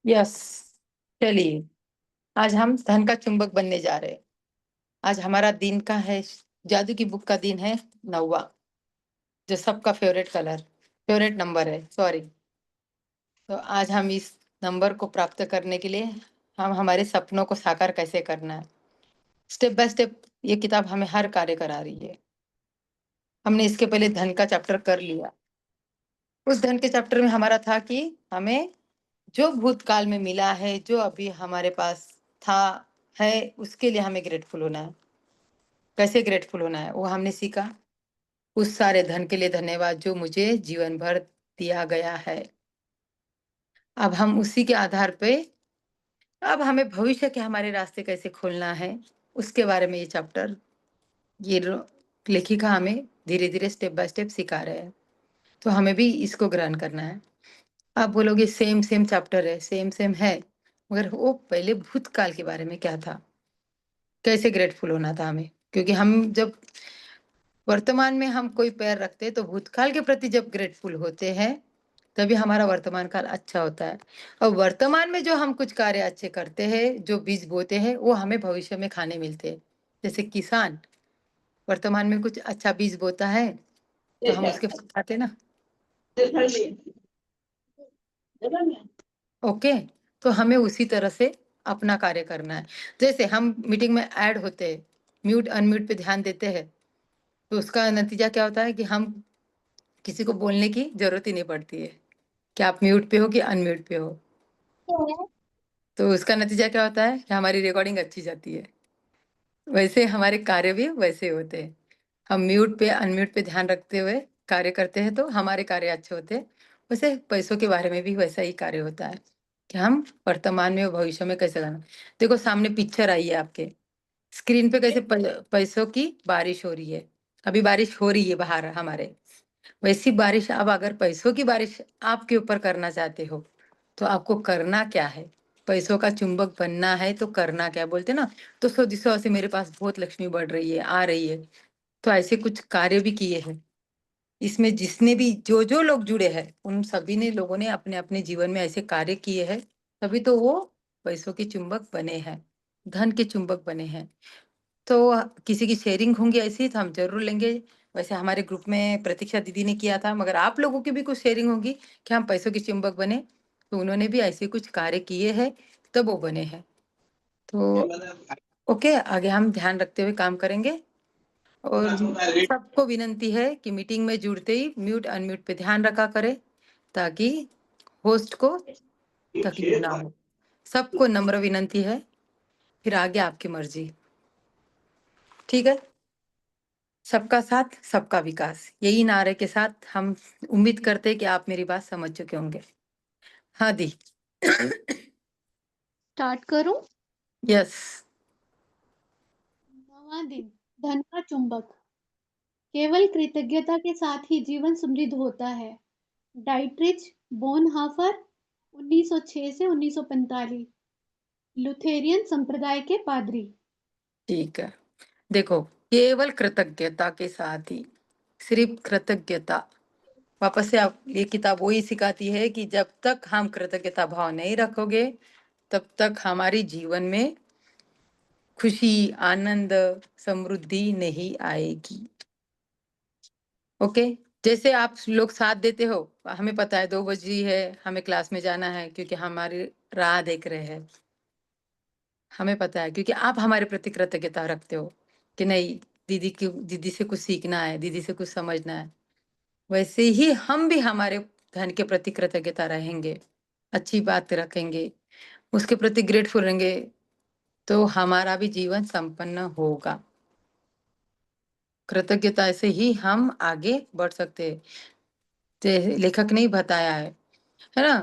Yes. चलिए, आज हम धन का चुंबक बनने जा रहे हैं। आज हमारा दिन का है, जादू की बुक का दिन है 9वां, जो सबका फेवरेट कलर, फेवरेट नंबर है, सॉरी। तो आज हम इस नंबर को प्राप्त करने के लिए हम हमारे सपनों को साकार कैसे करना है, स्टेप बाय स्टेप ये किताब हमें हर कार्य करा रही है। हमने इसके पहले धन का चैप्टर कर लिया। उस धन के चैप्टर में हमारा था कि हमें जो भूतकाल में मिला है, जो अभी हमारे पास था है, उसके लिए हमें ग्रेटफुल होना है। कैसे ग्रेटफुल होना है वो हमने सीखा। उस सारे धन के लिए धन्यवाद जो मुझे जीवन भर दिया गया है। अब हम उसी के आधार पे अब हमें भविष्य के हमारे रास्ते कैसे खोलना है, उसके बारे में ये चैप्टर, ये लेखिका हमें धीरे धीरे स्टेप बाय स्टेप सिखा रहे हैं। तो हमें भी इसको ग्रहण करना है। आप बोलोगे सेम सेम चैप्टर है, सेम सेम है, मगर वो पहले भूतकाल के बारे में क्या था, कैसे ग्रेटफुल होना था हमें। क्योंकि हम जब वर्तमान में हम कोई पैर रखते हैं तो भूतकाल के प्रति जब ग्रेटफुल होते हैं तभी हमारा वर्तमान काल अच्छा होता है। और वर्तमान में जो हम कुछ कार्य अच्छे करते हैं, जो बीज बोते हैं, वो हमें भविष्य में खाने मिलते हैं। जैसे किसान वर्तमान में कुछ अच्छा बीज बोता है तो हम उसके फल खाते ना। ओके, तो हमें उसी तरह से अपना कार्य करना है। जैसे हम मीटिंग में ऐड होते हैं, म्यूट अनम्यूट पे ध्यान देते हैं, तो उसका नतीजा क्या होता है कि हम किसी को बोलने की जरूरत ही नहीं पड़ती है कि आप म्यूट पे हो कि अनम्यूट पे हो। तो उसका नतीजा क्या होता है कि हमारी रिकॉर्डिंग अच्छी जाती है। वैसे हमारे कार्य भी वैसे होते हैं। हम म्यूट पे अनम्यूट पे ध्यान रखते हुए कार्य करते हैं तो हमारे कार्य अच्छे होते हैं। वैसे पैसों के बारे में भी वैसा ही कार्य होता है कि हम वर्तमान में और भविष्य में कैसे करना। देखो सामने पिक्चर आई है आपके स्क्रीन पे, कैसे पैसों की बारिश हो रही है। अभी बारिश हो रही है बाहर हमारे। वैसी बारिश अब अगर पैसों की बारिश आपके ऊपर करना चाहते हो तो आपको करना क्या है। पैसों का चुंबक बनना है तो करना क्या है, बोलते ना, तो सौ दिसों से मेरे पास बहुत लक्ष्मी बढ़ रही है, आ रही है। तो ऐसे कुछ कार्य भी किए हैं इसमें। जिसने भी जो जो लोग जुड़े हैं उन सभी ने लोगों ने अपने अपने जीवन में ऐसे कार्य किए हैं, तभी तो वो पैसों के चुंबक बने हैं, धन के चुंबक बने हैं। तो किसी की शेयरिंग होंगी ऐसी तो हम जरूर लेंगे। वैसे हमारे ग्रुप में प्रतीक्षा दीदी ने किया था, मगर आप लोगों की भी कुछ शेयरिंग होगी कि हम पैसों के चुंबक बने, तो उन्होंने भी ऐसे कुछ कार्य किए हैं तब वो बने हैं। तो ओके, आगे हम ध्यान रखते हुए काम करेंगे। और सबको विनंती है कि मीटिंग में जुड़ते ही म्यूट अनम्यूट पे ध्यान रखा करें ताकि होस्ट को तकलीफ ना हो। सबको नम्र विनंती है। फिर आगे आपकी मर्जी, ठीक है। सबका साथ सबका विकास, यही नारे के साथ हम उम्मीद करते हैं कि आप मेरी बात समझ चुके होंगे। हाँ दी। स्टार्ट करूं? यस। 9वां दिन, धन का चुंबक। केवल कृतज्ञता के साथ ही जीवन समृद्ध होता है। डाइट्रिच बोनहाफर, 1906 से 1945, लुथेरियन संप्रदाय के पादरी। ठीक है, देखो, केवल कृतज्ञता के साथ ही, सिर्फ कृतज्ञता। वापस से आप ये किताब वही सिखाती है कि जब तक हम कृतज्ञता भाव नहीं रखोगे तब तक हमारी जीवन में खुशी, आनंद, समृद्धि नहीं आएगी। ओके। जैसे आप लोग साथ देते हो, हमें पता है 2 बजी है, हमें क्लास में जाना है क्योंकि हमारी राह देख रहे हैं। हमें पता है क्योंकि आप हमारे प्रति कृतज्ञता रखते हो कि नहीं, दीदी से कुछ सीखना है, दीदी से कुछ समझना है। वैसे ही हम भी हमारे धन के प्रति कृतज्ञता रहेंगे, अच्छी बात रखेंगे, उसके प्रति ग्रेटफुल रहेंगे, तो हमारा भी जीवन संपन्न होगा। कृतज्ञता से ही हम आगे बढ़ सकते हैं। लेखक ने ही बताया है ना।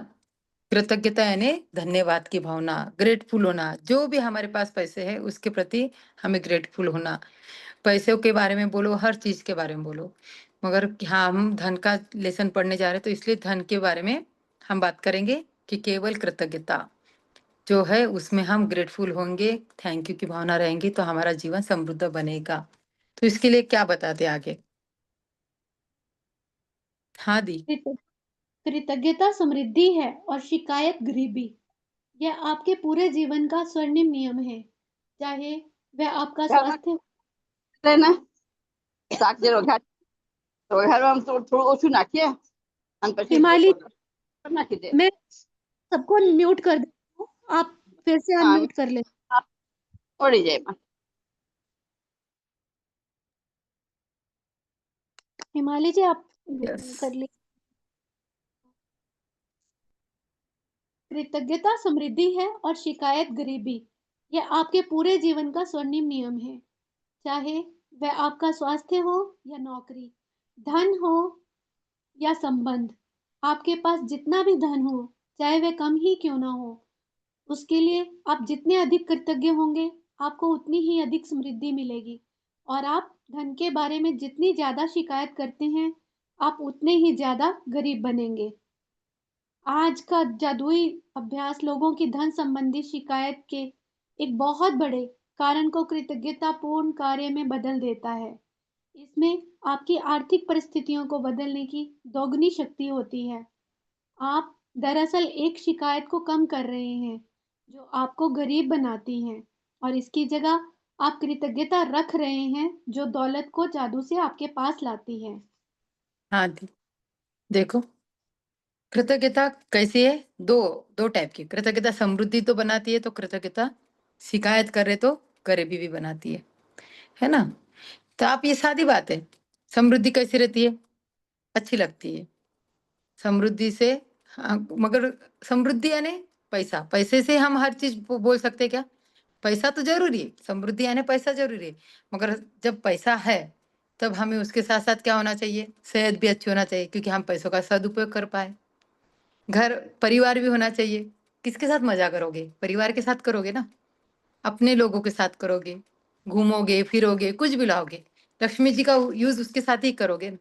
कृतज्ञता यानी धन्यवाद की भावना, ग्रेटफुल होना। जो भी हमारे पास पैसे है उसके प्रति हमें ग्रेटफुल होना। पैसों के बारे में बोलो, हर चीज के बारे में बोलो, मगर हाँ, हम धन का लेसन पढ़ने जा रहे हैं तो इसलिए धन के बारे में हम बात करेंगे कि केवल कृतज्ञता जो है उसमें हम ग्रेटफुल होंगे, थैंक यू की भावना रहेंगी तो हमारा जीवन समृद्ध बनेगा। तो इसके लिए क्या बताते आगे। हाँ दी। कृतज्ञता समृद्धि है और शिकायत गरीबी। यह आपके पूरे जीवन का स्वर्णिम नियम है, चाहे वह आपका घरमा स्वास्थ्य छैन सागतिर घरमा थोडो ओछु नाखिए अनि पछि हिमालय नाखिदिए मैं सबको म्यूट कर देती हूँ, आप फिर से अनम्यूट कर लें। ओढी जाएमा हिमालय जी आप यस। कर ले। कृतज्ञता समृद्धि है और शिकायत गरीबी। यह आपके पूरे जीवन का स्वर्णिम नियम है, चाहे वह आपका स्वास्थ्य हो या नौकरी, धन हो या संबंध। आपके पास जितना भी धन हो, चाहे वह कम ही क्यों ना हो, उसके लिए आप जितने अधिक कृतज्ञ होंगे, आपको उतनी ही अधिक समृद्धि मिलेगी। और आप धन के बारे में जितनी ज़्यादा शिकायत करते हैं, आप उतने ही ज़्यादा गरीब बनेंगे। आज का जादुई अभ्यास लोगों की धन संबंधी शिकायत के एक बहुत बड़े कारण को कृतज्ञतापूर्ण कार्य में बदल देता है। इसमें आपकी आर्थिक परिस्थितियों को बदलने की दोगुनी शक्ति होती है। आप दरअसल एक शिकायत को कम कर रहे हैं, जो आपको गरीब बनाती है, और इसकी जगह आप कृतज्ञता रख रहे हैं, जो दौलत को जादू से आपके पास लाती है। हाँ देखो, कृतज्ञता कैसी है? दो दो टाइप की। कृतज्ञता समृद्धि तो बनाती है, तो कृतज्ञता शिकायत करे तो गरीबी भी बनाती है ना? तो आप ये सादी बात है। समृद्धि कैसी रहती है? अच्छी लगती है समृद्धि से। हाँ, मगर समृद्धि यानी पैसा। पैसे से हम हर चीज बोल सकते हैं क्या? पैसा तो जरूरी है, समृद्धि यानी पैसा जरूरी है, मगर जब पैसा है तब हमें उसके साथ साथ क्या होना चाहिए? सेहत भी अच्छी होना चाहिए, क्योंकि हम पैसों का सदुपयोग कर पाए। घर परिवार भी होना चाहिए। किसके साथ मजा करोगे? परिवार के साथ करोगे ना, अपने लोगों के साथ करोगे, घूमोगे फिरोगे, कुछ भी लाओगे, लक्ष्मी जी का यूज उसके साथ ही करोगे ना।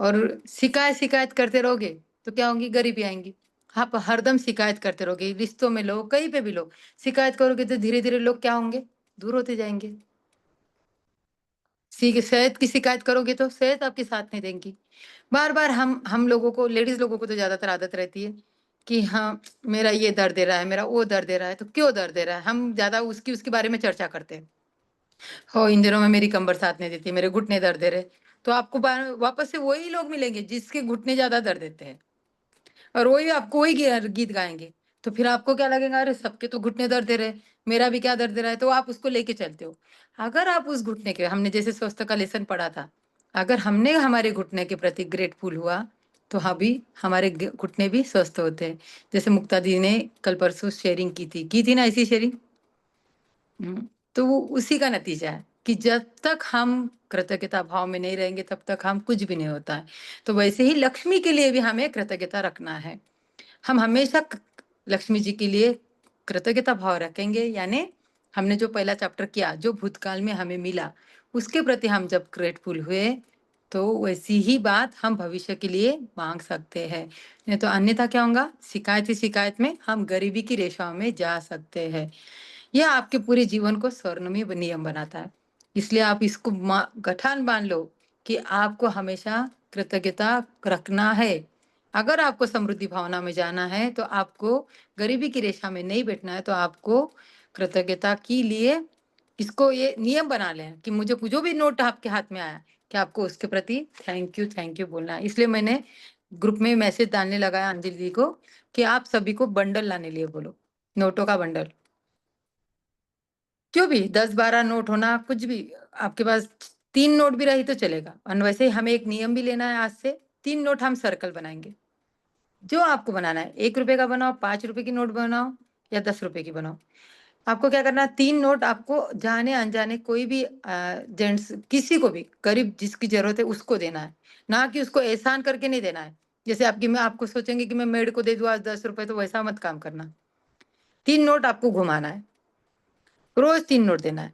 और शिकायत शिकायत करते रहोगे तो क्या होगी? गरीबी आएंगी। आप हरदम शिकायत करते रहोगे, रिश्तों में लो, कहीं पे भी लो, शिकायत करोगे तो धीरे धीरे लोग क्या होंगे? दूर होते जाएंगे। सेहत की शिकायत करोगे तो सेहत आपके साथ नहीं देंगी। बार बार हम लोगों को, लेडीज लोगों को तो ज्यादातर आदत रहती है कि हाँ, मेरा ये दर्द दे रहा है, मेरा वो दर्द दे रहा है। तो क्यों दर्द दे रहा है? हम ज्यादा उसकी उसके बारे में चर्चा करते हैं। हो, इन दिनों में मेरी कंबर साथ नहीं देती, मेरे घुटने दर्द दे रहे। तो आपको वापस से वही लोग मिलेंगे जिसके घुटने ज्यादा दर्द देते हैं, और वही आपको वही गीत गाएंगे। तो फिर आपको क्या लगेगा? अरे सबके तो घुटने दर्द दे रहे, मेरा भी क्या दर्द दे रहा है? तो आप उसको लेके चलते हो। अगर आप उस घुटने के, हमने जैसे स्वस्थ का लेसन पढ़ा था, अगर हमने हमारे घुटने के प्रति ग्रेटफुल हुआ तो हाँ भी हमारे घुटने भी स्वस्थ होते हैं। जैसे मुक्ता दी ने कल परसों शेयरिंग की थी ना, ऐसी शेयरिंग। तो वो उसी का नतीजा है कि जब तक हम कृतज्ञता भाव में नहीं रहेंगे तब तक हम कुछ भी नहीं होता है। तो वैसे ही लक्ष्मी के लिए भी हमें कृतज्ञता रखना है। हम हमेशा लक्ष्मी जी के लिए कृतज्ञता भाव रखेंगे, यानी हमने जो पहला चैप्टर किया, जो भूतकाल में हमें मिला, उसके प्रति हम जब ग्रेटफुल हुए तो वैसी ही बात हम भविष्य के लिए मांग सकते हैं। नहीं तो अन्यथा क्या होगा? शिकायत ही शिकायत में हम गरीबी की रेखाओं में जा सकते हैं। यह आपके पूरे जीवन को स्वर्णमय नियम बनाता है। इसलिए आप इसको गठान बांध लो कि आपको हमेशा कृतज्ञता रखना है। अगर आपको समृद्धि भावना में जाना है तो आपको गरीबी की रेखा में नहीं बैठना है। तो आपको कृतज्ञता के लिए इसको ये नियम बना लें कि मुझे जो भी नोट आपके हाथ में आया कि आपको उसके प्रति थैंक यू बोलना है। इसलिए मैंने ग्रुप में मैसेज डालने लगा अंजलि दी को कि आप सभी को बंडल लाने लिए बोलो, नोटों का बंडल। जो भी 10-12 नोट होना, कुछ भी आपके पास, 3 नोट भी रही तो चलेगा। और वैसे ही हमें एक नियम भी लेना है, आज से 3 नोट हम सर्कल बनाएंगे। जो आपको बनाना है, 1 रुपए का बनाओ, 5 रुपए की नोट बनाओ या 10 रुपए की बनाओ। आपको क्या करना है? 3 नोट आपको जाने अनजाने कोई भी जेंट्स, किसी को भी गरीब जिसकी जरूरत है उसको देना है, ना कि उसको एहसान करके नहीं देना है। जैसे मैं आपको सोचेंगे कि मैं मेड को दे दूं आज 10 रुपए, तो वैसा मत काम करना। 3 नोट आपको घुमाना है, रोज 3 नोट देना है।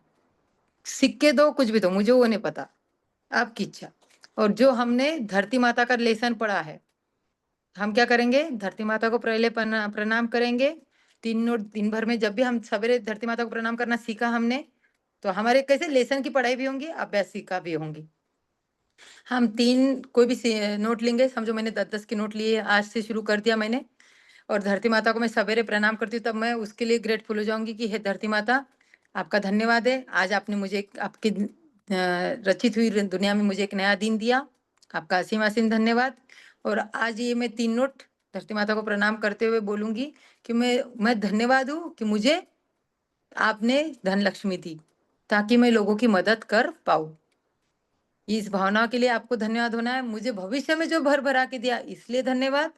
सिक्के दो, कुछ भी दो, मुझे वो नहीं पता, आपकी इच्छा। और जो हमने धरती माता का लेसन पढ़ा है, हम क्या करेंगे? धरती माता को पहले प्रणाम करेंगे। 3 नोट दिन भर में, जब भी हम सवेरे धरती माता को प्रणाम करना सीखा हमने, तो हमारे कैसे लेसन की पढ़ाई भी होंगी, अभ्यासिका भी होंगी। हम 3 कोई भी नोट लेंगे, समझो मैंने 10-10 की नोट लिए, आज से शुरू कर दिया मैंने, और धरती माता को मैं सवेरे प्रणाम करती हूँ, तब मैं उसके लिए ग्रेटफुल हो जाऊंगी कि हे धरती माता, आपका धन्यवाद है, आज आपने मुझे आपकी रचित हुई दुनिया में मुझे एक नया दिन दिया, आपका असीम असीम धन्यवाद। और आज ये मैं 3 नोट धरती माता को प्रणाम करते हुए बोलूंगी कि मैं धन्यवाद हूँ कि मुझे आपने धन लक्ष्मी दी ताकि मैं लोगों की मदद कर पाऊँ। इस भावना के लिए आपको धन्यवाद होना है। मुझे भविष्य में जो भर भरा के दिया इसलिए धन्यवाद,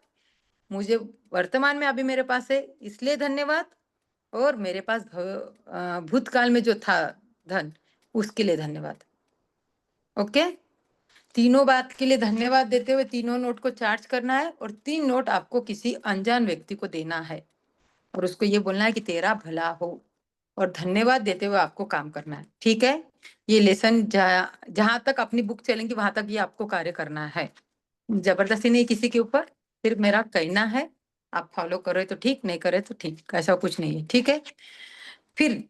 मुझे वर्तमान में अभी मेरे पास है इसलिए धन्यवाद, और मेरे पास भूतकाल में जो था धन उसके लिए धन्यवाद। ओके, तीनों बात के लिए धन्यवाद देते हुए 3 नोट को चार्ज करना है और 3 नोट आपको किसी अनजान व्यक्ति को देना है और उसको ये बोलना है कि तेरा भला हो, और धन्यवाद देते हुए आपको काम करना है। ठीक है, ये लेसन जहां तक अपनी बुक चलेंगी वहां तक ये आपको कार्य करना है, जबरदस्ती नहीं किसी के ऊपर, सिर्फ मेरा कहना है, आप फॉलो करे तो ठीक, नहीं करे तो ठीक, ऐसा कुछ नहीं है। ठीक है, फिर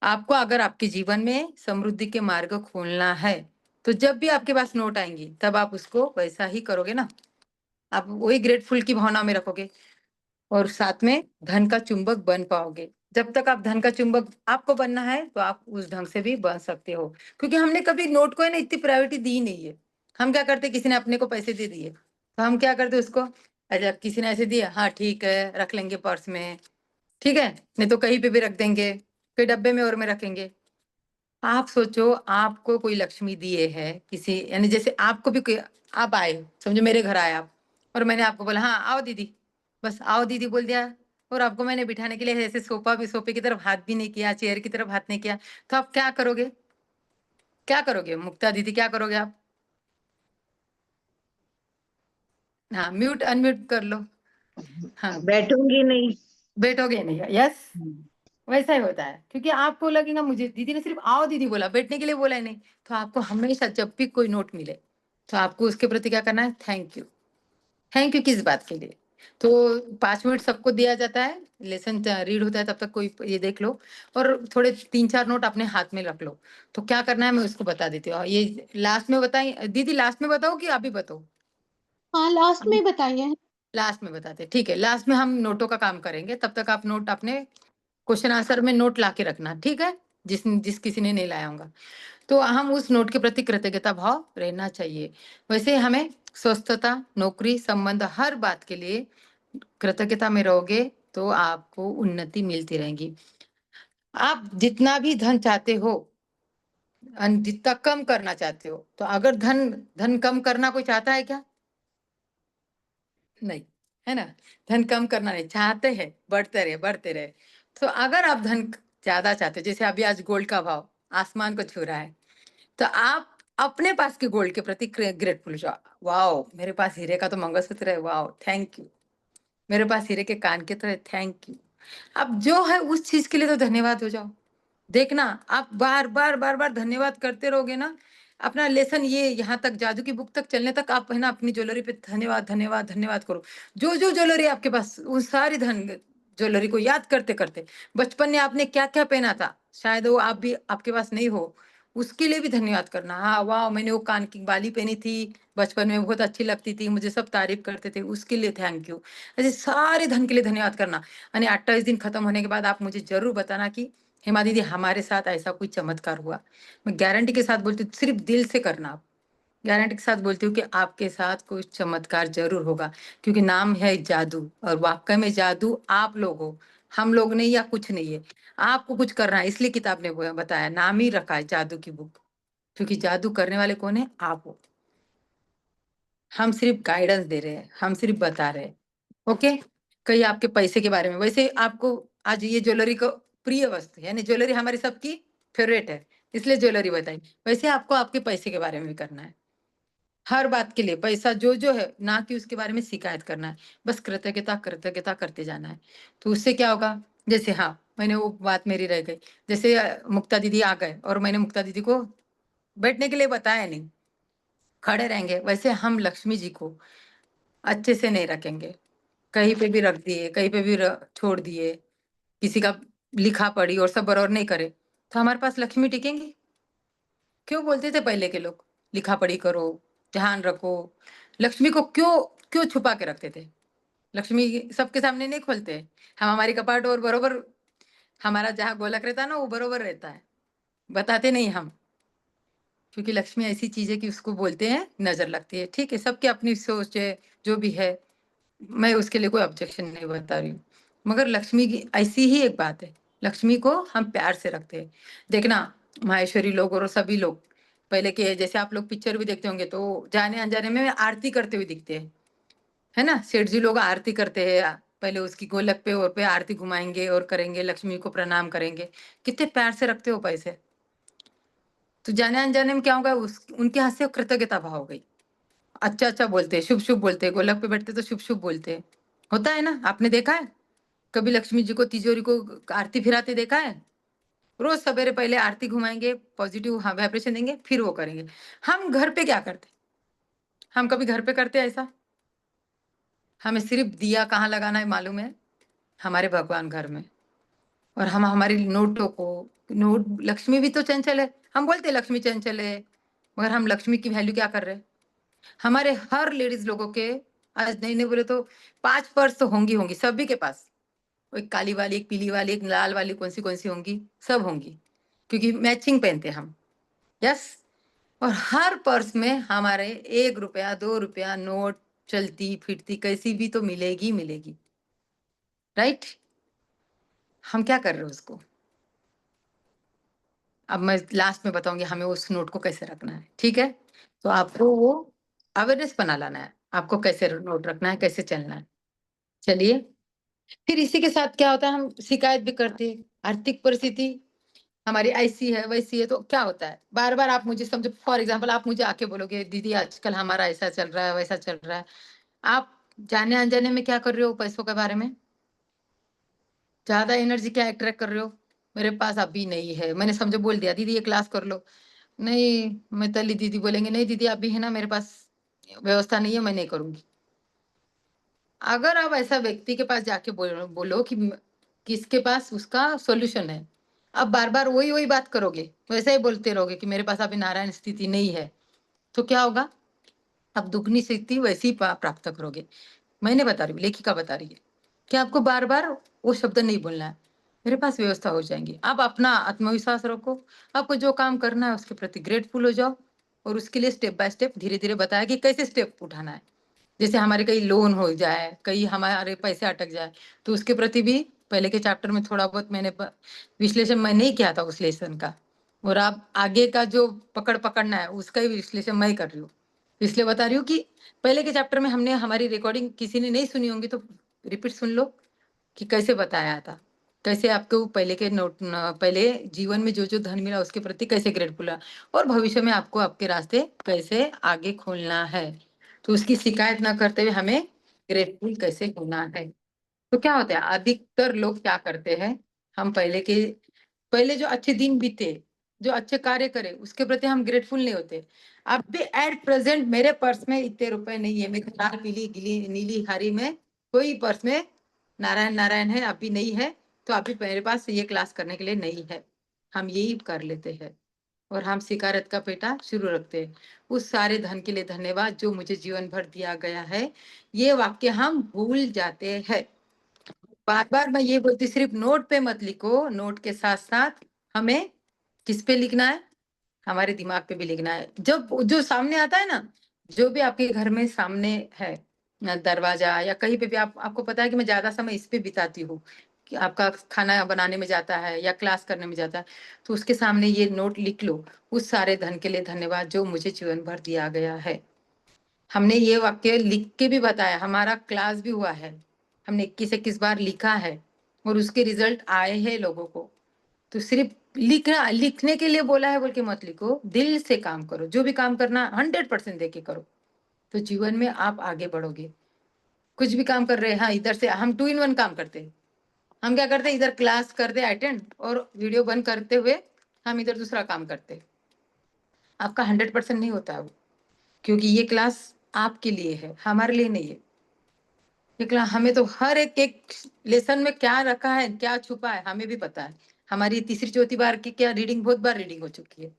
आपको अगर आपके जीवन में समृद्धि के मार्ग खोलना है तो जब भी आपके पास नोट आएंगी तब आप उसको वैसा ही करोगे ना, आप वही ग्रेटफुल की भावना में रखोगे और साथ में धन का चुंबक बन पाओगे। जब तक आप धन का चुंबक आपको बनना है तो आप उस ढंग से भी बन सकते हो, क्योंकि हमने कभी नोट को है ना इतनी प्रायोरिटी दी नहीं है। हम क्या करते, किसी ने अपने को पैसे दे दिए तो हम क्या करते उसको, अच्छा किसी ने ऐसे दिया, हाँ ठीक है रख लेंगे पर्स में, ठीक है, नहीं तो कहीं पे भी रख देंगे, कोई डब्बे में और में रखेंगे। आप सोचो आपको कोई लक्ष्मी दिए है किसी, यानी जैसे आपको भी कोई, आप आए समझो मेरे घर आए आप और मैंने आपको बोला हाँ आओ दीदी, बस आओ दीदी बोल दिया, और आपको मैंने बिठाने के लिए ऐसे सोफे की तरफ हाथ भी नहीं किया, चेयर की तरफ हाथ नहीं किया, तो आप क्या करोगे, क्या करोगे मुक्ता दीदी, क्या करोगे आप? हाँ म्यूट अनम्यूट कर लो। हाँ बैठूंगी नहीं। बैठोगे नहीं, यस वैसा ही होता है, क्योंकि आपको लगेगा मुझे दीदी ने सिर्फ आओ दीदी बोला, बैठने के लिए बोला ही नहीं। तो आपको हमेशा जब भी कोई नोट मिले तो आपको उसके प्रति क्या करना है, थैंक यू। थैंक यू किस बात के लिए, तो 5 मिनट सबको दिया जाता है, लेसन रीड होता है तब तक कोई ये देख लो, और थोड़े 3-4 नोट अपने हाथ में रख लो। तो क्या करना है मैं उसको बता देती हूँ, ये लास्ट में बताई दीदी, लास्ट में बताओ कि अभी बताओ? हाँ लास्ट में बताइए। लास्ट में बताते, ठीक है, लास्ट में हम नोटों का काम करेंगे, तब तक आप नोट अपने क्वेश्चन आंसर में नोट ला के रखना, ठीक है, जिस किसी ने नहीं लाया होगा। तो हम उस नोट के प्रति कृतज्ञता भाव रहना चाहिए। वैसे हमें स्वस्थता, नौकरी, संबंध, हर बात के लिए कृतज्ञता में रहोगे तो आपको उन्नति मिलती रहेगी। आप जितना भी धन चाहते हो, जितना कम करना चाहते हो, तो अगर धन कम करना कोई चाहता है क्या? नहीं, है ना, धन कम करना नहीं चाहते हैं, बढ़ते रहे बढ़ते रहे। तो अगर आप धन ज्यादा चाहते हो, जैसे अभी आज गोल्ड का भाव आसमान को छू रहा है, तो आप अपने पास के गोल्ड के प्रति ग्रेटफुल हो जाओ, वाओ मेरे पास हीरे का तो मंगलसूत्र है, वाओ थैंक यू, मेरे पास हीरे के कान के तो है, थैंक यू। अब जो है उस चीज के लिए तो धन्यवाद हो जाओ। देखना आप बार बार बार बार धन्यवाद करते रहोगे ना, अपना लेसन ये यहाँ तक जादू की बुक तक चलने तक आप है ना अपनी ज्वेलरी पे धन्यवाद धन्यवाद धन्यवाद करो। जो जो ज्वेलरी आपके पास, उन सारी ज्वेलरी को याद करते करते, बचपन में आपने क्या क्या पहना था, शायद वो आप भी आपके पास नहीं हो, उसके लिए भी धन्यवाद करना। हाँ वाह मैंने वो कान की बाली पहनी थी बचपन में, बहुत अच्छी लगती थी, मुझे सब तारीफ करते थे, उसके लिए थैंक यू। ऐसे सारे धन के लिए धन्यवाद करना। यानी 28 दिन खत्म होने के बाद आप मुझे जरूर बताना कि हेमा दीदी हमारे साथ ऐसा कोई चमत्कार हुआ। मैं गारंटी के साथ बोलती हूँ, सिर्फ दिल से करना आप, गारंटी के साथ बोलती हूँ कि आपके साथ कोई चमत्कार जरूर होगा, क्योंकि नाम है जादू, और वाकई में जादू आप लोग हो, हम लोग नहीं, या कुछ नहीं है, आपको कुछ करना है, इसलिए किताब ने बताया, नाम ही रखा है जादू की बुक, क्योंकि जादू करने वाले कौन है, आप हो। हम सिर्फ गाइडेंस दे रहे हैं, हम सिर्फ बता रहे हैं। ओके, कहीं आपके पैसे के बारे में, वैसे आपको आज ये ज्वेलरी को प्रिय वस्तु, यानी ज्वेलरी हमारी सबकी फेवरेट है, इसलिए ज्वेलरी बताई। वैसे आपको आपके पैसे के बारे में भी करना है, हर बात के लिए पैसा जो जो है ना कि उसके बारे में शिकायत करना है, बस कृतज्ञता कृतज्ञता करते जाना है। तो उससे क्या होगा, जैसे हाँ मैंने वो बात मेरी रह गई, जैसे मुक्ता दीदी आ गए और मैंने मुक्ता दीदी को बैठने के लिए बताया नहीं, खड़े रहेंगे, वैसे हम लक्ष्मी जी को अच्छे से नहीं रखेंगे, कहीं पे भी रख दिए, कहीं पे भी छोड़ दिए, किसी का लिखा पढ़ी और सब बराबर नहीं करे, तो हमारे पास लक्ष्मी टिकेंगी? क्यों बोलते थे पहले के लोग, लिखा पढ़ी करो, ध्यान रखो, लक्ष्मी को क्यों क्यों छुपा के रखते थे? लक्ष्मी सबके सामने नहीं खोलते हैं। हम हमारी कपाट और बरोबर हमारा जहाँ गोलक रहता है ना वो बरोबर रहता है, बताते नहीं हम, क्योंकि लक्ष्मी ऐसी चीज है कि उसको बोलते हैं नजर लगती है। ठीक है, सबकी अपनी सोच है, जो भी है, मैं उसके लिए कोई ऑब्जेक्शन नहीं बता रही हूँ, मगर लक्ष्मी की ऐसी ही एक बात है, लक्ष्मी को हम प्यार से रखते हैं। देखना, माहेश्वरी लोग और सभी लोग पहले के, जैसे आप लोग पिक्चर भी देखते होंगे तो जाने अनजाने में आरती करते हुए दिखते हैं, है ना। सेठ जी लोग आरती करते हैं, पहले उसकी गोलक पे और पे आरती घुमाएंगे और करेंगे, लक्ष्मी को प्रणाम करेंगे, कितने प्यार से रखते हो पैसे। तो जाने अनजाने में क्या होगा, उनके हाथ से कृतज्ञता भाव हो गई। अच्छा अच्छा बोलते हैं, शुभ शुभ बोलते हैं, गोलक पे बैठते तो शुभ शुभ बोलते हैं, होता है ना, आपने देखा है कभी लक्ष्मी जी को तिजोरी को आरती फिराते देखा है। रोज सवेरे पहले आरती घुमाएंगे, पॉजिटिव वाइब्रेशन देंगे, फिर वो करेंगे। हम घर पे क्या करते, हम कभी घर पे करते हैं ऐसा? हमें सिर्फ दिया कहाँ लगाना है मालूम है, हमारे भगवान घर में। और हम हमारी नोटों को, नोट, लक्ष्मी भी तो चंचल है, हम बोलते हैं लक्ष्मी चंचल है, मगर हम लक्ष्मी की वैल्यू क्या कर रहे हैं? हमारे हर लेडीज लोगों के, आज नहीं नहीं बोले तो 5 पर्स तो होंगी होंगी सभी के पास, एक काली वाली, एक पीली वाली, एक लाल वाली, कौन सी होंगी, सब होंगी, क्योंकि मैचिंग पहनते हम। यस। और हर पर्स में हमारे 1 रुपया 2 रुपया नोट चलती फिरती कैसी भी तो मिलेगी मिलेगी, राइट। हम क्या कर रहे हैं उसको? अब मैं लास्ट में बताऊंगी हमें उस नोट को कैसे रखना है, ठीक है। तो आपको वो अवेयरनेस बना लाना है, आपको कैसे नोट रखना है, कैसे चलना है। चलिए, फिर इसी के साथ क्या होता है, हम शिकायत भी करते हैं, आर्थिक परिस्थिति हमारी ऐसी है वैसी है, तो क्या होता है, बार बार आप मुझे समझो, फॉर एग्जाम्पल आप मुझे आके बोलोगे दीदी आजकल हमारा ऐसा चल रहा है वैसा चल रहा है, आप जाने अनजाने में क्या कर रहे हो, पैसों के बारे में ज्यादा एनर्जी क्या अट्रैक्ट कर रहे हो, मेरे पास अभी नहीं है, मैंने समझो बोल दिया दीदी ये क्लास कर लो, नहीं, मैं तली दीदी बोलेंगे नहीं दीदी अभी है ना मेरे पास व्यवस्था नहीं है, मैं नहीं करूंगी। अगर आप ऐसा व्यक्ति के पास जाके बोलो कि किसके पास उसका सॉल्यूशन है, अब बार बार वही वही बात करोगे, वैसे ही बोलते रहोगे कि मेरे पास अभी नारायण स्थिति नहीं है, तो क्या होगा, अब दुगनी स्थिति वैसी ही प्राप्त करोगे। मैंने बता रही हूँ, लेखिका बता रही है कि आपको बार बार वो शब्द नहीं बोलना है, मेरे पास व्यवस्था हो जाएंगी। आप अपना आत्मविश्वास रखो, आपको जो काम करना है उसके प्रति ग्रेटफुल हो जाओ, और उसके लिए स्टेप बाय स्टेप धीरे धीरे बताया कि कैसे स्टेप उठाना है। जैसे हमारे कहीं लोन हो जाए, कहीं हमारे पैसे अटक जाए, तो उसके प्रति भी पहले के चैप्टर में थोड़ा बहुत मैंने विश्लेषण मैं नहीं किया था उस लेसन का, और आप आगे का जो पकड़ना है उसका ही विश्लेषण मैं कर रही हूँ, इसलिए बता रही हूँ कि पहले के चैप्टर में हमने, हमारी रिकॉर्डिंग किसी ने नहीं सुनी होंगी तो रिपीट सुन लो कि कैसे बताया था, कैसे आपको पहले के पहले जीवन में जो जो धन मिला उसके प्रति कैसे ग्रेटफुल है, और भविष्य में आपको आपके रास्ते कैसे आगे खोलना है, तो उसकी शिकायत ना करते हुए हमें ग्रेटफुल कैसे होना है। तो क्या होता है, अधिकतर लोग क्या करते हैं, हम पहले जो अच्छे दिन बीते, जो अच्छे कार्य करे उसके प्रति हम ग्रेटफुल नहीं होते। अब भी एट प्रेजेंट मेरे पर्स में इतने रुपए नहीं है, मेरी लाल पीली गिली नीली हरी में कोई पर्स में नारायण नारायण है अभी नहीं है, तो अभी मेरे पास ये क्लास करने के लिए नहीं है, हम यही कर लेते हैं और हम शिकारत का पेटा शुरू रखते हैं। उस सारे धन के लिए धन्यवाद जो मुझे जीवन भर दिया गया है, ये वाक्य हम भूल जाते हैं। बार बार मैं ये बोलती, सिर्फ नोट पे मत लिखो, नोट के साथ साथ हमें किस पे लिखना है, हमारे दिमाग पे भी लिखना है। जब जो सामने आता है ना, जो भी आपके घर में सामने है दरवाजा या कहीं पे भी, आपको पता है कि मैं ज्यादा समय इस पे बिताती हूँ, कि आपका खाना बनाने में जाता है या क्लास करने में जाता है, तो उसके सामने ये नोट लिख लो, उस सारे धन के लिए धन्यवाद जो मुझे जीवन भर दिया गया है। हमने ये वाक्य लिख के भी बताया, हमारा क्लास भी हुआ है, हमने 21 बार लिखा है और उसके रिजल्ट आए हैं लोगों को। तो सिर्फ लिखने के लिए बोला है बोल के मत लिखो, दिल से काम करो, जो भी काम करना 100% देके करो, तो जीवन में आप आगे बढ़ोगे। कुछ भी काम कर रहे हैं, हाँ इधर से हम 2 in 1 काम करते हैं, हम क्या करते हैं, इधर क्लास करते अटेंड और वीडियो बंद करते हुए हम इधर दूसरा काम करते, आपका 100% नहीं होता है वो, क्योंकि ये क्लास आपके लिए है, हमारे लिए नहीं है। ये क्लास हमें तो हर एक लेसन में क्या रखा है, क्या छुपा है, हमें भी पता है। हमारी तीसरी चौथी बार की क्या रीडिंग, बहुत बार रीडिंग हो चुकी है,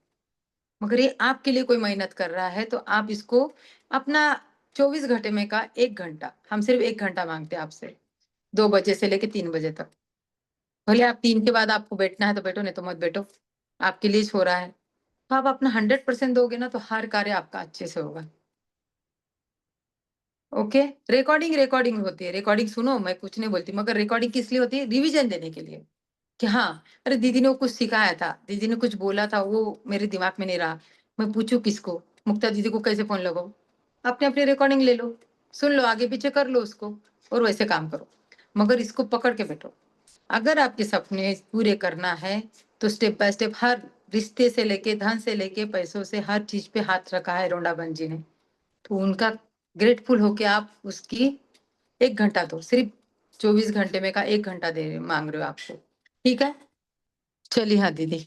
मगर ये आपके लिए कोई मेहनत कर रहा है, तो आप इसको अपना 24 घंटे में का 1 घंटा, हम सिर्फ 1 घंटा मांगते हैं आपसे, 2 बजे से लेके 3 बजे तक। भले आप 3 के बाद आपको बैठना है तो बैठो, नहीं तो मत बैठो, आपके लिए हो रहा है। तो आप अपना 100% दोगे ना, तो हर कार्य आपका अच्छे से होगा। ओके, रिकॉर्डिंग होती है, रिकॉर्डिंग सुनो, मैं कुछ नहीं बोलती, मगर रिकॉर्डिंग किस लिए होती है? रिवीजन देने के लिए, कि हाँ, अरे दीदी ने वो कुछ सिखाया था, दीदी ने कुछ बोला था, वो मेरे दिमाग में नहीं रहा, मैं पूछूं किसको, मुक्ता दीदी को कैसे फोन लगाऊं? अपने अपने रिकॉर्डिंग ले लो, सुन लो, आगे पीछे कर लो उसको, और वैसे काम करो, मगर इसको पकड़ के बैठो। अगर आपके सपने पूरे करना है तो स्टेप बाय स्टेप, हर रिश्ते से लेके, धन से लेके, पैसों से, हर चीज पे हाथ रखा है रोंडाबन जी ने, तो उनका ग्रेटफुल होके आप उसकी 1 घंटा दो, सिर्फ 24 घंटे में का 1 घंटा दे मांग रहे हो आपको, ठीक है? चलिए, हाँ दीदी।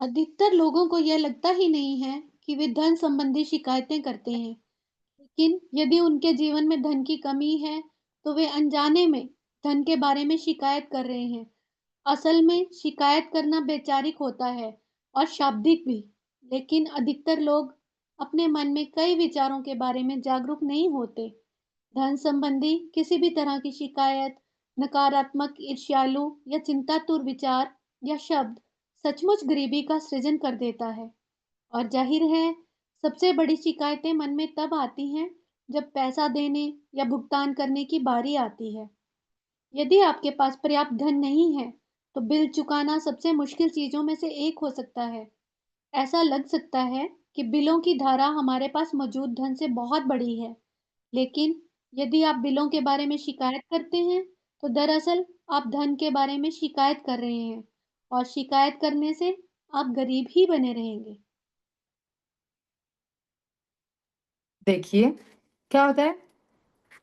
अधिकतर लोगों को यह लगता ही नहीं है कि वे धन संबंधी शिकायतें करते हैं, लेकिन यदि उनके जीवन में धन की कमी है, तो वे अनजाने में धन के बारे में शिकायत कर रहे हैं। असल में शिकायत करना वैचारिक होता है और शाब्दिक भी, लेकिन अधिकतर लोग अपने मन में कई विचारों के बारे में जागरूक नहीं होते। धन संबंधी किसी भी तरह की शिकायत, नकारात्मक, ईर्ष्यालु या चिंतातुर विचार या शब्द सचमुच गरीबी का सृजन कर देता है। और जाहिर है, सबसे बड़ी शिकायतें मन में तब आती हैं जब पैसा देने या भुगतान करने की बारी आती है। यदि आपके पास पर्याप्त धन नहीं है, तो बिल चुकाना सबसे मुश्किल चीज़ों में से एक हो सकता है। ऐसा लग सकता है कि बिलों की धारा हमारे पास मौजूद धन से बहुत बड़ी है, लेकिन यदि आप बिलों के बारे में शिकायत करते हैं, तो दरअसल आप धन के बारे में शिकायत कर रहे हैं, और शिकायत करने से आप गरीब ही बने रहेंगे। देखिए, क्या होता है,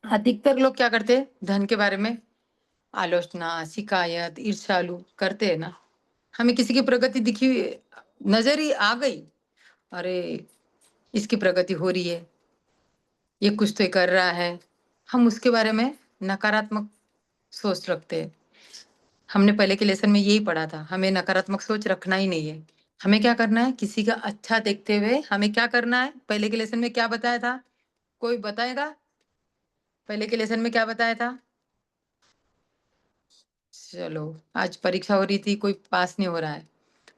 अधिकतर लोग क्या करते हैं, धन के बारे में आलोचना, शिकायत, ईर्ष्यालु करते हैं ना, हमें किसी की प्रगति दिखी, नजर ही आ गई, अरे इसकी प्रगति हो रही है, ये कुछ तो कर रहा है, हम उसके बारे में नकारात्मक सोच रखते हैं। हमने पहले के लेसन में यही पढ़ा था, हमें नकारात्मक सोच रखना ही नहीं है। हमें क्या करना है, किसी का अच्छा देखते हुए हमें क्या करना है, पहले के लेसन में क्या बताया था, कोई बताएगा? पहले के लेसन में क्या बताया था? चलो, आज परीक्षा हो रही थी, कोई पास नहीं हो रहा है।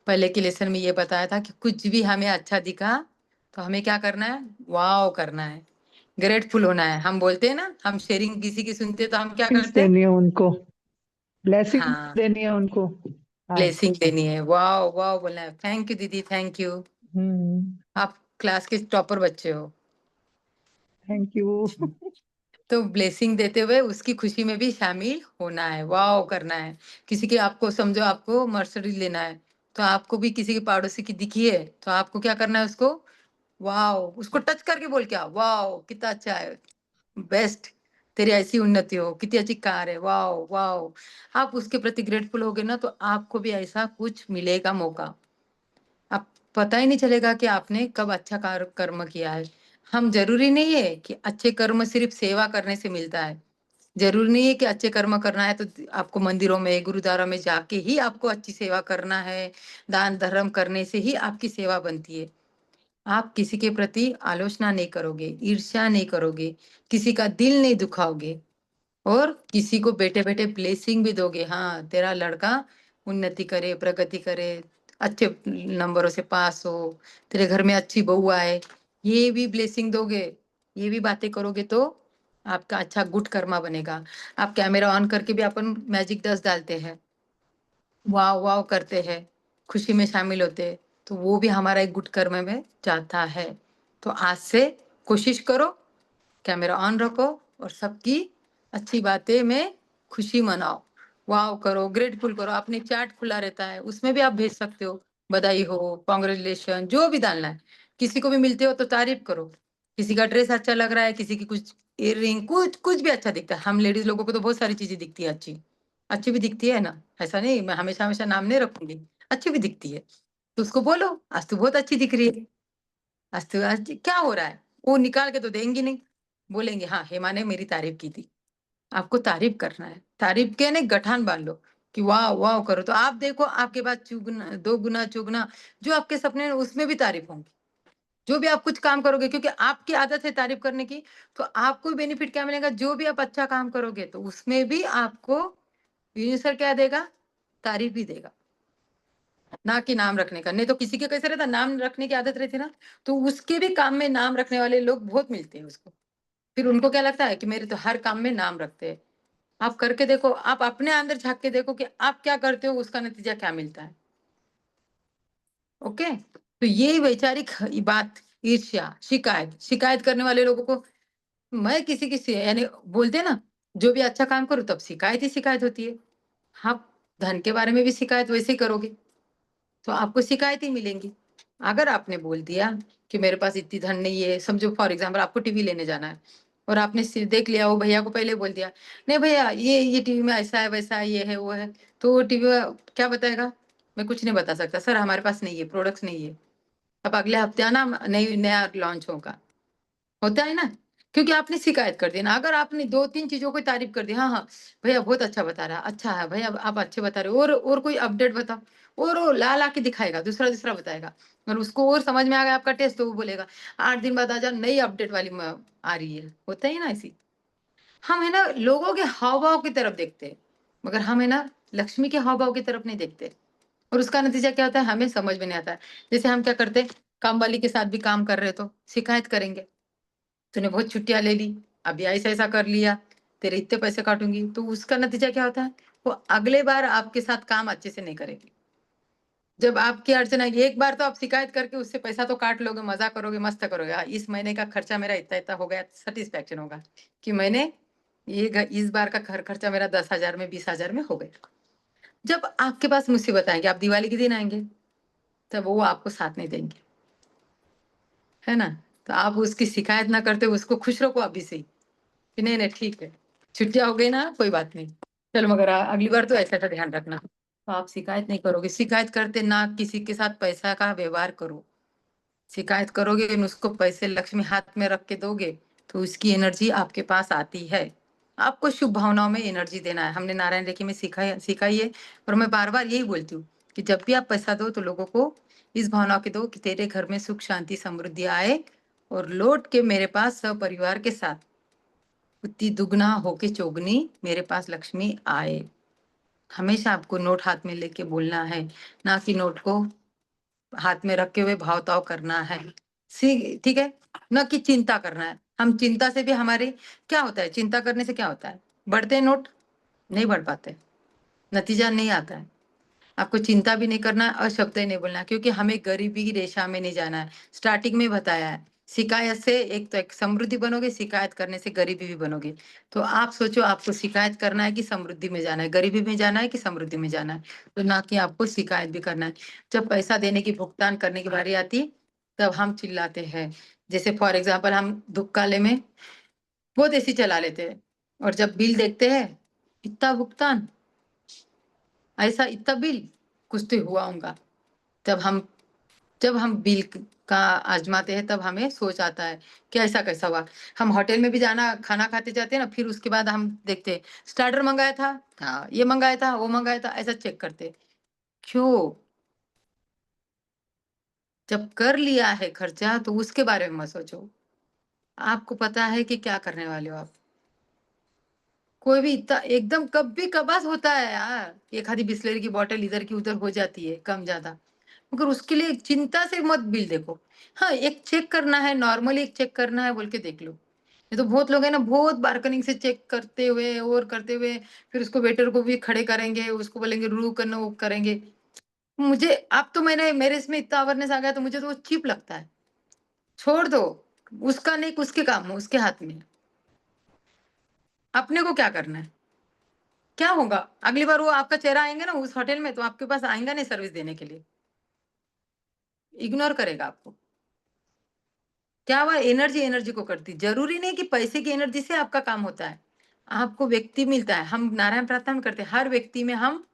पहले के लेसन में ये बताया था कि कुछ भी हमें अच्छा दिखा तो हमें क्या करना है, वाव करना है, ग्रेटफुल होना है। हम बोलते हैं ना, हम शेयरिंग किसी की सुनते हैं तो हम क्या ब्लेसिंग्स करते हैं? देनी है उनको, ब्लेसिंग हाँ, देनी है उनको। हाँ। ब्लेसिंग देनी है, वाव वाव बोलना है, थैंक यू दीदी, थैंक यू, आप क्लास के टॉपर बच्चे हो। Thank you. तो ब्लेसिंग देते हुए उसकी खुशी में भी शामिल होना है, वाव करना है। किसी की, आपको समझो आपको मर्सिडीज लेना है, तो आपको भी किसी की पड़ोसी की दिखी है, तो आपको क्या करना है, उसको वाव, उसको टच करके बोल क्या, वाव कितना अच्छा है, बेस्ट, तेरी ऐसी उन्नति हो, कितनी अच्छी कार है, वाव वाव। आप उसके प्रति ग्रेटफुल होगे ना, तो आपको भी ऐसा कुछ मिलेगा मौका, आप पता ही नहीं चलेगा कि आपने कब अच्छा कर्म किया है। हम, जरूरी नहीं है कि अच्छे कर्म सिर्फ सेवा करने से मिलता है, जरूरी नहीं है कि अच्छे कर्म करना है तो आपको मंदिरों में, गुरुद्वारा में जाके ही आपको अच्छी सेवा करना है, दान धर्म करने से ही आपकी सेवा बनती है। आप किसी के प्रति आलोचना नहीं करोगे, ईर्ष्या नहीं करोगे, किसी का दिल नहीं दुखाओगे, और किसी को बैठे बैठे ब्लेसिंग भी दोगे, हाँ तेरा लड़का उन्नति करे, प्रगति करे, अच्छे नंबरों से पास हो, तेरे घर में अच्छी बहू आए, ये भी ब्लेसिंग दोगे, ये भी बातें करोगे, तो आपका अच्छा गुड कर्मा बनेगा। आप कैमरा ऑन करके भी अपन मैजिक डस्ट डालते हैं, वाव वाव करते हैं, खुशी में शामिल होते हैं, तो वो भी हमारा एक गुड कर्म में जाता है। तो आज से कोशिश करो, कैमरा ऑन रखो, और सबकी अच्छी बातें में खुशी मनाओ, वाव करो, ग्रेटफुल करो। अपने चैट खुला रहता है, उसमें भी आप भेज सकते हो, बधाई हो, कॉन्ग्रेचुलेशन, जो भी डालना है। किसी को भी मिलते हो तो तारीफ करो, किसी का ड्रेस अच्छा लग रहा है, किसी की कुछ इयररिंग, कुछ कुछ भी अच्छा दिखता है। हम लेडीज लोगों को तो बहुत सारी चीजें दिखती है अच्छी, अच्छी भी दिखती है ना, ऐसा नहीं, मैं हमेशा हमेशा नाम नहीं रखूंगी, अच्छी भी दिखती है, तो उसको बोलो आज तू बहुत अच्छी दिख रही है, आज तो, आज क्या हो रहा है, वो निकाल के तो देंगी नहीं, बोलेंगे हाँ हेमा ने मेरी तारीफ की थी। आपको तारीफ करना है, तारीफ के नहीं गठान बांध लो कि वाह वाह करो, तो आप देखो आपके पास चुगना, 2 गुना चुगना, जो आपके सपने हैं, उसमें भी तारीफ होंगी, जो भी आप कुछ काम करोगे, क्योंकि आपकी आदत है तारीफ करने की, तो आपको बेनिफिट क्या मिलेगा? जो भी आप अच्छा काम करोगे तो उसमें भी आपको यूनिवर्सल क्या देगा? तारीफ भी देगा, ना कि नाम रखने का। नहीं तो किसी के कैसे रहता, नाम रखने की आदत रहती ना, तो उसके भी काम में नाम रखने वाले लोग बहुत मिलते हैं उसको। फिर उनको क्या लगता है कि मेरे तो हर काम में नाम रखते हैं। आप करके देखो, आप अपने अंदर झांक के देखो कि आप क्या करते हो, उसका नतीजा क्या मिलता है। ओके, तो ये वैचारिक बात, ईर्ष्या, शिकायत, शिकायत करने वाले लोगों को मैं किसी की यानी बोलते हैं ना, जो भी अच्छा काम करो तब शिकायत ही शिकायत होती है। आप धन के बारे में भी शिकायत वैसे ही करोगे तो आपको शिकायत ही मिलेंगी। अगर आपने बोल दिया कि मेरे पास इतनी धन नहीं है, समझो फॉर एग्जाम्पल आपको टीवी लेने जाना है और आपने देख लिया, वो भैया को पहले बोल दिया, नहीं भैया ये टीवी में ऐसा है वैसा है, ये है वो है, तो वो टीवी क्या बताएगा? मैं कुछ नहीं बता सकता सर, हमारे पास नहीं है, प्रोडक्ट्स नहीं है। अब अगले हफ्ते आना, नया लॉन्च होता है ना, क्योंकि आपने शिकायत कर दी ना। अगर आपने 2-3 चीज़ों की तारीफ़ कर दी, हाँ, हाँ, भैया बहुत अच्छा बता रहा है, अच्छा है भैया, आप अच्छे बता रहे हो, और कोई अपडेट बताओ, और वो ला के दिखाएगा, दूसरा बताएगा, और उसको और समझ में आ गया आपका टेस्ट, तो वो बोलेगा 8 दिन बाद आ जाओ, नई अपडेट वाली आ रही है। होता ही ना ऐसी। हम है ना लोगों के हाव-भाव की तरफ देखते हैं, मगर हम है ना लक्ष्मी के हाव-भाव की तरफ नहीं देखते, और उसका नतीजा क्या होता है हमें समझ में नहीं आता है। जैसे हम क्या करते हैं, काम वाली के साथ भी काम कर रहे तो शिकायत करेंगे, तूने बहुत छुट्टियां ले ली, अभी ऐसा-ऐसा कर लिया, तेरे इतने पैसे काटूँगी, तो उसका नतीजा क्या होता है? वो अगले बार आपके साथ काम अच्छे से नहीं करेगी। जब आपकी अड़चन आएगी, एक बार तो आप शिकायत करके उससे पैसा तो काट लोगे, मज़ा करोगे, मस्त करोगे। इस महीने का खर्चा मेरा इतना-इतना हो गया, सैटिस्फैक्शन होगा कि मैंने इस बार का घर खर्चा मेरा 10,000 में, 20,000 में हो गया। जब आपके पास मुसीबत आएँगी, आप दिवाली के दिन आएँगे, तब वो आपको साथ नहीं देंगे, है ना? तो आप उसकी शिकायत ना करते हुए उसको खुश रखो अभी से ही। कि नहीं, नहीं ठीक है, छुट्टियाँ हो गई ना, कोई बात नहीं। चलो मगर अगली बार तो ऐसा ध्यान रखना। तो आप शिकायत नहीं करोगे, शिकायत करते ना किसी के साथ पैसा का व्यवहार करो। शिकायत करोगे और उसको पैसे लक्ष्मी हाथ में रख के दोगे, तो उसकी एनर्जी आपके पास आती है। आपको शुभ भावनाओं में एनर्जी देना है। हमने नारायण रेखी में सिखाई है, और मैं बार-बार यही बोलती हूँ कि जब भी आप पैसा दो तो लोगों को इस भावना के दो कि तेरे घर में सुख, शांति, समृद्धि आए और लौट के मेरे पास सपरिवार के साथ उतनी दुगना होके चौगनी मेरे पास लक्ष्मी आए। हमेशा आपको नोट हाथ में लेके बोलना है, ना कि नोट को हाथ में रखे हुए भाव-ताव करना है। ठीक है? ना कि चिंता करना है। हम चिंता से भी हमारे क्या होता है, चिंता करने से क्या होता है? बढ़ते हैं नोट? नहीं बढ़ पाते, नतीजा नहीं आता है। आपको चिंता भी नहीं करना है और शब्द ही नहीं बोलना है, क्योंकि हमें गरीबी की रेशा में नहीं जाना है। स्टार्टिंग में बताया है, शिकायत से एक तो एक समृद्धि बनोगे, शिकायत करने से गरीबी भी बनोगे। तो आप सोचो आपको शिकायत करना है कि समृद्धि में जाना है, गरीबी में जाना है कि समृद्धि में जाना है, तो ना कि आपको शिकायत भी करना है। जब पैसा देने की, भुगतान करने की बारी आती है, तब हम चिल्लाते हैं। जैसे फॉर एग्जाम्पल हम दुख काले में बहुत एसी चला लेते हैं, और जब बिल देखते हैं, इतना भुगतान, ऐसा इतना बिल, कुछ तो हुआ होगा। तब हम जब हम बिल का आजमाते हैं तब हमें सोच आता है कि ऐसा कैसा हुआ। हम होटल में भी जाना, खाना खाते जाते हैं ना, फिर उसके बाद हम देखते हैं स्टार्टर मंगाया था, हाँ ये मंगाया था, वो मंगाया था, ऐसा चेक करते। क्यों? जब कर लिया है खर्चा तो उसके बारे में मत सोचो। आपको पता है कि क्या करने वाले हो आप। कोई भी इतना एकदम कभी कभार होता है यार, एक आधी बिस्लरी की बोतल इधर की उधर हो जाती है कम ज्यादा, मगर उसके लिए चिंता से मत बिल देखो। हाँ, एक चेक करना है, नॉर्मली एक चेक करना है बोल के देख लो। ये तो बहुत लोग है ना, बहुत बार्गेनिंग से चेक करते हुए और करते हुए फिर उसको वेटर को भी खड़े करेंगे, उसको बोलेंगे रू करना, वो करेंगे। मुझे अब तो मैंने मेरे इसमें इतना अवेयरनेस आ गया तो मुझे तो वो चीप लगता है। छोड़ दो, उसका नहीं, उसके काम है, उसके हाथ में है। अपने को क्या करना है? क्या होगा? अगली बार वो आपका चेहरा आएंगे ना उस होटल में, तो आपके पास आएंगा नहीं सर्विस देने के लिए, इग्नोर करेगा आपको। क्या हुआ? एनर्जी एनर्जी को करती। जरूरी नहीं कि पैसे की एनर्जी से आपका काम होता है, आपको व्यक्ति मिलता है। हम नारायण प्रार्थना में करते हैं, हर व्यक्ति में हम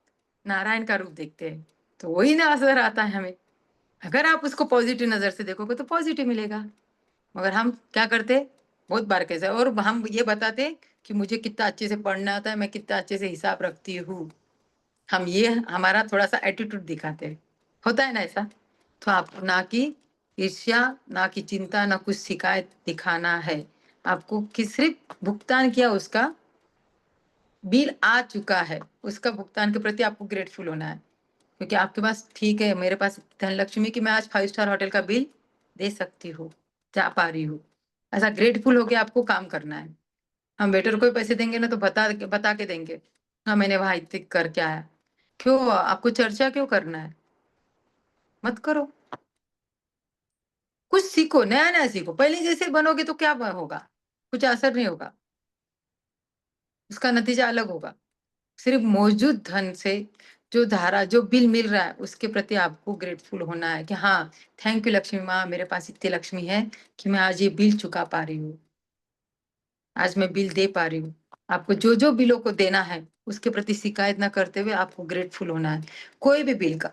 नारायण का रूप देखते हैं, तो वही ना असर आता है हमें। अगर आप उसको पॉजिटिव नजर से देखोगे तो पॉजिटिव मिलेगा। मगर हम क्या करते, बहुत बार कैसे, और हम ये बताते कि मुझे कितना अच्छे से पढ़ना आता है, मैं कितना अच्छे से हिसाब रखती हूँ। हम ये हमारा थोड़ा सा एटीट्यूड दिखाते हैं, होता है ना ऐसा। तो आप ना कि ईर्ष्या, ना कि चिंता, ना कुछ शिकायत दिखाना है आपको, कि सिर्फ भुगतान किया, उसका बिल आ चुका है, उसका भुगतान के प्रति आपको ग्रेटफुल होना है, क्योंकि आपके पास ठीक है, मेरे पास धनलक्ष्मी की मैं आज 5 स्टार होटल का बिल दे सकती हूँ, जा पा रही हूँ। ऐसा ग्रेटफुल होके आपको काम करना है। हम वेटर को ही पैसे देंगे ना तो बता के देंगे, हाँ मैंने वहां इतने करके आया। क्यों आपको चर्चा क्यों करना है? मत करो, कुछ सीखो, नया नया सीखो। पहले जैसे बनोगे तो क्या होगा? कुछ असर नहीं होगा, उसका नतीजा अलग होगा। सिर्फ मौजूद धन से जो धारा, जो बिल मिल रहा है, उसके प्रति आपको ग्रेटफुल होना है कि हाँ थैंक यू लक्ष्मी माँ, मेरे पास इतनी लक्ष्मी है कि मैं आज ये बिल चुका पा रही हूँ, आज मैं बिल दे पा रही हूँ। आपको जो जो बिलों को देना है उसके प्रति शिकायत ना करते हुए आपको ग्रेटफुल होना है, कोई भी बिल का।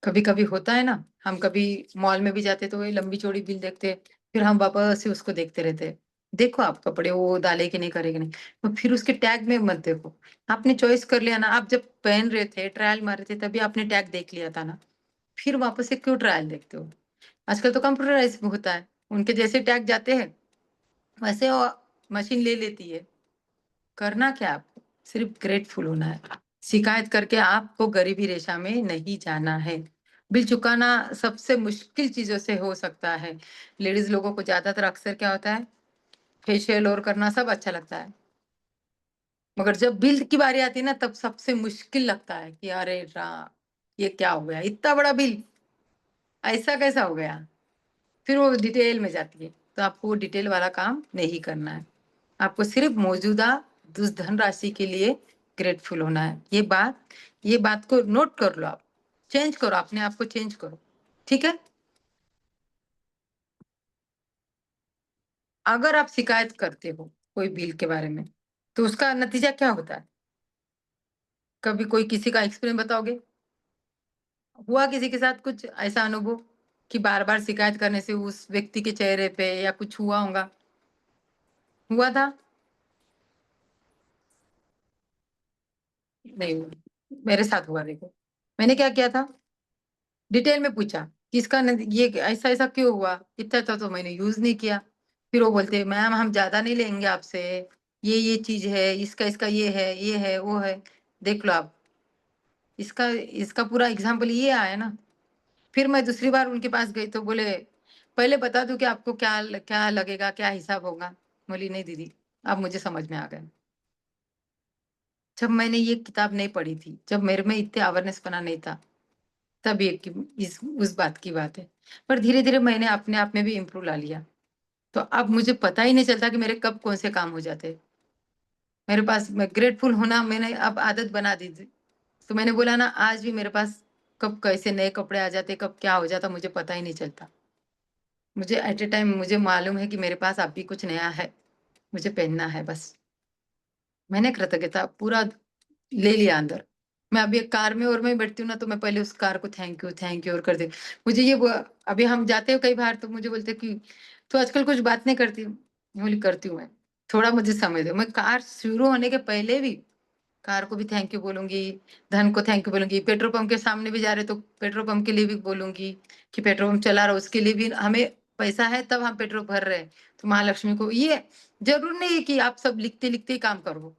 कभी कभी होता है ना, हम कभी मॉल में भी जाते तो वही लंबी चौड़ी बिल देखते, फिर हम वापस से उसको देखते रहते। देखो आप कपड़े वो डाले कि नहीं करेगी नहीं, तो फिर उसके टैग में मत देखो। आपने चॉइस कर लिया ना, आप जब पहन रहे थे, ट्रायल मार रहे थे, तभी आपने टैग देख लिया था ना, फिर वापस से क्यों ट्रायल देखते हो? आजकल तो कंप्यूटराइज होता है, उनके जैसे टैग जाते हैं वैसे वो मशीन ले लेती है। करना क्या आपको? सिर्फ ग्रेटफुल होना है। शिकायत करके आपको गरीबी रेखा में नहीं जाना है। बिल चुकाना सबसे मुश्किल चीजों से हो सकता है। लेडीज लोगों को ज्यादातर अक्सर क्या होता है, फेशियल और करना सब अच्छा लगता है, मगर जब बिल की बारी आती है ना, तब सबसे मुश्किल लगता है कि अरे राम, ये क्या हो गया, इतना बड़ा बिल ऐसा कैसा हो गया। फिर वो डिटेल में जाती है, तो आपको वो डिटेल वाला काम नहीं करना है। आपको सिर्फ मौजूदा धन राशि के लिए ग्रेटफुल होना है। ये बात को नोट कर लो, आप चेंज करो, अपने आप को चेंज करो, ठीक है? अगर आप शिकायत करते हो कोई बिल के बारे में, तो उसका नतीजा क्या होता है? कभी कोई किसी का एक्सपीरियंस बताओगे? हुआ किसी के साथ कुछ ऐसा अनुभव कि बार बार शिकायत करने से उस व्यक्ति के चेहरे पे या कुछ हुआ होगा? हुआ था? नहीं हुआ। मेरे साथ हुआ, देखो मैंने क्या किया था, डिटेल में पूछा कि इसका ये ऐसा ऐसा क्यों हुआ, इतना तो मैंने यूज नहीं किया। फिर वो बोलते मैम हम ज्यादा नहीं लेंगे आपसे, ये चीज है, इसका इसका ये है वो है। देख लो आप, इसका इसका पूरा एग्जाम्पल ये आया ना। फिर मैं दूसरी बार उनके पास गई तो बोले पहले बता दूं कि आपको क्या क्या लगेगा, क्या हिसाब होगा? बोली नहीं दीदी, अब मुझे समझ में आ गया। जब मैंने ये किताब नहीं पढ़ी थी, जब मेरे में इतने अवेयरनेस बना नहीं था, तब ये इस उस बात की बात है। पर धीरे धीरे मैंने अपने आप में भी इम्प्रूव ला लिया, तो अब मुझे पता ही नहीं चलता कि मेरे कब कौन से काम हो जाते। मेरे पास मैं ग्रेटफुल होना मैंने अब आदत बना दी थी। तो मैंने बोला ना, आज भी मेरे पास कब कैसे नए कपड़े आ जाते, कब क्या हो जाता, मुझे पता ही नहीं चलता। मुझे एट ए टाइम मुझे मालूम है कि मेरे पास अब भी कुछ नया है, मुझे पहनना है बस। मैंने कृतज्ञता पूरा ले लिया अंदर। मैं अभी एक कार में और मैं बैठती हूँ ना, तो मैं पहले उस कार को थैंक यू और कर दे। मुझे ये अभी हम जाते हो कई बार, तो मुझे बोलते कि तो आजकल कुछ बात नहीं करती। मैं बोली करती हूँ मैं, थोड़ा मुझे समय दो। मैं कार शुरू होने के पहले भी कार को भी थैंक यू बोलूंगी, धन को थैंक यू बोलूंगी, पेट्रोल पंप के सामने भी जा रहे तो पेट्रोल पंप के लिए भी बोलूंगी कि पेट्रोल पंप चला रहा, उसके लिए भी हमें पैसा है तब हम पेट्रोल भर रहे हैं। तो महालक्ष्मी को ये जरूर नहीं है कि आप सब लिखते लिखते ही काम करो,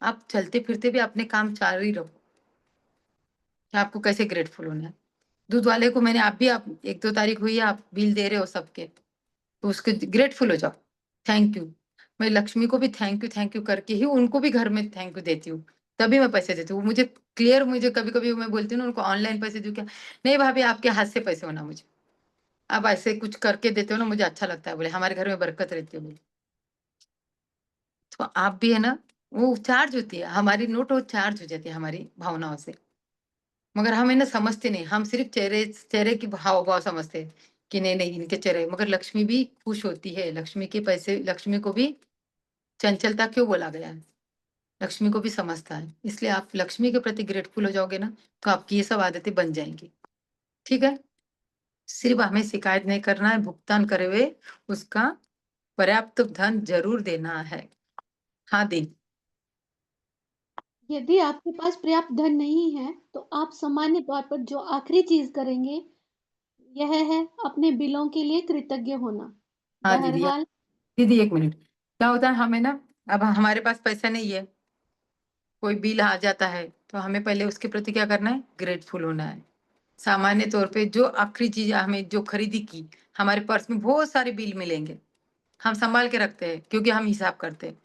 आप चलते फिरते भी अपने काम जारी रखो। कि आपको कैसे ग्रेटफुल होना है। दूध वाले को मैंने, आप भी, आप 1-2 तारीख हुई है, आप बिल दे रहे हो सबके, तो उसके ग्रेटफुल हो जाओ, थैंक यू। मैं लक्ष्मी को भी थैंक यू करके ही उनको भी घर में थैंक यू देती हूँ, तभी मैं पैसे देती हूँ। मुझे क्लियर, मुझे कभी कभी मैं बोलती हूँ ना उनको ऑनलाइन पैसे दूं क्या? नहीं भाभी, आपके हाथ से पैसे होना मुझे, आप ऐसे कुछ करके देते हो ना, मुझे अच्छा लगता है। बोले हमारे घर में बरकत रहती है। बोले तो आप भी है ना, वो चार्ज होती है हमारी, नोट वो चार्ज हो जाती है हमारी भावनाओं से। मगर हम इन्हें समझते नहीं, हम सिर्फ चेहरे चेहरे की हाव भाव समझते हैं कि नहीं नहीं इनके चेहरे। मगर लक्ष्मी भी खुश होती है, लक्ष्मी के पैसे, लक्ष्मी को भी चंचलता क्यों बोला गया है, लक्ष्मी को भी समझता है। इसलिए आप लक्ष्मी के प्रति ग्रेटफुल हो जाओगे ना, तो आपकी ये सब आदतें बन जाएंगी, ठीक है? सिर्फ हमें शिकायत नहीं करना है, भुगतान करे हुए उसका पर्याप्त धन जरूर देना है। हाँ दी। यदि आपके पास पर्याप्त धन नहीं है, तो आप सामान्य तौर पर जो आखिरी चीज़ करेंगे यह है अपने बिलों के लिए कृतज्ञ होना। हाँ दीदी, बहरहाल दीदी एक मिनट। क्या होता है हमें ना, अब हमारे पास पैसा नहीं है, कोई बिल आ जाता है, तो हमें पहले उसके प्रति क्या करना है, ग्रेटफुल होना है। सामान्य तौर पे जो आखिरी चीज हमें जो खरीदी की, हमारे पर्स में बहुत सारे बिल मिलेंगे, हम संभाल के रखते हैं क्योंकि हम हिसाब करते हैं।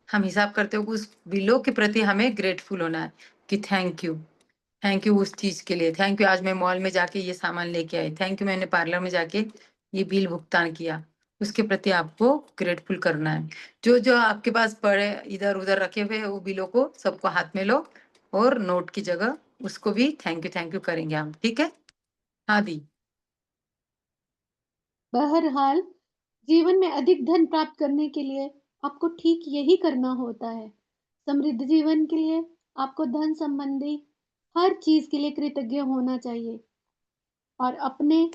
हम हिसाब करते हो उस बिलों के प्रति हमें ग्रेटफुल होना है कि थैंक यू उस चीज के लिए, थैंक यू आज मैं मॉल में जाके ये सामान लेके आई, थैंक यू मैंने पार्लर में जाके ये बिल भुगतान किया। उसके प्रति आपको ग्रेटफुल करना है। जो जो आपके पास पड़े इधर उधर रखे हुए हैं वो बिलों को सबको हाथ में लो, और नोट की जगह उसको भी थैंक यू करेंगे हम, ठीक है। हाँ दी। बहरहाल जीवन में अधिक धन प्राप्त करने के लिए आपको ठीक यही करना होता है। समृद्ध जीवन के लिए आपको धन संबंधी हर चीज के लिए कृतज्ञ होना चाहिए और अपने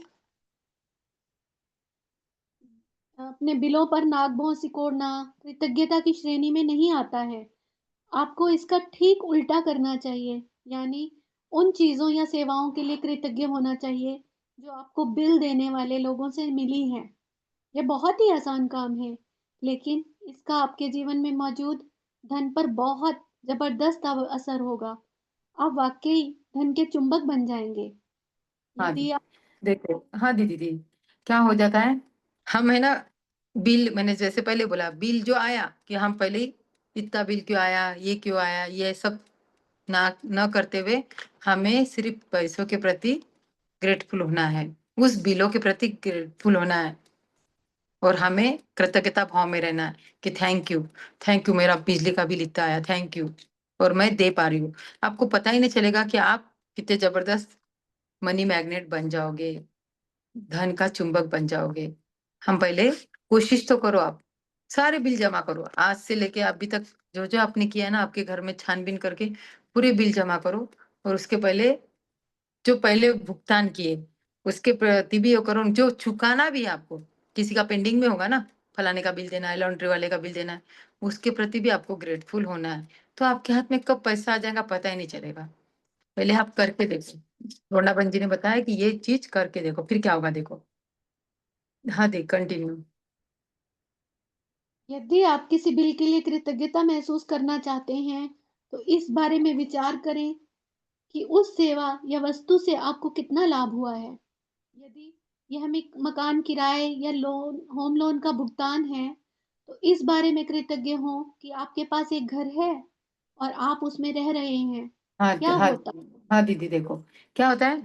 बिलों पर नाक भौं सिकोड़ना कृतज्ञता की श्रेणी में नहीं आता है। आपको इसका ठीक उल्टा करना चाहिए, यानी उन चीज़ों या सेवाओं के लिए कृतज्ञ होना चाहिए जो आपको बिल देने वाले लोगों से मिली हैं। ये बहुत ही आसान काम है, लेकिन इसका आपके जीवन में मौजूद धन पर बहुत ज़बरदस्त असर होगा। आप वाक़ई धन के चुंबक बन जाएँगे। हाँ दी, यदि आप देखो हाँ दीदी दी, क्या हो जाता है, हम है ना, बिल मैंने जैसे पहले बोला, बिल जो आया कि हम पहले ही इतना बिल क्यों आया, ये क्यों आया, ये सब ना न करते हुए हमें सिर्फ पैसों के प्रति ग्रेटफुल होना है, उस बिलों के प्रति ग्रेटफुल होना है, और हमें कृतज्ञता भाव में रहना है कि थैंक यू मेरा बिजली का बिल इतना आया, थैंक यू, और मैं दे पा रही हूँ। आपको पता ही नहीं चलेगा कि आप कितने जबरदस्त मनी मैग्नेट बन जाओगे, धन का चुंबक बन जाओगे। हम पहले कोशिश तो करो, आप सारे बिल जमा करो आज से लेके अभी तक, जो जो आपने किया है ना, आपके घर में छानबीन करके पूरे बिल जमा करो, और उसके पहले जो पहले भुगतान किए उसके प्रति भी वो करो, जो चुकाना भी है आपको, किसी का पेंडिंग में होगा ना, फलाने का बिल देना है, लॉन्ड्री वाले का बिल देना है, उसके प्रति भी आपको ग्रेटफुल होना है। तो आपके हाथ में कब पैसा आ जाएगा पता ही नहीं चलेगा। पहले आप करके देखो, रोनाबन जी ने बताया कि ये चीज करके देखो, फिर क्या होगा देखो। हाँ देख कंटिन्यू। यदि आप किसी बिल के लिए कृतज्ञता महसूस करना चाहते हैं, तो इस बारे में विचार करें कि उस सेवा या वस्तु से आपको कितना लाभ हुआ है। यदि यह मकान किराए या होम लोन का भुगतान है, तो इस बारे में कृतज्ञ हों कि आपके पास एक घर है और आप उसमें रह रहे हैं। हाँ क्या हाँ। होता हाँ दीदी देखो, क्या होता है,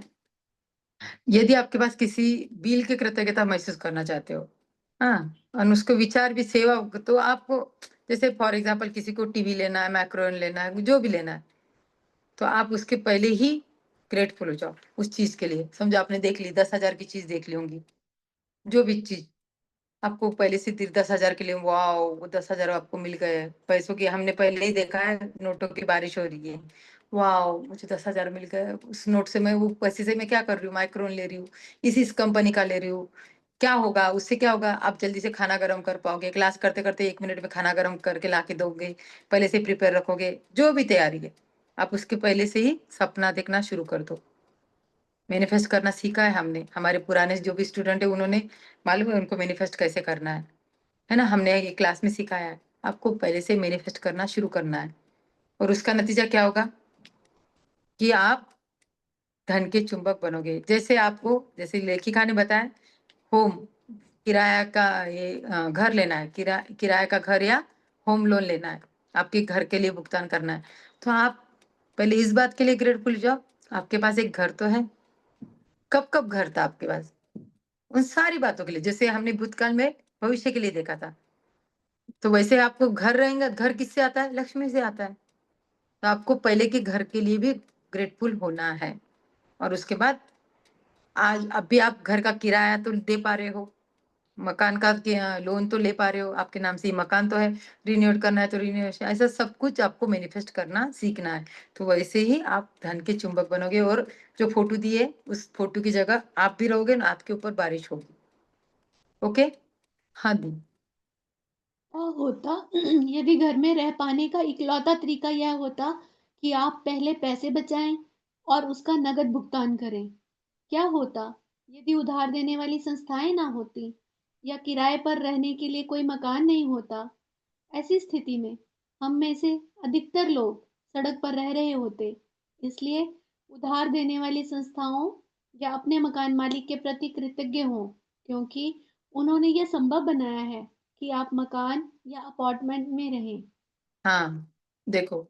यदि आपके पास किसी बिल की कृतज्ञता महसूस करना चाहते हो, हाँ, और उसको विचार भी सेवा, तो आपको जैसे फॉर एग्जाम्पल किसी को टीवी लेना है, मैक्रोन लेना है, जो भी लेना है, तो आप उसके पहले ही ग्रेटफुल हो जाओ उस चीज के लिए। समझो आपने देख ली 10,000 की चीज देख ली होंगी, जो भी चीज आपको पहले से 10,000 के लिए, वाओ वो 10,000 आपको मिल गए पैसों की, हमने पहले ही देखा है नोटों की बारिश हो रही है, वाओ मुझे 10,000 मिल गए, उस नोट से मैं, वो पैसे से मैं क्या कर रही हूँ, माइक्रोन ले रही हूँ, इस कंपनी का ले रही हूँ। क्या होगा उससे, क्या होगा, आप जल्दी से खाना गर्म कर पाओगे, क्लास करते करते 1 मिनट में खाना गर्म करके ला के दोगे, पहले से प्रिपेयर रखोगे, जो भी तैयारी है आप उसके पहले से ही सपना देखना शुरू कर दो। मैनिफेस्ट करना सीखा है हमने, हमारे पुराने जो भी स्टूडेंट है उन्होंने, मालूम है उनको मैनिफेस्ट कैसे करना है ना, हमने ये क्लास में सिखाया है। आपको पहले से मैनिफेस्ट करना शुरू करना है, और उसका नतीजा क्या होगा कि आप धन के चुंबक बनोगे। जैसे आपको, जैसे लेखिका ने बताया, होम किराया का ये घर लेना है, किराए का घर या होम लोन लेना है, आपके घर के लिए भुगतान करना है, तो आप पहले इस बात के लिए ग्रेटफुल जाओ, आपके पास एक घर तो है। कब कब घर था आपके पास, उन सारी बातों के लिए, जैसे हमने भूतकाल में भविष्य के लिए देखा था, तो वैसे आपको घर रहेंगे, घर किससे आता है, लक्ष्मी से आता है। तो आपको पहले के घर के लिए भी ग्रेटफुल होना है, और उसके बाद आज अभी आप घर का किराया तो दे पा रहे हो, मकान का लोन तो ले पा रहे हो, आपके नाम से ही मकान तो है, रिन्यूएट करना है तो रिन्यूएशन, ऐसा सब कुछ आपको मैनिफेस्ट करना सीखना है। तो वैसे ही आप धन के चुंबक बनोगे, और जो फोटो दी है उस फोटो की जगह आप भी रहोगे ना, आपके ऊपर बारिश होगी। ओके। हाँ दी। क्या होता यदि घर में रह पाने का इकलौता तरीका यह होता कि आप पहले पैसे बचाएं और उसका नकद भुगतान करें? क्या होता यदि उधार देने वाली संस्थाएं ना होती या किराए पर रहने के लिए कोई मकान नहीं होता, ऐसी स्थिति में हम में से अधिकतर लोग सड़क पर रह रहे होते। इसलिए उधार देने वाली संस्थाओं या अपने मकान मालिक के प्रति कृतज्ञ हों, क्योंकि उन्होंने यह संभव बनाया है कि आप मकान या अपार्टमेंट में रहें। हाँ, देखो,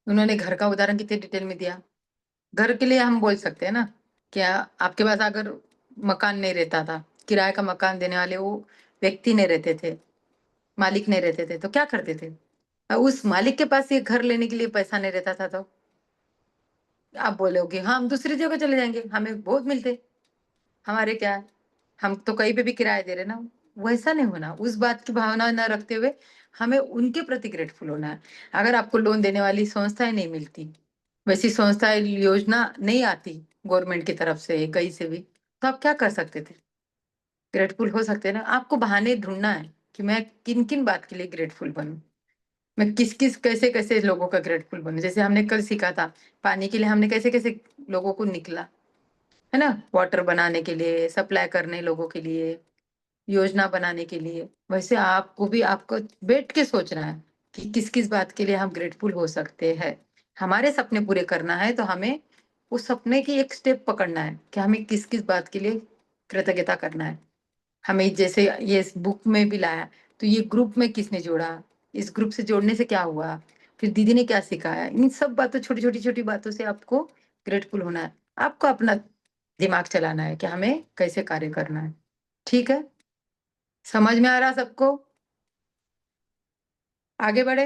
उन्होंने घर का उदाहरण कितने डिटेल में दिया। घर के लिए हम बोल सकते हैं ना, क्या आपके पास अगर मकान नहीं रहता था, किराए का मकान देने वाले वो व्यक्ति नहीं रहते थे, मालिक नहीं रहते थे, तो क्या करते थे? उस मालिक के पास ये घर लेने के लिए पैसा नहीं रहता था, तो आप बोलोगे हाँ हम दूसरी जगह चले जाएंगे, हमें बहुत मिलते, हमारे क्या है? हम तो कहीं पे भी किराया दे रहे ना। वैसा नहीं होना, उस बात की भावना न रखते हुए हमें उनके प्रति ग्रेटफुल होना है। अगर आपको लोन देने वाली संस्थाएं नहीं मिलती, वैसी संस्थाएं योजना नहीं आती गवर्नमेंट की तरफ से कहीं से भी, तो आप क्या कर सकते थे? ग्रेटफुल हो सकते हैं ना। आपको बहाने ढूंढना है कि मैं किन किन बात के लिए ग्रेटफुल बनूं, मैं किस किस कैसे कैसे लोगों का ग्रेटफुल बनूं। जैसे हमने कल सीखा था, पानी के लिए हमने कैसे कैसे लोगों को निकला, है ना, वाटर बनाने के लिए, सप्लाई करने लोगों के लिए, योजना बनाने के लिए। वैसे आपको भी आपको बैठ के सोचना है कि किस किस बात के लिए हम ग्रेटफुल हो सकते हैं। हमारे सपने पूरे करना है तो हमें उस सपने की एक स्टेप पकड़ना है कि हमें किस किस बात के लिए कृतज्ञता करना है। हमें जैसे ये इस बुक में भी लाया, तो ये ग्रुप में किसने जोड़ा, इस ग्रुप से जोड़ने से क्या हुआ, फिर दीदी ने क्या सिखाया, इन सब बातों, छोटी छोटी छोटी बातों से आपको ग्रेटफुल होना है। आपको अपना दिमाग चलाना है कि हमें कैसे कार्य करना है। ठीक है, समझ में आ रहा सबको? आगे बढ़े।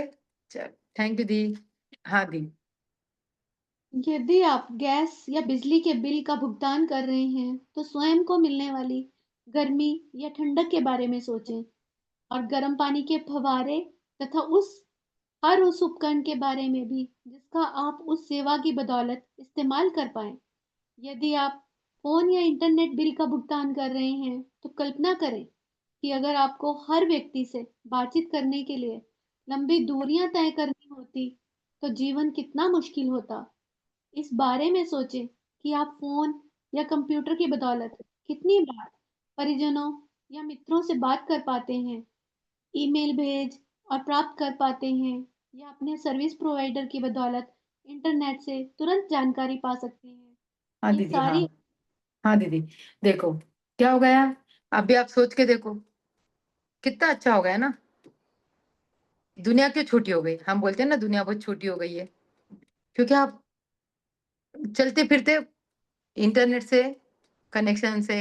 चल, थैंक यू दी। हाँ दी। यदि आप गैस या बिजली के बिल का भुगतान कर रहे हैं, तो स्वयं को मिलने वाली गर्मी या ठंडक के बारे में सोचें और गर्म पानी के फव्वारे तथा हर उस उपकरण के बारे में भी जिसका आप उस सेवा की बदौलत इस्तेमाल कर पाएं। यदि आप फ़ोन या इंटरनेट बिल का भुगतान कर रहे हैं, तो कल्पना करें कि अगर आपको हर व्यक्ति से बातचीत करने के लिए लंबी दूरियां तय करनी होती, तो जीवन कितना मुश्किल होता। इस बारे में सोचें कि आप फ़ोन या कंप्यूटर की बदौलत कितनी बार परिजनों या मित्रों से बात कर पाते हैं, ईमेल भेज और प्राप्त कर पाते हैं, या अपने सर्विस प्रोवाइडर की बदौलत इंटरनेट से तुरंत जानकारी पा सकते हैं। हाँ ये दीदी, हाँ। सारी हाँ दीदी, देखो क्या हो गया। अभी आप सोच के देखो, कितना अच्छा हो गया ना। दुनिया क्यों छोटी हो गई? हम बोलते हैं ना दुनिया बहुत छोटी हो गई है, क्योंकि आप चलते फिरते इंटरनेट से, कनेक्शन से,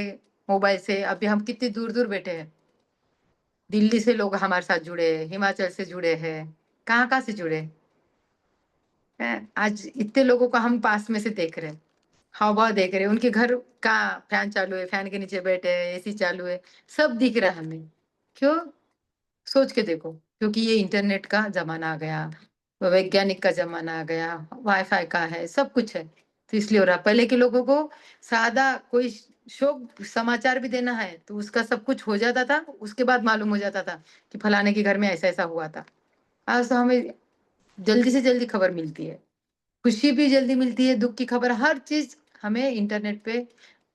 मोबाइल से, अभी हम कितनी दूर दूर बैठे हैं। दिल्ली से लोग हमारे साथ जुड़े हैं, हिमाचल से जुड़े हैं, कहाँ कहाँ से जुड़े हैं। आज इतने लोगों को हम पास में से देख रहे हैं, हवा देख रहे हैं, उनके घर का फैन चालू है, फैन के नीचे बैठे हैं, एसी चालू है, सब दिख रहा है हमें। क्यों? सोच के देखो, क्योंकि ये इंटरनेट का जमाना आ गया, वैज्ञानिक का जमाना आ गया, वाईफाई का है, सब कुछ है, तो इसलिए हो रहा। पहले के लोगों को सादा कोई शोक समाचार भी देना है तो उसका सब कुछ हो जाता था, उसके बाद मालूम हो जाता था कि फलाने के घर में ऐसा ऐसा हुआ था। आज तो हमें जल्दी से जल्दी खबर मिलती है, खुशी भी जल्दी मिलती है, दुख की खबर, हर चीज हमें इंटरनेट पे,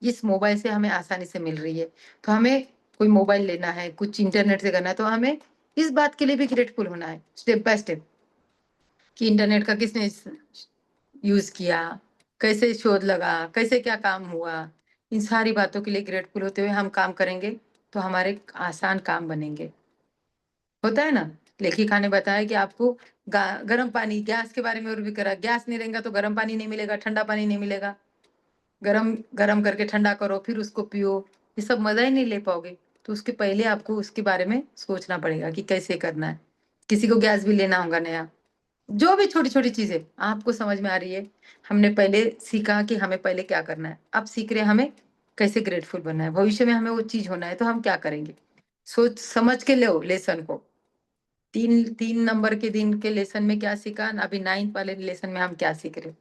इस मोबाइल से हमें आसानी से मिल रही है। तो हमें कोई मोबाइल लेना है, कुछ इंटरनेट से करना है, तो हमें इस बात के लिए भी ग्रेटफुल होना है, स्टेप बाय स्टेप, कि इंटरनेट का किसने यूज किया, कैसे शोध लगा, कैसे क्या काम हुआ। इन सारी बातों के लिए ग्रेटफुल होते हुए हम काम करेंगे तो हमारे आसान काम बनेंगे। होता है ना। लेखिका ने बताया कि आपको गर्म पानी, गैस के बारे में और भी करा, गैस नहीं रहेगा तो गर्म पानी नहीं मिलेगा, ठंडा पानी नहीं मिलेगा। गरम गरम करके ठंडा करो फिर उसको पियो, ये सब मजा ही नहीं ले पाओगे। तो उसके पहले आपको उसके बारे में सोचना पड़ेगा कि कैसे करना है। किसी को गैस भी लेना होगा नया, जो भी छोटी छोटी चीजें आपको समझ में आ रही है। हमने पहले सीखा कि हमें पहले क्या करना है, अब सीख रहे हैं हमें कैसे ग्रेटफुल बनना है। भविष्य में हमें वो चीज होना है तो हम क्या करेंगे, सोच समझ के लो लेसन को। 3 नंबर के दिन के लेसन में क्या सीखा, अभी 9th वाले लेसन में हम क्या सीख रहे।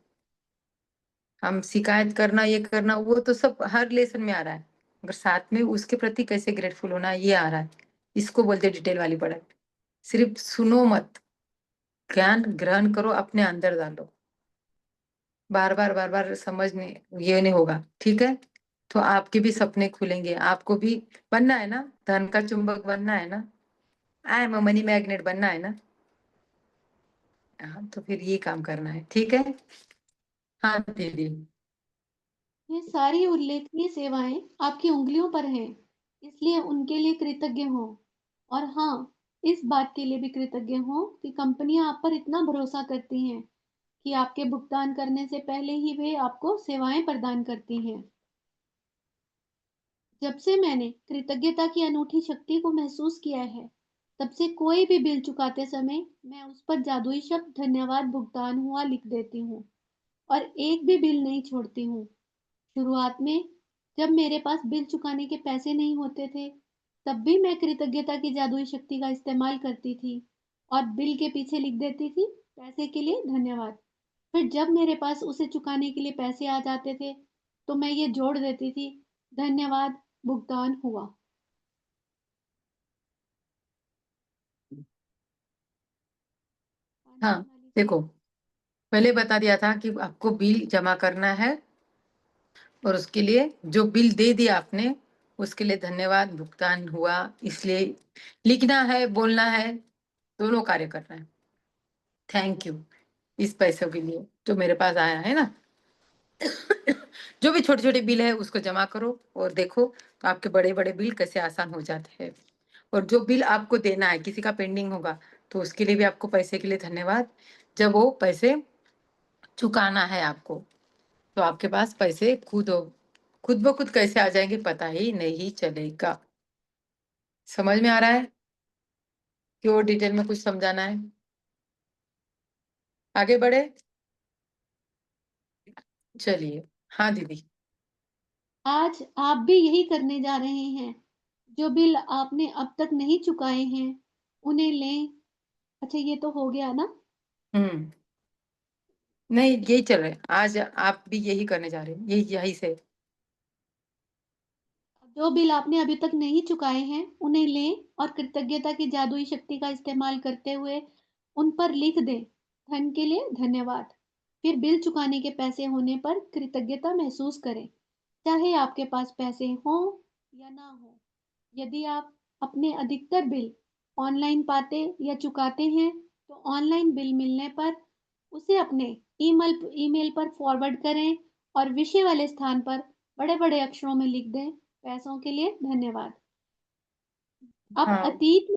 हम शिकायत करना, ये करना, वो तो सब हर लेसन में आ रहा है, मगर साथ में उसके प्रति कैसे ग्रेटफुल होना ये आ रहा है। इसको बोलते डिटेल वाली पढ़ाई। सिर्फ सुनो मत, ज्ञान ग्रहण करो, अपने अंदर डालो। बार बार समझ नहीं, ये नहीं होगा। ठीक है, तो आपके भी सपने खुलेंगे। आपको भी बनना है ना, धन का चुंबक बनना है ना, आई एम मनी मैग्नेट बनना है ना। हाँ, तो फिर ये काम करना है, ठीक है। हाँ दीदी। ये सारी उल्लेखनीय सेवाएं आपकी उंगलियों पर हैं, इसलिए उनके लिए कृतज्ञ हो। और हाँ, इस बात के लिए भी कृतज्ञ हो कि कंपनियां आप पर इतना भरोसा करती हैं कि आपके भुगतान करने से पहले ही वे आपको सेवाएं प्रदान करती हैं। जब से मैंने कृतज्ञता की अनूठी शक्ति को महसूस किया है, तब से कोई भी बिल चुकाते समय मैं उस पर जादुई शब्द धन्यवाद भुगतान हुआ लिख देती हूँ और एक भी बिल नहीं छोड़ती हूँ। शुरुआत में जब मेरे पास बिल चुकाने के पैसे नहीं होते थे, तब भी मैं कृतज्ञता की जादुई शक्ति का इस्तेमाल करती थी और बिल के पीछे लिख देती थी, पैसे के लिए धन्यवाद। फिर जब मेरे पास उसे चुकाने के लिए पैसे आ जाते थे, तो मैं ये जोड़ देती थी, धन्यवाद भुगतान हुआ। हाँ जी, हाँ माली जी। देखो, पहले बता दिया था कि आपको बिल जमा करना है, और उसके लिए जो बिल दे दिया आपने उसके लिए धन्यवाद भुगतान हुआ, इसलिए लिखना है, बोलना है, दोनों कार्य करना है। थैंक यू इस पैसों के लिए जो मेरे पास आया है ना। जो भी छोटे छोटे बिल है उसको जमा करो और देखो तो आपके बड़े बड़े बिल कैसे आसान हो जाते हैं। और जो बिल आपको देना है, किसी का पेंडिंग होगा, तो उसके लिए भी आपको पैसे के लिए धन्यवाद। जब वो पैसे चुकाना है आपको, तो आपके पास पैसे खुद ब खुद कैसे आ जाएंगे पता ही नहीं चलेगा। समझ में आ रहा है कि और डिटेल में कुछ समझाना है? आगे बढ़े, चलिए। हाँ दीदी। आज आप भी यही करने जा रहे हैं। जो बिल आपने अब तक नहीं चुकाए हैं, उन्हें लें। अच्छा, ये तो हो गया ना? हम्म, नहीं यही चल रहा है, आज आप भी यही करने जा रहे हैं, यही से। जो बिल आपने अभी तक नहीं चुकाए हैं, उन्हें लें और कृतज्ञता की जादुई शक्ति का इस्तेमाल करते हुए उन पर लिख दें, धन के लिए धन्यवाद। फिर बिल चुकाने के पैसे होने पर कृतज्ञता महसूस करें, चाहे आपके पास पैसे हों या ना हो। यदि आप अपने अधिकतर बिल ऑनलाइन पाते या चुकाते हैं, तो ऑनलाइन बिल मिलने पर उसे अपने ईमेल पर फॉरवर्ड करें और विषय वाले स्थान पर बड़े-बड़े अक्षरों में लिख दें, पैसों के लिए धन्यवाद। अब हाँ अतीत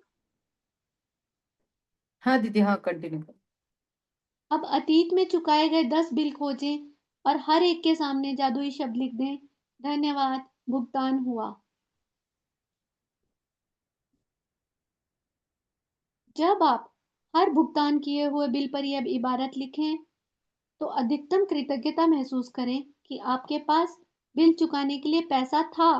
हाँ दीदी, हाँ कंटिन्यू करो। अब अतीत में चुकाए गए 10 बिल खोजें और हर एक के सामने जादुई शब्द लिख दें, धन्यवाद भुगतान हुआ। जब आप हर भुगतान किए हुए बिल पर यह इबारत लिखें, तो अधिकतम कृतज्ञता महसूस करें कि आपके पास बिल चुकाने के लिए पैसा था।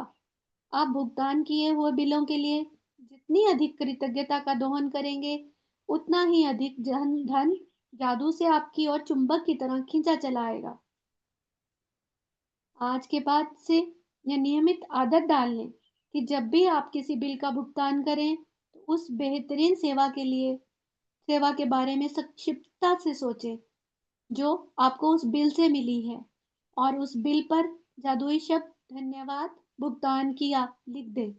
आप भुगतान किए हुए बिलों के लिए जितनी अधिक कृतज्ञता का दोहन करेंगे, उतना ही अधिक धन जादू से आपकी ओर चुंबक की तरह खींचा चला आएगा। आज के बाद से यह नियमित आदत डाल लें कि जब भी आप किसी बिल का भुगतान करें, तो उस बेहतरीन सेवा के बारे में संक्षिप्तता से सोचें, जो आपको उस बिल से मिली है, और उस बिल पर जादुई शब्द धन्यवाद भुगतान किया लिख दें।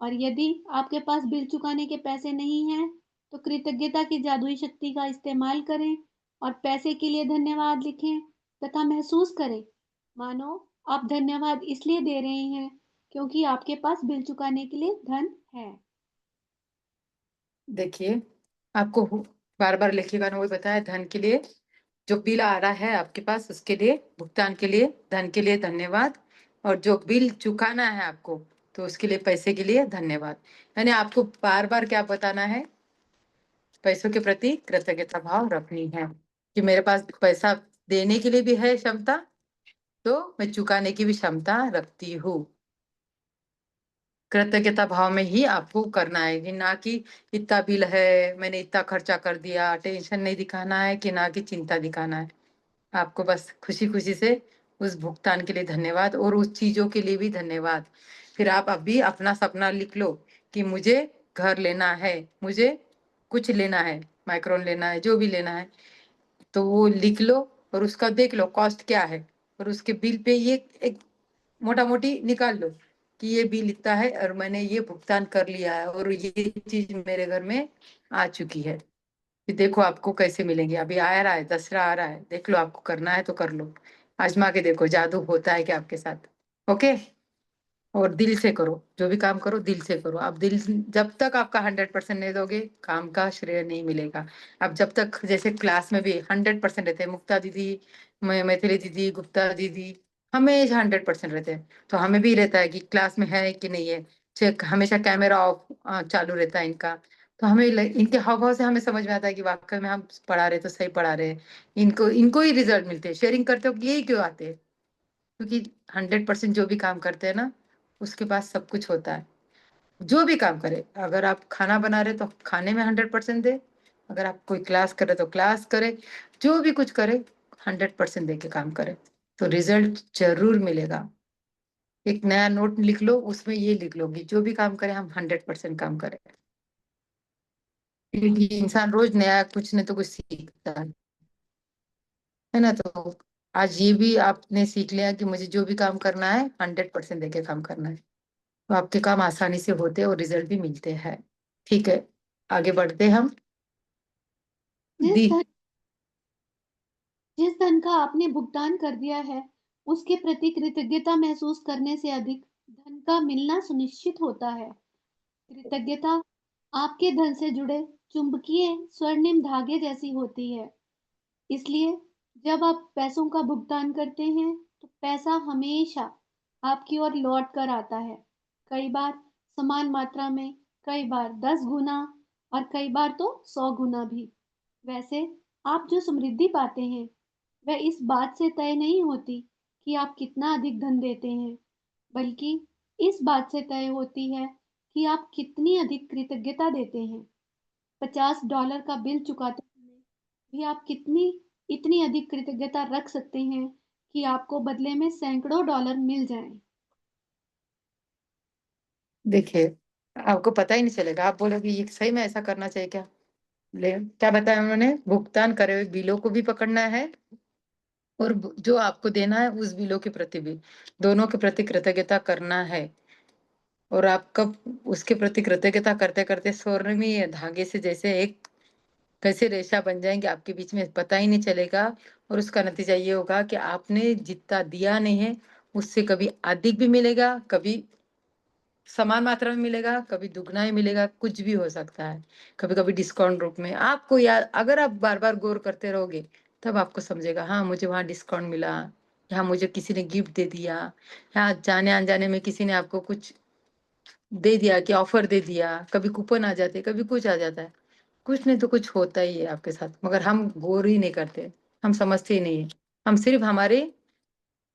और यदि आपके पास बिल चुकाने के पैसे नहीं हैं, तो कृतज्ञता की जादुई शक्ति का इस्तेमाल करें और पैसे के लिए धन्यवाद लिखें तथा महसूस करें मानो आप धन्यवाद इसलिए दे रहे हैं क्योंकि आपके पास बिल चुकाने के लिए धन है। देखिए, आपको बार बार लिखिएगा ना, वही बताया, धन के लिए जो बिल आ रहा है आपके पास उसके लिए भुगतान के लिए धन के लिए धन्यवाद, और जो बिल चुकाना है आपको तो उसके लिए पैसे के लिए धन्यवाद। यानी आपको बार बार क्या बताना है, पैसों के प्रति कृतज्ञता भाव रखनी है कि मेरे पास पैसा देने के लिए भी है क्षमता, तो मैं चुकाने की भी क्षमता रखती हूँ। कृतज्ञता भाव में ही आपको करना है, कि ना कि इतना बिल है मैंने इतना खर्चा कर दिया, टेंशन नहीं दिखाना है, कि ना कि चिंता दिखाना है। आपको बस खुशी खुशी से उस भुगतान के लिए धन्यवाद और उस चीजों के लिए भी धन्यवाद। फिर आप अभी अपना सपना लिख लो कि मुझे घर लेना है, मुझे कुछ लेना है, माइक्रोन लेना है, जो भी लेना है, तो वो लिख लो और उसका देख लो कॉस्ट क्या है, और उसके बिल पे ये एक मोटा मोटी निकाल लो कि ये बिल इतना है और मैंने ये भुगतान कर लिया है और ये चीज मेरे घर में आ चुकी है। फिर देखो आपको कैसे मिलेंगे। अभी आ रहा है, दसरा आ रहा है, देख लो, आपको करना है तो कर लो, आजमा के देखो जादू होता है क्या आपके साथ। ओके। और दिल से करो, जो भी काम करो दिल से करो। आप दिल, जब तक आपका 100% नहीं दोगे काम का श्रेय नहीं मिलेगा। अब जब तक, जैसे क्लास में भी 100% रहते हैं, मुक्ता दीदी, मैथिली दीदी, गुप्ता दीदी हमेशा 100% रहते हैं, तो हमें भी रहता है कि क्लास में है कि नहीं है। चेक, हमेशा कैमरा ऑफ चालू रहता है इनका। तो हमें इनके हाव भाव से हमें समझ में आता है कि वाकई में हम पढ़ा रहे तो सही पढ़ा रहे हैं। इनको इनको ही रिजल्ट मिलते हैं। शेयरिंग करते हो यही क्यों आते हैं? क्योंकि 100% जो भी काम करते हैं ना, उसके पास सब कुछ होता है। जो भी काम करे, अगर आप खाना बना रहे तो खाने में 100% दे, अगर आप कोई क्लास करे तो क्लास करे, जो भी कुछ करे 100% दे के काम करे तो रिजल्ट जरूर मिलेगा। एक नया नोट लिख लो, उसमें ये लिख लो कि जो भी काम करे हम 100% काम करें, क्योंकि इंसान रोज नया कुछ न तो कुछ सीखता है ना। तो आज ये भी आपने सीख लिया कि मुझे जो भी काम करना है 100% देके काम करना है, तो आपके काम आसानी से होते हैं और रिजल्ट भी मिलते हैं। ठीक है, आगे बढ़ते हैं हम। जिस दी धन जिस धन का आपने भुगतान कर दिया है, उसके प्रति कृतज्ञता महसूस करने से अधिक धन का मिलना सुनिश्चित होता है। कृतज्ञता आपके धन से जुड़े चुंबकीय स्वर्णिम धागे जैसी होती है। इसलिए जब आप पैसों का भुगतान करते हैं, तो पैसा हमेशा आपकी ओर लौट कर आता है। कई बार समान मात्रा में, कई बार 10 गुना और कई बार तो 100 गुना भी। वैसे आप जो समृद्धि पाते हैं, वह इस बात से तय नहीं होती कि आप कितना अधिक धन देते हैं, बल्कि इस बात से तय होती है कि आप कितनी अधिक कृतज्ञता देते हैं। $50 का बिल चुकाते समय भी आप कितनी इतनी अधिक कृतज्ञता रख सकते हैं कि आपको बदले में सैकड़ों डॉलर मिल जाएं। देखिए, आपको पता ही नहीं चलेगा, आप बोलोगे ये सही में ऐसा करना चाहिए क्या। ले, क्या बताया उन्होंने, भुगतान करे हुए बिलों को भी पकड़ना है और जो आपको देना है उस बिलों के प्रति भी, दोनों के प्रति कृतज्ञता करना है। और आप कब उसके प्रति कृतज्ञता करते करते स्वर्णिम धागे से जैसे एक कैसे रेशा बन जाएंगे आपके बीच में, पता ही नहीं चलेगा। और उसका नतीजा ये होगा कि आपने जितना दिया नहीं है उससे कभी अधिक भी मिलेगा, कभी समान मात्रा में मिलेगा, कभी दुगना ही मिलेगा, कुछ भी हो सकता है, कभी कभी डिस्काउंट रूप में। आपको याद, अगर आप बार बार गौर करते रहोगे तब आपको समझेगा, हाँ मुझे वहां डिस्काउंट मिला, यहाँ मुझे किसी ने गिफ्ट दे दिया, यहाँ जाने अनजाने में किसी ने आपको कुछ दे दिया, कि ऑफर दे दिया, कभी कूपन आ जाते, कभी कुछ आ जाता है। कुछ नहीं तो कुछ होता ही है आपके साथ, मगर हम गौर ही नहीं करते, हम समझते ही नहीं है। हम सिर्फ हमारे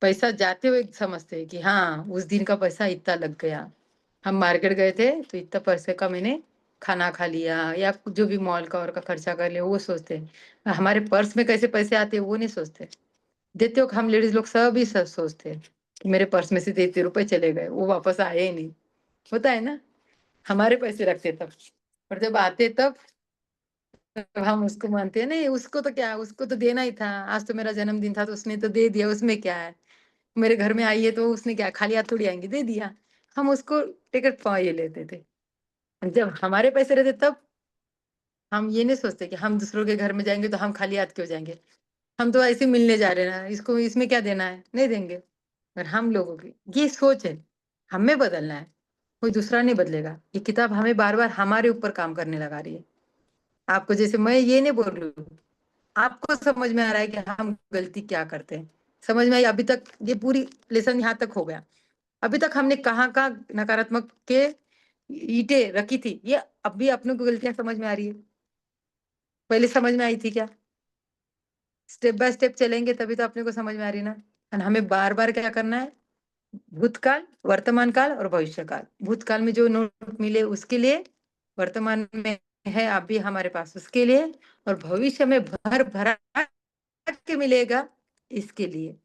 पैसा जाते हुए समझते हैं कि हाँ उस दिन का पैसा इतना लग गया, हम मार्केट गए थे तो इतना पैसे का मैंने खाना खा लिया, या जो भी मॉल का और का खर्चा कर लिया, वो सोचते हैं। हमारे पर्स में कैसे पैसे आते हैं वो नहीं सोचते। देते हो, हम लेडीज लोग सब ही सब सोचते हैं कि मेरे पर्स में से 33 रुपए चले गए, वो वापस आए ही नहीं। होता है ना, हमारे पैसे रखते तब, और जब आते तब हम उसको मानते हैं, नहीं उसको तो क्या, उसको तो देना ही था, आज तो मेरा जन्मदिन था तो उसने तो दे दिया, उसमें क्या है। मेरे घर में आई है तो उसने क्या, खाली हाथ थोड़ी आएंगे, दे दिया। हम उसको टिकट पाए ये लेते थे। जब हमारे पैसे रहते तब हम ये नहीं सोचते कि हम दूसरों के घर में जाएंगे तो हम खाली हाथ क्यों जाएंगे, हम तो ऐसे मिलने जा रहे हैं ना, इसको इसमें क्या देना है, नहीं देंगे। पर हम लोगों की ये सोच है, हमें बदलना है, कोई दूसरा नहीं बदलेगा। ये किताब हमें बार बार हमारे ऊपर काम करने लगा रही है। आपको, जैसे मैं ये नहीं बोल रही हूँ, आपको समझ में आ रहा है कि हम गलती क्या करते हैं, समझ में आई अभी तक, ये पूरी लेसन यहाँ तक हो गया। अभी तक हमने कहाँ कहाँ नकारात्मक के ईंटें रखी थी, ये अभी अपने को गलतियां समझ में आ रही है, पहले समझ में आई थी क्या। स्टेप बाय स्टेप चलेंगे तभी तो अपने को समझ में आ रही ना। और हमें बार बार क्या करना है, भूतकाल, वर्तमान काल और भविष्य काल। भूतकाल में जो नोट मिले उसके लिए, वर्तमान में है अभी हमारे पास उसके लिए, और भविष्य में भर भरा के मिलेगा इसके लिए।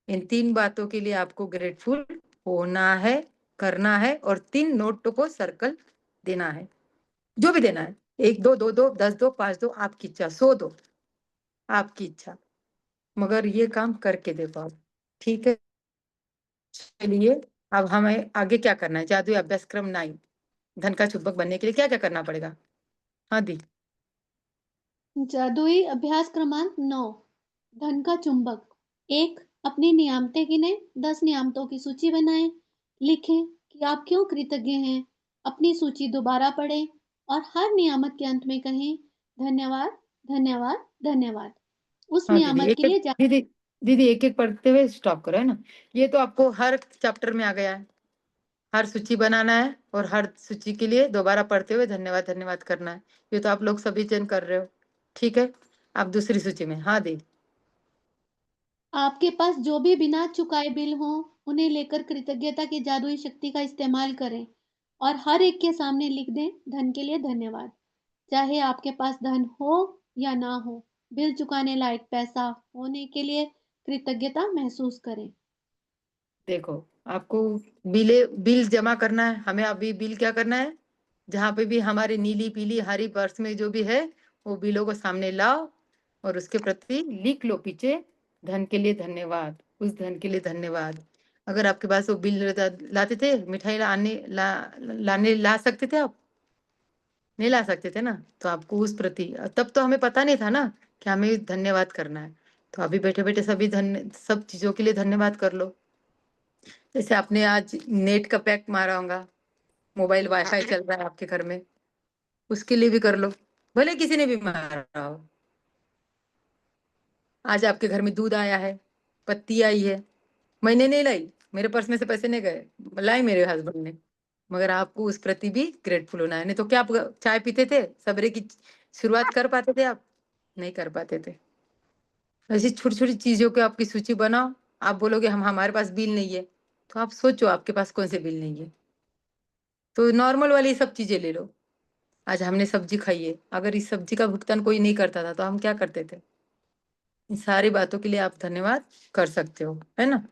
इन 3 बातों के लिए आपको ग्रेटफुल होना है, करना है, और 3 नोटों को सर्कल देना है, जो भी देना है, 1 2 2 2 10 दो, 5 दो, आपकी इच्छा, 100 दो, आपकी इच्छा, मगर ये काम करके देखो आप। ठीक है। चलिए अब हमें आगे क्या करना है? जादुई अभ्यासक्रम 9 धन का चुंबक बनने के लिए क्या क्या करना पड़ेगा? हाँ दी। जादुई अभ्यास क्रमांक 9 धन का चुंबक। 1 अपनी नियामतें गिनें, 10 नियामतों की सूची बनाएं। लिखें कि आप क्यों कृतज्ञ हैं। अपनी सूची दोबारा पढ़ें और हर नियामत के अंत में कहें धन्यवाद, धन्यवाद, धन्यवाद। उस हाँ दीदी, नियामत एक के एक लिए दीदी दीदी एक एक पढ़ते हुए स्टॉप करो, है ना? ये तो आपको हर चैप्टर में आ गया है। हर सूची बनाना है और हर सूची के लिए दोबारा पढ़ते हुए धन्यवाद धन्यवाद करना है। ये तो आप लोग सभी जन कर रहे हो, ठीक है? आप दूसरी सूची में। हाँ दी। आपके पास जो भी बिना चुकाए बिल हों, उन्हें लेकर कृतज्ञता की जादुई शक्ति का इस्तेमाल करें और हर एक के सामने लिख दें धन के लिए धन्यवाद। चाहे आपके पास धन हो या ना हो, बिल चुकाने लायक पैसा होने के लिए कृतज्ञता महसूस करें। देखो, आपको बिल जमा करना है। हमें अभी बिल क्या करना है? जहाँ पे भी हमारी नीली पीली हरी पर्स में जो भी है वो बिलों को सामने लाओ और उसके प्रति लिख लो पीछे धन के लिए धन्यवाद, उस धन के लिए धन्यवाद। अगर आपके पास वो बिल लाते थे, मिठाई ला सकते थे आप? नहीं ला सकते थे ना, तो आपको उस प्रति, तब तो हमें पता नहीं था ना कि हमें धन्यवाद करना है। तो अभी बैठे बैठे सब चीजों के लिए धन्यवाद कर लो। जैसे आपने आज नेट का पैक मारा होगा, मोबाइल वाईफाई चल रहा है आपके घर में, उसके लिए भी कर लो, भले किसी ने भी मारा हो। आज आपके घर में दूध आया है, पत्ती आई है, मैंने नहीं लाई, मेरे पर्स में से पैसे नहीं गए, लाई मेरे हस्बैंड ने, मगर आपको उस प्रति भी ग्रेटफुल होना है। नहीं तो क्या आप चाय पीते थे? सवेरे की शुरुआत कर पाते थे आप? नहीं कर पाते थे। ऐसी छोटी छोटी चीजों की आपकी सूची बनाओ। आप बोलोगे हम हमारे पास बिल नहीं है, तो आप सोचो आपके पास कौन से बिल नहीं है, तो नॉर्मल वाली सब चीजें ले लो। आज हमने सब्जी खाई है, अगर इस सब्जी का भुगतान कोई नहीं करता था तो हम क्या करते थे? इन सारी बातों के लिए आप धन्यवाद कर सकते हो, है ना?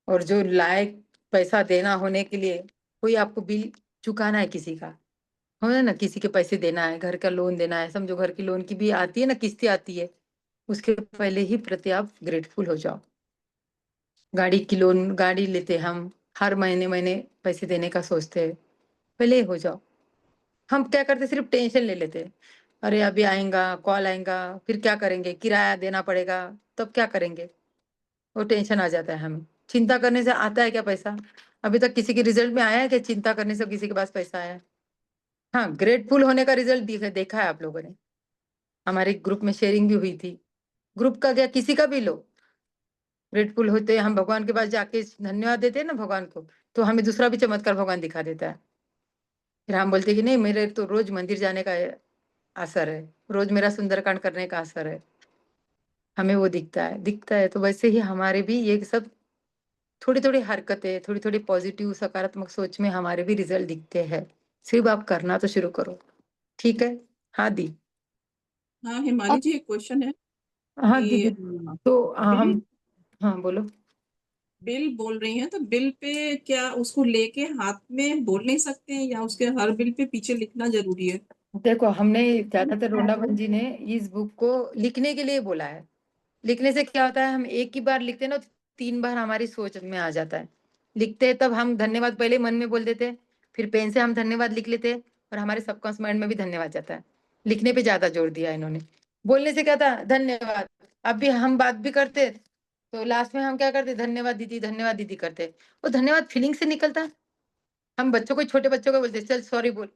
और जो लायक पैसा देना होने के लिए, कोई आपको बिल चुकाना है किसी का, हो ना, किसी के पैसे देना है, घर का लोन देना है, समझो घर की लोन की भी आती है ना, किस्तें आती है, उसके पहले ही प्रति आप ग्रेटफुल हो जाओ। गाड़ी की लोन, गाड़ी लेते हम, हर महीने महीने पैसे देने का सोचते हैं, पहले हो जाओ। हम क्या करते, सिर्फ टेंशन ले लेते, अरे अभी आएगा, कॉल आएगा, फिर क्या करेंगे, किराया देना पड़ेगा, तब क्या करेंगे, वो टेंशन आ जाता है हमें। चिंता करने से आता है क्या पैसा? अभी तक किसी के रिजल्ट में आया है कि चिंता करने से किसी के पास पैसा आया है? हाँ, ग्रेटफुल होने का रिजल्ट देखा है आप लोगों ने, हमारे ग्रुप में शेयरिंग भी हुई थी। ग्रुप का क्या, किसी का भी लो, ग्रेटफुल होते हम भगवान के पास जाके धन्यवाद देते हैं ना भगवान को, तो हमें दूसरा भी चमत्कार भगवान दिखा देता है। फिर हम बोलते कि नहीं, मेरे तो रोज मंदिर जाने का असर है, रोज मेरा सुंदरकांड करने का असर है, हमें वो दिखता है। तो वैसे ही हमारे भी ये सब थोड़ी थोड़ी हरकतें, थोड़ी थोड़ी पॉजिटिव सकारात्मक सोच में हमारे भी रिजल्ट दिखते हैं। सिर्फ आप करना तो शुरू करो, ठीक है? हाँ दी। हाँ हिमाली जी, एक क्वेश्चन है हाँ कि दीदी, तो हम, बिल हाँ बोलो। बिल बोल रही हैं, तो बिल पे क्या उसको लेके हाथ में बोल नहीं सकते हैं या उसके हर बिल पे पीछे लिखना जरूरी है? देखो, हमने ज्यादातर रोंडावन जी ने इस बुक को लिखने के लिए बोला है। लिखने से क्या होता है, हम एक ही बार लिखते हैं ना, तो 3 बार हमारी सोच में आ जाता है। लिखते हैं तब हम धन्यवाद पहले मन में बोल देते हैं, फिर पेन से हम धन्यवाद लिख लेते हैं और हमारे सबकॉन्शियस माइंड में भी धन्यवाद जाता है। लिखने पे ज्यादा जोर दिया इन्होंने, बोलने से क्या था, धन्यवाद। अब भी हम बात भी करते तो लास्ट में हम क्या करते, धन्यवाद दीदी करते। वो धन्यवाद फीलिंग से निकलता है। हम बच्चों को, छोटे बच्चों को बोलते चल सॉरी बोल,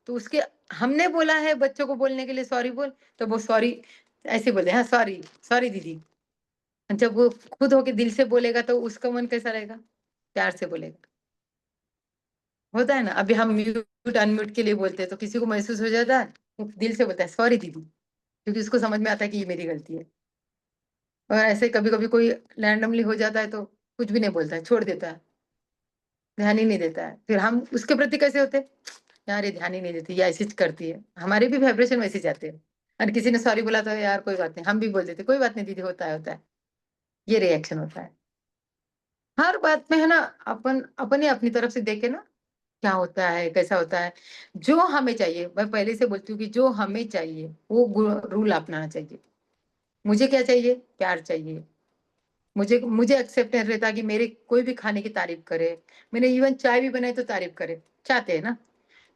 तो उसके, हमने बोला है बच्चों को बोलने के लिए सॉरी बोल, तो वो सॉरी ऐसे बोलते हैं, हाँ सॉरी, सॉरी दीदी। जब वो खुद होके दिल से बोलेगा तो उसका मन कैसा रहेगा? प्यार से बोलेगा, होता है ना। अभी हम म्यूट अनम्यूट के लिए बोलते हैं तो किसी को महसूस हो जाता है, वो दिल से बोलता है सॉरी दीदी, क्योंकि उसको समझ में आता है कि ये मेरी गलती है। और ऐसे कभी कभी कोई रैंडमली हो जाता है तो कुछ भी नहीं बोलता है, छोड़ देता है, ध्यान ही नहीं देता है। फिर हम उसके प्रति कैसे होते हैं, यार ये ध्यान ही नहीं देती, ये ऐसी करती है, हमारे भी वाइब्रेशन वैसे जाते हैं। और किसी ने सॉरी बोला तो यार कोई बात नहीं, हम भी बोल देते कोई बात नहीं दीदी, होता है। ये रिएक्शन होता है हर बात में, है ना। अपन अपने अपनी तरफ से देखे ना, क्या होता है, कैसा होता है। जो हमें चाहिए, मैं पहले से बोलती हूँ कि जो हमें चाहिए वो रूल अपनाना चाहिए। मुझे क्या चाहिए? प्यार चाहिए, मुझे मुझे एक्सेप्ट रहता कि मेरे कोई भी खाने की तारीफ करे, मैंने इवन चाय भी बनाई तो तारीफ करे, चाहते हैं ना।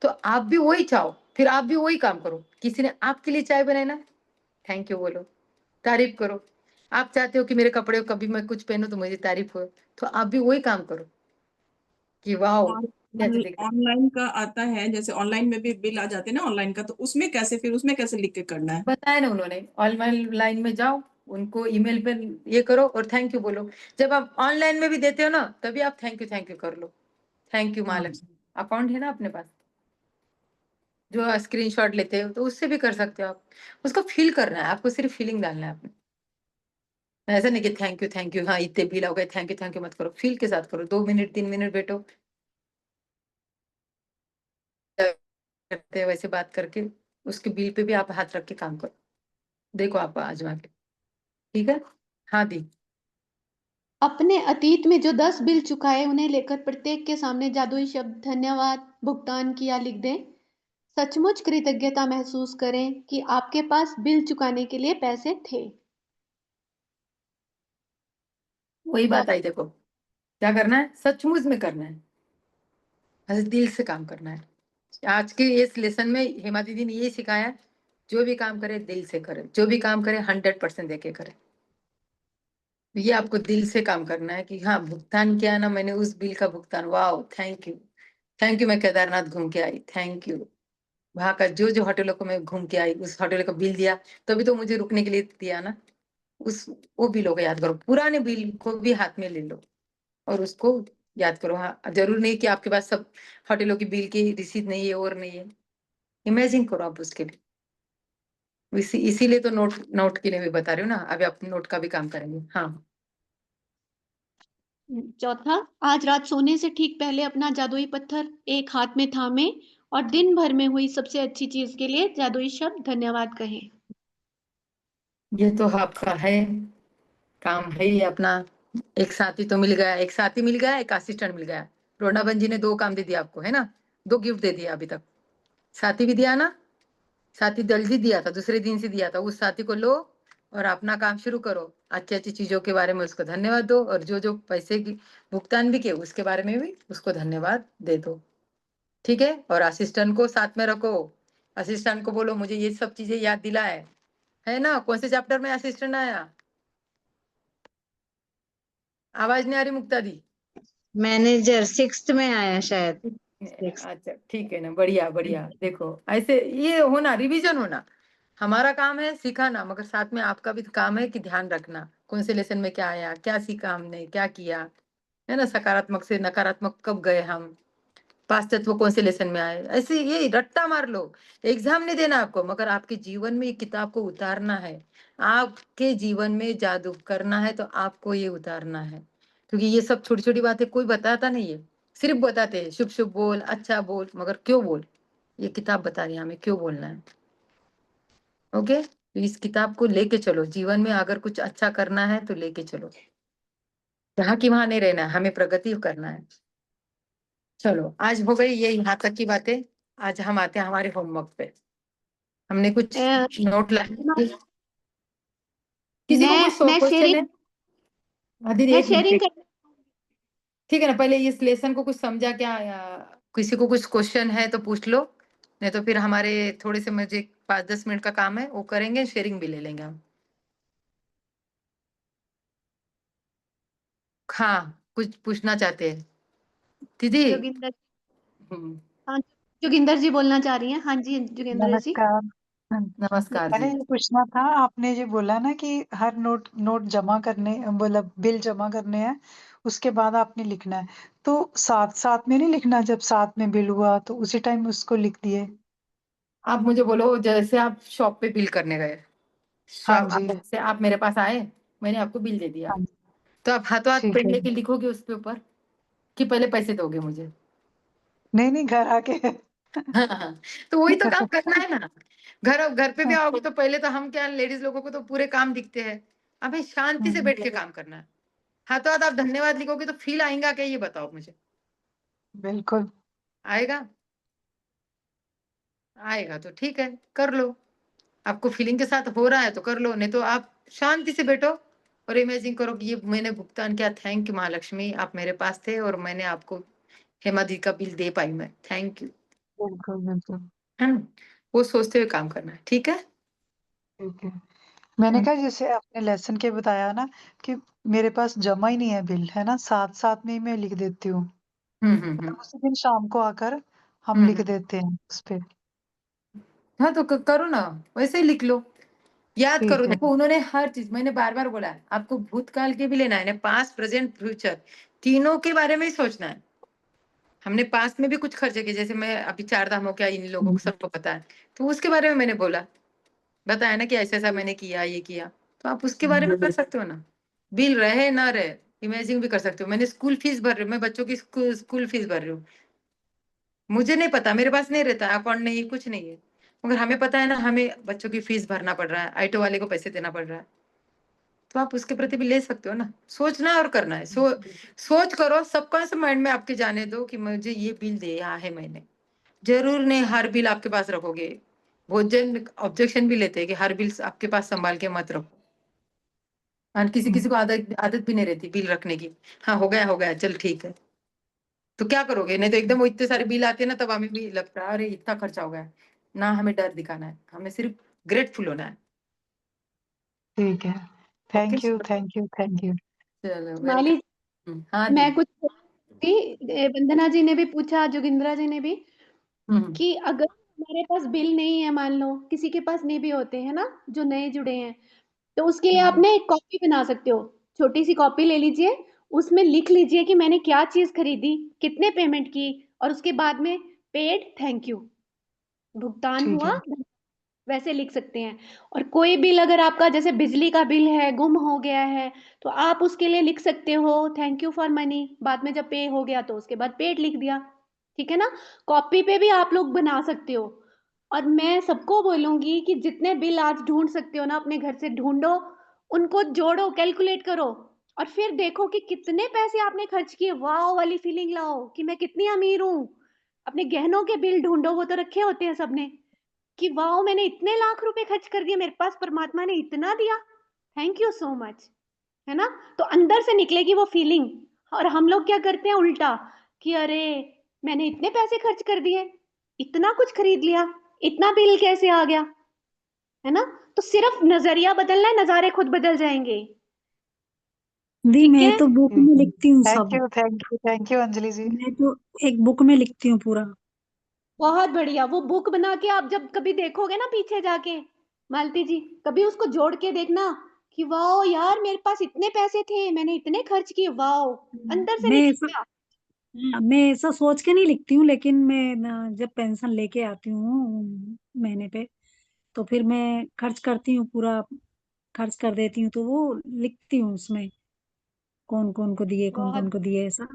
तो आप भी वही चाहो, फिर आप भी वही काम करो। किसी ने आपके लिए चाय बनाई ना, थैंक यू बोलो, तारीफ करो। आप चाहते हो कि मेरे कपड़े कभी मैं कुछ पहनूं तो मुझे तारीफ हो, तो आप भी वही काम करो कि वाह और कैसे दिख रहा है। ऑनलाइन का आता है, जैसे ऑनलाइन में भी बिल आ जाते हैं ना ऑनलाइन का, तो उसमें कैसे, फिर उसमें कैसे लिख के करना है? बताया ना उन्होंने, ऑनलाइन लाइन में जाओ, उनको ईमेल पे ये करो और थैंक यू बोलो। जब आप ऑनलाइन में भी देते हो ना, तभी आप थैंक यू कर लो। थैंक यू हाँ, महालक्ष्मी, अकाउंट है ना अपने पास, जो स्क्रीनशॉट लेते हो तो उससे भी कर सकते हो आप। उसको फील करना है आपको, सिर्फ फीलिंग डालना है आपने। ऐसा नहीं कि थैंक यू, हाँ इतने बिल हो गए, थैंक यू मत करो, फील के साथ करो। 2 मिनट 3 मिनट बैठो, करते हैं वैसे बात करके, उसके बिल पे भी आप हाथ रख के काम करो, देखो आप आजमा के। ठीक है, हाँ दी। अपने अतीत में जो 10 बिल चुकाए उन्हें लेकर प्रत्येक के सामने जादुई शब्द धन्यवाद भुगतान किया लिख दें। सचमुच कृतज्ञता महसूस करें कि आपके पास बिल चुकाने के लिए पैसे थे। वही बात आई, देखो क्या करना है, सचमुच में करना है, बस दिल से काम करना है। आज के इस लेसन में हेमा दीदी ने ये सिखाया, जो भी काम करे दिल से करे, जो भी काम करे 100% देके करे। ये आपको दिल से काम करना है कि हाँ भुगतान किया ना मैंने, उस बिल का भुगतान, वाह थैंक यू। थैंक यू, मैं केदारनाथ घूम के आई, थैंक यू। वहां का जो जो होटलों को मैं घूम के आई, उस होटल का बिल दिया, तभी तो मुझे रुकने के लिए दिया ना। उस वो बिलों को याद करो, पुराने बिल को भी हाथ में ले लो और उसको याद करो। हाँ जरूर नहीं कि आपके पास सब होटलों की बिल की रिसीट नहीं है और नहीं है, इमेजिन करो आप उसके लिए। इसीलिए तो नोट नोट के लिए भी बता रही हूँ ना, अभी आप नोट का भी काम करेंगे। हाँ चौथा, आज रात सोने से ठीक पहले अपना जादुई पत्थर एक हाथ में थामे और दिन भर में हुई सबसे अच्छी चीज के लिए जादुई शब्द धन्यवाद कहें। ये तो आपका है, काम है ये अपना। एक साथी तो मिल गया, एक साथी मिल गया, एक असिस्टेंट मिल गया। रोनाबन जी ने 2 काम दे दिया आपको, है ना, 2 गिफ्ट दे दिया अभी तक। साथी भी दिया ना, साथी जल्दी दिया था, दूसरे दिन से दिया था। उस साथी को लो और अपना काम शुरू करो। अच्छी अच्छी चीजों के बारे में उसको धन्यवाद दो, और जो जो पैसे की भुगतान भी किए उसके बारे में भी उसको धन्यवाद दे दो। ठीक है, और असिस्टेंट को साथ में रखो। असिस्टेंट को बोलो मुझे ये सब चीजें याद दिला है ना। कौन से चैप्टर में असिस्टेंट आया, आवाज नहीं आ रही मुक्ता दी? मैनेजर 6th में आया शायद। अच्छा ठीक है ना, बढ़िया बढ़िया। देखो ऐसे ये होना, रिवीजन होना। हमारा काम है सिखाना, मगर साथ में आपका भी काम है कि ध्यान रखना कौन से लेसन में क्या आया, क्या सीखा हमने, क्या किया, है ना। सकारात्मक से नकारात्मक कब गए हम, 5 तत्व कौन से लेसन में आए, ऐसे ये रट्टा मार लो। एग्जाम नहीं देना आपको, मगर आपके जीवन में ये किताब को उतारना है। आपके जीवन में जादू करना है तो आपको ये उतारना है, क्योंकि ये सब छोटी छोटी बातें कोई बताता नहीं है। सिर्फ बताते हैं शुभ शुभ बोल, अच्छा बोल, मगर क्यों बोल, ये किताब बता रही है हमें क्यों बोलना है। ओके, तो इस किताब को लेके चलो, जीवन में अगर कुछ अच्छा करना है तो लेके चलो, जहाँ की वहां नहीं रहना है, हमें प्रगति करना है। चलो आज हो गई ये यहाँ तक की बातें। आज हम आते हैं हमारे होमवर्क पे। हमने कुछ नोट लाए, किसी को कुछ मैं क्वेश्चन है? शेयरिंग दीदी मैं 1 मिनट शेयरिंग वेट। कर ठीक है ना, पहले इस लेसन को कुछ समझा क्या, या किसी को कुछ क्वेश्चन है तो पूछ लो, नहीं तो फिर हमारे थोड़े से मुझे 5-10 मिनट का काम है वो करेंगे, शेयरिंग भी ले लेंगे हम। हाँ कुछ पूछना चाहते हैं दीदी? जोगिंदर। हम्म, हाँ, जोगिंदर जी बोलना चाह रही हैं। हाँ जी जोगिंदर जी। नमस्कार। नमस्कार अरे जी। ये पूछना था, आपने जो बोला ना कि हर नोट नोट जमा करने, मतलब बिल जमा करने हैं, उसके बाद आपने लिखना है। तो साथ साथ में नहीं लिखना, जब साथ में बिल हुआ तो उसी टाइम उसको लिख दिए? आप मुझे बोलो, जैसे आप शॉप पे बिल करने गए, हाँ शॉप जी। जैसे आप मेरे पास आए, मैंने आपको बिल दे दिया, हाँ जी, तो आप हाथों हाथ ठीक पेन है। लेके लिखोगे उसके ऊपर, कि पहले पैसे दोगे मुझे? नहीं नहीं, घर आके। हाँ हाँ, तो वही तो काम करना है ना। घर घर पे भी आओगे तो पहले तो हम क्या, लेडीज लोगों को तो पूरे काम दिखते हैं, अबे शांति से हम्म, बैठ के काम करना है। हाथों हाथ आप धन्यवाद लिखोगे तो फील आएगा क्या, ये बताओ मुझे। बिल्कुल। आएगा? आएगा तो ठीक है, कर लो। आपको फीलिंग के साथ हो रहा है तो कर लो, नहीं तो आप शांति से बैठो, और इमेजिन करो कि ये मैंने भुगतान किया, थैंक यू महालक्ष्मी, आप मेरे पास थे और मैंने आपको हेमा दी का बिल दे पाई मैं, थैंक यू। बिल्कुल बिल्कुल। है ना? वो सोचते हुए काम करना है, ठीक है। ठीक है। मैंने कहा जैसे आपने लेसन के बताया ना कि मेरे पास जमा ही नहीं है बिल, है ना, साथ साथ में ही मैं लिख देती हूँ, हम्म। उसी दिन शाम को आकर हम हम्म लिख हम्म। देते हैं उस पे। हाँ तो करो ना, वैसे ही लिख लो, याद करो। ठीक है। देखो उन्होंने हर चीज, मैंने बार बार बोला है, आपको भूतकाल के भी लेना है ना, पास्ट प्रेजेंट फ्यूचर, तीनों के बारे में ही सोचना है। हमने पास्ट में भी कुछ खर्चे किए, जैसे मैं अभी 4 धामों क्या इन लोगों को सबको पता है, तो उसके बारे में मैंने बोला, बताया ना कि ऐसा ऐसा मैंने किया, ये किया, तो आप उसके बारे में कर सकते हो ना। बिल रहे ना रहे, इमेजिन भी कर सकते हो। मैंने स्कूल फीस भर रही हूँ, मैं बच्चों की स्कूल फीस भर रही हूँ, मुझे नहीं पता, मेरे पास नहीं रहता अकाउंट, नहीं कुछ नहीं है, मगर हमें पता है ना, हमें बच्चों की फीस भरना पड़ रहा है, ऑटो वाले को पैसे देना पड़ रहा है, तो आप उसके प्रति भी ले सकते हो ना। सोचना और करना है, सोच करो, सबकॉन्शियस माइंड में आपके जाने दो कि मुझे ये बिल दिया है मैंने। जरूर नहीं हर बिल आपके पास रखोगे, बहुत जन ऑब्जेक्शन भी लेते हैं कि हर बिल आपके पास संभाल के मत रखो, और किसी किसी को आदत आदत भी नहीं रहती बिल रखने की। हाँ हो गया चल ठीक है, तो क्या करोगे, नहीं तो एकदम वो इतने सारे बिल आते हैं ना, तब हमें भी लगता है अरे इतना खर्चा हो गया ना। हमें डर दिखाना है, हमें सिर्फ ग्रेटफुल होना है। ठीक है। Okay, thank you thank you thank you. चलो माली, वेलकम। हाँ दी। मैं कुछ बोलूंगी, वंदना जी ने भी पूछा, जोगिंद्रा जी ने भी, हम्म कि अगर हमारे पास बिल नहीं है, मान लो किसी के पास नहीं भी होते हैं ना, जो नए जुड़े हैं, तो उसके लिए आप ना एक कॉपी बना सकते हो। छोटी सी कॉपी ले लीजिए, उसमें लिख लीजिए कि मैंने क्या चीज खरीदी, कितने पेमेंट की, और उसके बाद में पेड थैंक यू, भुगतान ठीक हुआ, है। वैसे लिख सकते हैं। और कोई बिल अगर आपका, जैसे बिजली का बिल है, गुम हो गया है, तो आप उसके लिए लिख सकते हो थैंक यू फॉर मनी, बाद में जब पे हो गया तो उसके बाद पेड लिख दिया। ठीक है ना, कॉपी पे भी आप लोग बना सकते हो। और मैं सबको बोलूंगी कि जितने बिल आज ढूंढ सकते हो ना, अपने घर से ढूंढो, उनको जोड़ो, कैलकुलेट करो, और फिर देखो कि कितने पैसे आपने खर्च किए, वाओ वाली फीलिंग लाओ कि मैं कितनी अमीर हूँ। अपने गहनों के बिल ढूंढो, वो तो रखे होते हैं सबने, कि वाओ मैंने इतने लाख रुपए खर्च कर दिए, मेरे पास परमात्मा ने इतना दिया, थैंक यू सो मच, है ना। तो अंदर से निकलेगी वो फीलिंग। और हम लोग क्या करते हैं उल्टा, कि अरे मैंने इतने पैसे खर्च कर दिए, इतना कुछ खरीद लिया, इतना बिल कैसे आ गया, है ना। तो सिर्फ नजरिया बदलना है, नजारे खुद बदल जाएंगे। दी ठीक मैं है, तो बुक ठीक में है। लिखती हूँ सब। थैंक यू अंजलि जी। मैं तो एक बुक में लिखती हूँ पूरा। बहुत बढ़िया। वो बुक बना के आप जब कभी देखोगे ना पीछे जाके, मालती जी, कभी उसको जोड़ के देखना कि वाओ यार मेरे पास इतने पैसे थे, मैंने इतने खर्च किए, वाओ, अंदर से मैं ऐसा निकलेगा। मैं ऐसा सोच के नहीं लिखती हूँ, लेकिन मैं जब पेंशन लेके आती हूँ महीने पे, तो फिर मैं खर्च करती हूँ, पूरा खर्च कर देती हूँ, तो वो लिखती हूँ उसमें, कौन कौन को दिए, कौन बहुत। कौन को दिए, ऐसा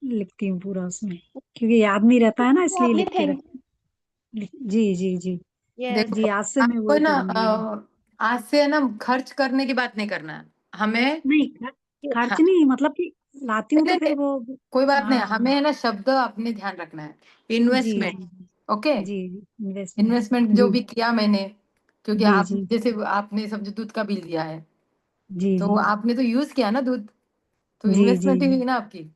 लिखती हूँ पूरा उसमें, क्योंकि याद नहीं रहता है ना, तो इसलिए आपने लिख के थैंक जी जी जी यस। देखो जी, आज से मैं आपको वो ना करूंगी। आज से है ना खर्च करने की बात नहीं करना है हमें। नहीं, खर्च हाँ, नहीं, मतलब कि लाती हूँ तो नहीं, फिर नहीं, वो। कोई बात नहीं, हाँ हमें है ना शब्द अपने ध्यान रखना है। जी इन्वेस्टमेंट, जी ओके, जी इन्वेस्टमेंट। इन्वेस्टमेंट जो जी भी किया मैंने, क्योंकि जी आप जी जैसे आपने समझो दूध का बिल दिया है, जी तो जी आपने तो यूज किया ना दूध, तो जी जी इन्वेस्टमेंट ही हुई ना आपकी।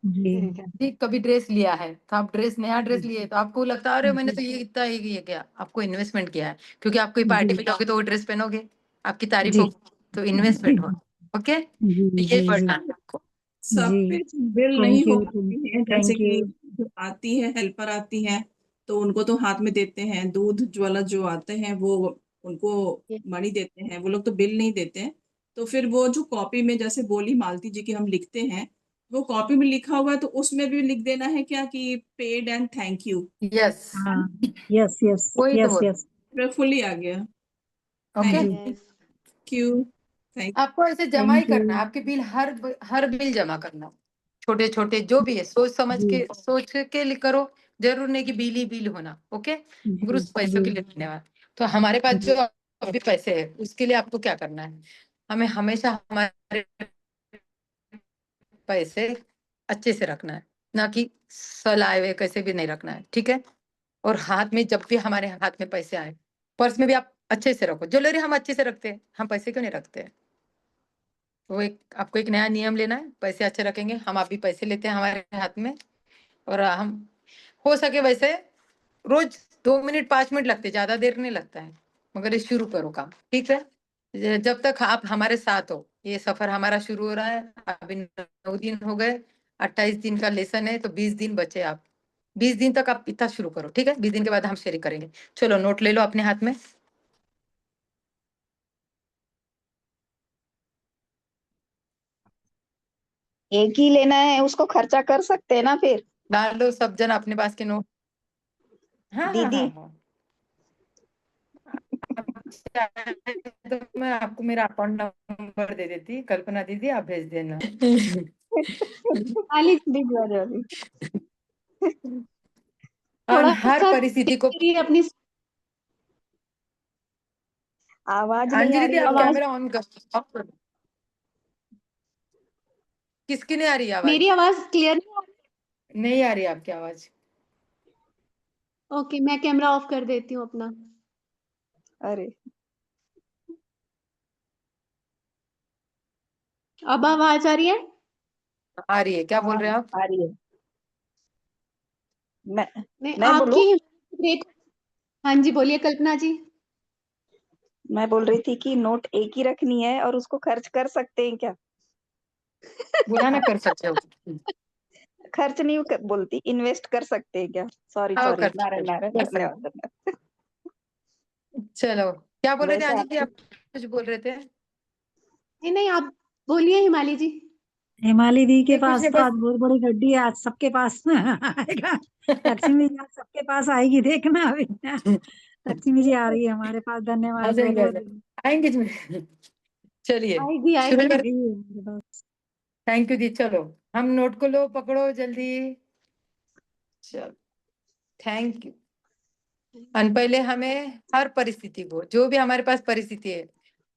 जी ठीक है। ठीक, कभी ड्रेस लिया है तो आप नया ड्रेस जी लिए, तो आपको लगता है अरे मैंने जी तो ये इतना ये किया, आपको इन्वेस्टमेंट किया है, क्योंकि आप कोई पार्टी जी में जाओगे तो वो ड्रेस पहनोगे, आपकी तारीफ जी होगी, तो इन्वेस्टमेंट हुआ। ओके, जी ये जी पढ़ना जी है आपको। सब जी। पे बिल नहीं थैंक हो यू पाती है, जैसे थैंक यू। कि जो आती है हेल्पर आती है, तो उनको तो हाथ में देते हैं, दूध ज्वाला जो आते हैं वो उनको मनी देते हैं, वो लोग तो बिल नहीं देते हैं। तो फिर वो जो कॉपी में जैसे बोली मालती जी की हम लिखते हैं, वो कॉपी में लिखा हुआ है, तो उसमें भी लिख देना है क्या कि paid and thank you. Yes, हाँ, यस यस वही तो यस बोल। यस। फुली आ गया, ओके, थैंक जी। यस। You, thank. आपको ऐसे जमा ही थैंक यू। करना है, आपके बिल हर बिल जमा करना, छोटे छोटे जो भी है, सोच समझ जी के सोच के करो। जरूर नहीं कि बिल ही बिल होना, ओके, मगर जी उस पैसों जी के लिए धन्यवाद। तो हमारे पास जो अभी पैसे है, उसके लिए आपको क्या करना है, हमें हमेशा हमारे पैसे अच्छे से रखना है, ना कि सलाए हुए कैसे भी नहीं रखना है, ठीक है। और हाथ में जब भी हमारे हाथ में पैसे आए, पर्स में भी आप अच्छे से रखो। ज्वेलरी हम अच्छे से रखते हैं, हम पैसे क्यों नहीं रखते हैं? वो एक आपको एक नया नियम लेना है, पैसे अच्छे रखेंगे। हम आप भी पैसे लेते हैं हमारे हाथ में, और हम हो सके वैसे रोज 2 मिनट 5 मिनट लगते, ज्यादा देर नहीं लगता है, मगर ये शुरू करो काम, ठीक है? जब तक आप हमारे साथ हो, ये सफर हमारा शुरू हो रहा है, अभी 9 दिन हो गए, 28 दिन का लेसन है, तो 20 दिन बचे। आप 20 दिन तक आप इतना शुरू करो, ठीक है? 20 दिन के बाद हम शेयरिंग करेंगे। चलो नोट ले लो अपने हाथ में। एक ही लेना है, उसको खर्चा कर सकते हैं ना फिर? डाल लो सब जन अपने पास के नोट। हाँ हाँ दीदी हाँ हाँ। आप चाहे तो मैं आपको मेरा अकाउंट नंबर दे देती, कल्पना दीदी आप भेज देना। खाली दीदी आ जाओ दीदी। और थोड़ा हर सा परिस्थिति को, करिए अपनी आवाज नहीं आ अंजलि दी रही है आप क्या? आवाज। कैमरा ऑन कर। किसकी नहीं आ रही मेरी आवाज? आवाज क्लियर नहीं आ नहीं आ रही आपकी आवाज। रही? ओके, मैं कैमरा ऑफ कर देती हूँ अपना। अरे अब आवाज आ रही है? आ रही है, क्या बोल हाँ रहे हैं आप? आ रही है। मैं नहीं, मैं बोलूं? आपकी ब्रेक। हाँ जी, बोलिए कल्पना जी। मैं बोल रही थी कि नोट एक ही रखनी है और उसको खर्च कर सकते हैं क्या? बुला ना कर सकते हो। खर्च नहीं बोलती, इन्वेस्ट कर सकते हैं क्या? सॉरी हाँ सॉरी, कर सकते नारायण हो, नारायण, कर धन्यवाद सकते धन्यवाद। हो। चलो क्या बोल रहे थे वैसे अंजलि जी, आपकी आप कुछ बोल रहे थे? नहीं नहीं, आप बोलिए हिमाली जी। हिमाली दी के नहीं कुछ पास नहीं, तो बस आज बहुत बड़ी गड्डी है, आज सबके पास आएगा। लक्ष्मी जी आज सबके पास आएगी, देखना अभी। लक्ष्मी जी आ रही है हमारे पास, आ धन्यवाद बहुत जाएंगे आ बहुत। जाएंगे, आएंगे जी। चलिए आएगी शुरू आएगी। कर। आई है हमारे पास। थैंक यू दी। चलो हम नोट को लो, पकड़ो जल्दी। चलो थैंक यू। और पहले हमें हर परिस्थिति को, जो भी हमारे पास परिस्थिति है,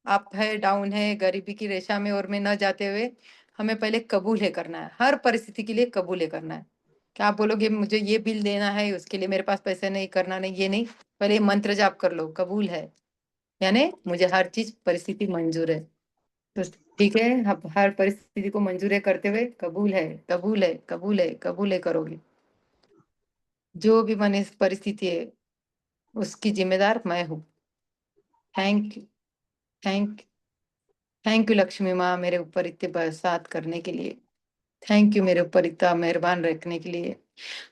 अप है डाउन है, गरीबी की रेशा में और में न जाते हुए, हमें पहले कबूल है करना है। हर परिस्थिति के लिए कबूल है करना है। क्या आप बोलोगे मुझे ये बिल देना है, उसके लिए मेरे पास पैसे नहीं, करना नहीं, ये नहीं। पहले ये मंत्र जाप कर लो, कबूल है, यानी मुझे हर चीज परिस्थिति मंजूर है। तो ठीक है, अब हर परिस्थिति को मंजूर है करते हुए कबूल है, कबूल है, कबूल है, कबूल है करोगे। जो भी बने परिस्थिति है उसकी जिम्मेदार मैं हूँ। Thank you, thank thank you Lakshmi माँ, मेरे ऊपर इतने बरसात करने के लिए। थैंक यू मेरे ऊपर इतना मेहरबान रखने के लिए।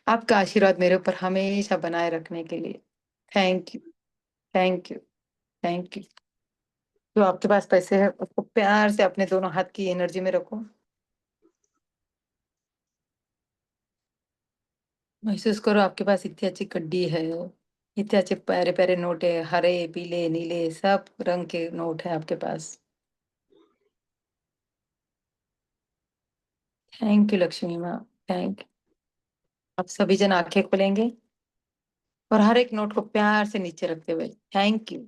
आपका आशीर्वाद मेरे ऊपर हमेशा बनाए रखने के लिए। Thank you, thank you, thank you. जो आपके पास पैसे है उसको प्यार से अपने दोनों हाथ की एनर्जी में रखो। महसूस करो आपके पास इतनी अच्छी कड्डी है, इतने अच्छे प्यारे प्यारे नोट है, हरे पीले नीले सब रंग के नोट है आपके पास। थैंक यू लक्ष्मी माँ, थैंक यू। आप सभी जन आंखें खोलेंगे और हर एक नोट को प्यार से नीचे रखते हुए थैंक यू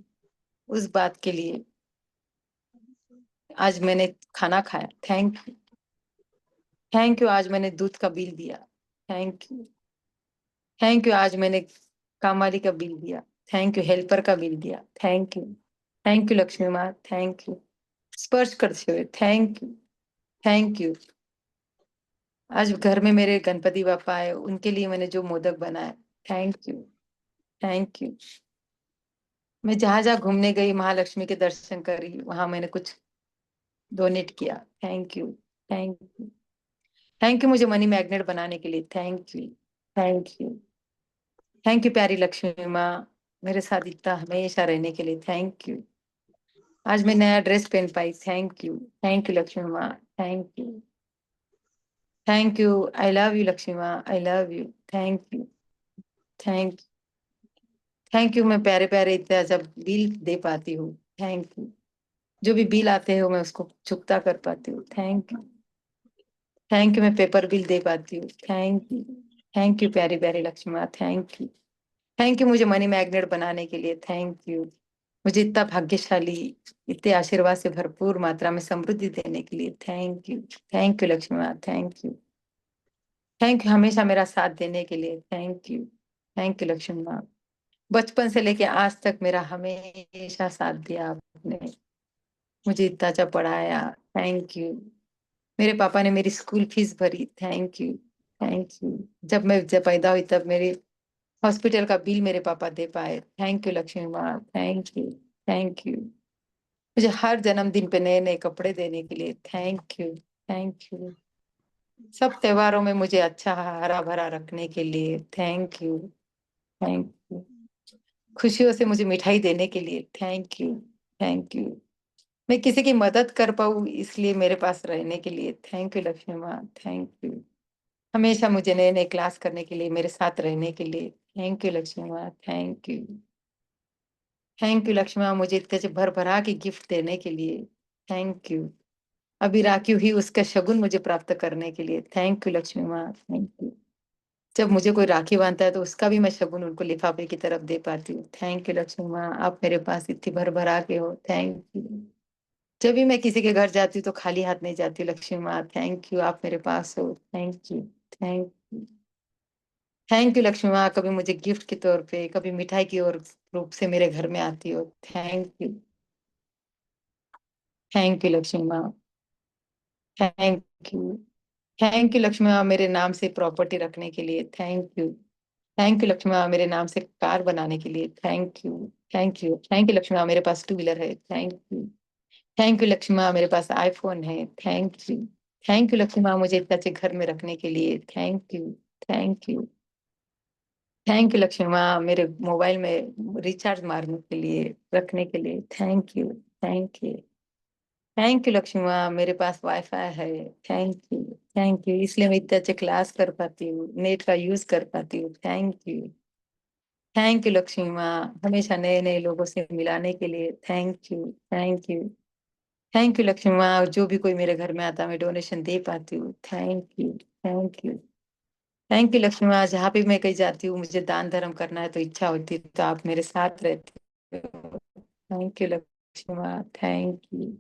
उस बात के लिए, आज मैंने खाना खाया, थैंक यू। थैंक यू आज मैंने दूध का बिल दिया, थैंक यू। थैंक यू आज मैंने काम वाली का बिल दिया, थैंक यू हेल्पर का बिल दिया, thank you. Thank you Lakshmi माँ, थैंक यू। स्पर्श करते हुए थैंक यू, थैंक यू। आज घर में मेरे गणपति बापा आए, उनके लिए मैंने जो मोदक बनाया, थैंक यू, थैंक यू। मैं जहां जहां घूमने गई, महालक्ष्मी के दर्शन करी, वहां मैंने कुछ डोनेट किया, thank you, thank you. Thank you मुझे मनी मैग्नेट बनाने के लिए, thank you, thank you. Thank you प्यारी लक्ष्मी माँ, मेरे साथ इतना हमेशा रहने के लिए, थैंक यू। आज मैं नया ड्रेस पहन पाई, थैंक यू लक्ष्मी माँ, thank you, thank you. I love you Lakshmi माँ, I love you, thank you, thank thank you. मैं प्यारे प्यारे इतना जब बिल दे पाती हूँ, थैंक यू। जो भी बिल आते हैं मैं उसको चुकता कर पाती हूँ, थैंक यू, थैंक यू। मैं पेपर बिल दे पाती हूँ, थैंक यू, थैंक यू प्यारी प्यारी लक्ष्मी माँ, थैंक यू। थैंक यू मुझे मनी मैग्नेट बनाने के लिए, थैंक यू। मुझे इतना भाग्यशाली, इतने आशीर्वाद से भरपूर मात्रा में समृद्धि देने के लिए, थैंक यू लक्ष्मी माँ, थैंक यू। थैंक यू हमेशा मेरा साथ देने के लिए, थैंक यू लक्ष्मी माँ। बचपन से लेके आज तक मेरा हमेशा साथ दिया आपने, मुझे इतना अच्छा पढ़ाया, थैंक यू। मेरे पापा ने मेरी स्कूल फीस भरी, थैंक यू, थैंक यू। जब पैदा हुई तब मेरे हॉस्पिटल का बिल मेरे पापा दे पाए, थैंक यू लक्ष्मी माँ, थैंक यू, थैंक यू। मुझे हर जन्मदिन पे नए नए कपड़े देने के लिए, थैंक यू, थैंक यू। सब त्योहारों में मुझे अच्छा हरा भरा रखने के लिए, थैंक यू, थैंक यू। खुशियों से मुझे मिठाई देने के लिए, थैंक यू, थैंक यू। मैं किसी की मदद कर पाऊँ इसलिए मेरे पास रहने के लिए, थैंक यू लक्ष्मी माँ, थैंक यू। हमेशा मुझे नए नए क्लास करने के लिए, मेरे साथ रहने के लिए, थैंक यू लक्ष्मी माँ, thank you. Thank you Lakshmi माँ, मुझे इतने से भर भरा के गिफ्ट देने के लिए, थैंक यू। अभी राखी हुई उसका शगुन मुझे प्राप्त करने के लिए, थैंक यू लक्ष्मी माँ, थैंक यू। जब मुझे कोई राखी बांधता है तो उसका भी मैं शगुन उनको लिफाफे की तरफ दे पाती हूँ, थैंक यू लक्ष्मी माँ, आप मेरे पास इतनी भर भरा के हो, थैंक यू। जब भी मैं किसी के घर जाती हूँ तो खाली हाथ नहीं जाती हूँ, लक्ष्मी माँ थैंक यू, आप मेरे पास हो, thank you, thank you. Thank you Lakshmi माँ, कभी मुझे गिफ्ट के तौर पे, कभी मिठाई की और रूप से मेरे घर में आती हो, thank you, thank you Lakshmi माँ, thank you. Thank you Lakshmi माँ, मेरे नाम से प्रॉपर्टी रखने के लिए, thank you. Thank you Lakshmi माँ, मेरे नाम से कार बनाने के लिए, thank you, thank you. Thank you Lakshmi माँ, मेरे पास टू व्हीलर है, thank you. Thank you Lakshmi माँ, मेरे पास आईफोन है, thank you. Thank you Lakshmi माँ, मुझे इतना अच्छे घर में रखने के लिए, thank you, thank you. Thank you Lakshmi माँ, मेरे मोबाइल में रिचार्ज मारने के लिए, रखने के लिए, thank you, thank you. Thank you Lakshmi माँ, मेरे पास वाईफाई है, थैंक यू, थैंक यू। इसलिए मैं इतने अच्छे क्लास कर पाती हूँ, नेट का यूज कर पाती हूँ, thank you. Thank you Lakshmi माँ, हमेशा नए नए लोगों से मिलाने के लिए, thank you, thank you. Thank you Lakshmi माँ, जो भी कोई मेरे घर में आता है मैं डोनेशन दे पाती हूँ, thank you, thank you. Thank you Lakshmi माँ, जहाँ भी मैं कहीं जाती हूँ मुझे दान धर्म करना है तो इच्छा होती है तो आप मेरे साथ रहते हो, थैंक यू लक्ष्मी माँ, thank you.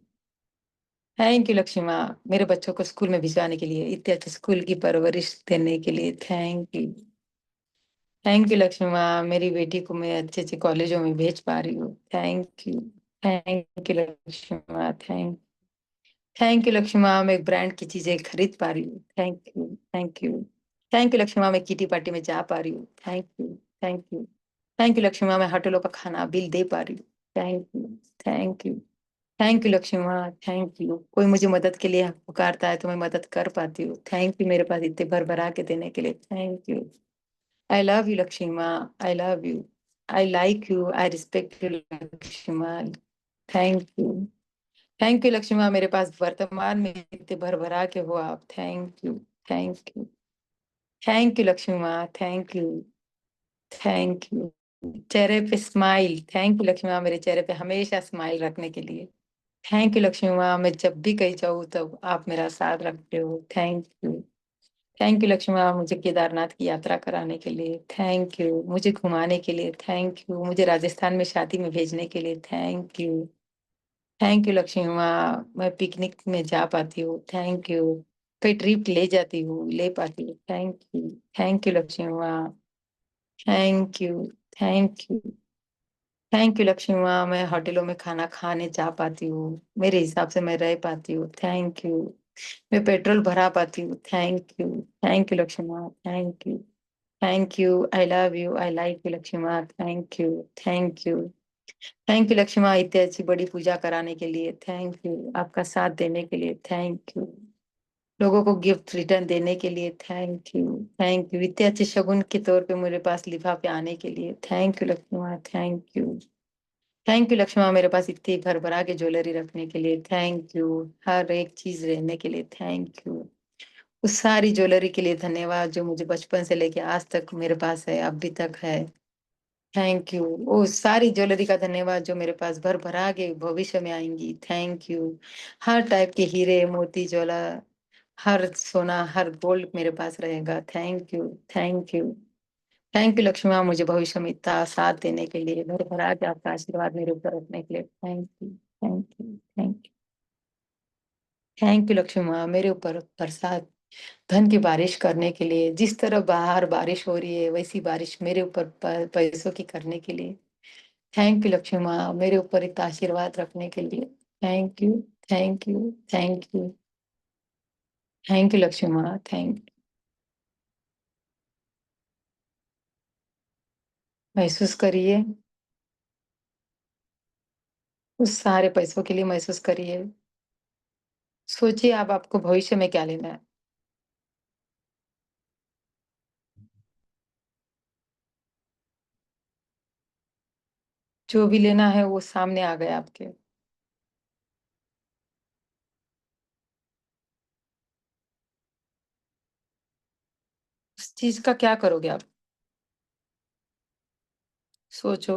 Thank you Lakshmi माँ, मेरे बच्चों को स्कूल में भिजवाने के लिए, इतने अच्छे स्कूल की परवरिश देने के लिए, thank you. Thank you Lakshmi माँ, मेरी बेटी को मैं अच्छे अच्छे कॉलेजों में भेज पा रही हूँ, thank you. Thank you Lakshmi माँ, थैंक यू लक्ष्मी माँ, मैं ब्रांड की चीजें खरीद पा रही हूँ, thank you, thank you. Thank you Lakshmi माँ, मैं किटी पार्टी में जा पा रही हूँ, thank you, thank you. Thank you Lakshmi माँ, मैं होटलों का खाना बिल दे पा रही हूँ, thank you, thank you. Thank you Lakshmi माँ, थैंक यू। कोई मुझे मदद के लिए पुकारता है तो मैं मदद कर पाती हूँ, थैंक यू मेरे पास इतने भर भरा के देने के लिए, thank you. I love you Lakshmi माँ, I love you, I like you, I respect you Lakshmi माँ, thank you. Thank you Lakshmi माँ, मेरे पास वर्तमान में इतने भर भरा के हो आप, thank you, thank you. Thank you Lakshmi माँ, थैंक यू, थैंक यू। चेहरे पे स्माइल, थैंक यू लक्ष्मी माँ, मेरे चेहरे पे हमेशा स्माइल रखने के लिए, थैंक यू लक्ष्मी माँ, मैं जब भी कहीं जाऊँ तब आप मेरा साथ रखते हो, thank you. Thank you Lakshmi माँ, मुझे केदारनाथ की यात्रा कराने के लिए, थैंक यू। मुझे घुमाने के लिए, थैंक यू। मुझे राजस्थान में शादी में भेजने के लिए, thank you. Thank you Lakshmi माँ, मैं पिकनिक में जा पाती हूँ, थैंक यू। कई ट्रिप ले जाती हूँ, ले पाती हूँ, thank you. Thank you Lakshmi माँ, thank you, thank you. Thank you Lakshmi माँ, मैं होटलों में खाना खाने जा पाती हूँ, मेरे हिसाब से मैं रह पाती हूँ, थैंक यू। मैं पेट्रोल भरा पाती हूँ, thank you. Thank you Lakshmi माँ, thank you, thank you. I love you, I like you Lakshmi माँ, thank you, thank you. Thank you Lakshmi माँ, इतनी अच्छी बड़ी पूजा कराने के लिए, थैंक यू। आपका साथ देने के लिए, थैंक यू। लोगों को गिफ्ट रिटर्न देने के लिए, थैंक यू, थैंक यू। इतने अच्छे शगुन के तौर पे मेरे पास लिफाफे आने के लिए, थैंक यू लक्ष्मी माँ, thank you. Thank you Lakshmi माँ, मेरे पास इतनी भर भरा के ज्वेलरी रखने के लिए, थैंक यू। हर एक चीज रहने के लिए, थैंक यू। उस सारी ज्वेलरी के लिए धन्यवाद जो मुझे बचपन से लेके आज तक मेरे पास है, अभी तक है, थैंक यू। वो सारी ज्वेलरी का धन्यवाद जो मेरे पास भर भरा के भविष्य में आएंगी, थैंक यू। हर टाइप के हीरे मोती ज्वाला, हर सोना हर गोल्ड मेरे पास रहेगा, thank you, thank you. Thank you Lakshmi माँ, मुझे भविष्य में इतना साथ देने के लिए, भर भरा के आपका आशीर्वाद मेरे ऊपर रखने के लिए, thank you, thank you, thank you. Thank you Lakshmi माँ, मेरे ऊपर बरसात धन की बारिश करने के लिए, जिस तरह बाहर बारिश हो रही है वैसी बारिश मेरे ऊपर पैसों की करने के लिए, थैंक यू लक्ष्मी माँ, मेरे ऊपर इतना आशीर्वाद रखने के लिए, thank you, thank you, thank you, thank you Lakshmi माँ, थैंक। महसूस करिए, उस सारे पैसों के लिए महसूस करिए। सोचिए अब आपको भविष्य में क्या लेना है। जो भी लेना है वो सामने आ गया आपके। उस चीज का क्या करोगे आप? सोचो।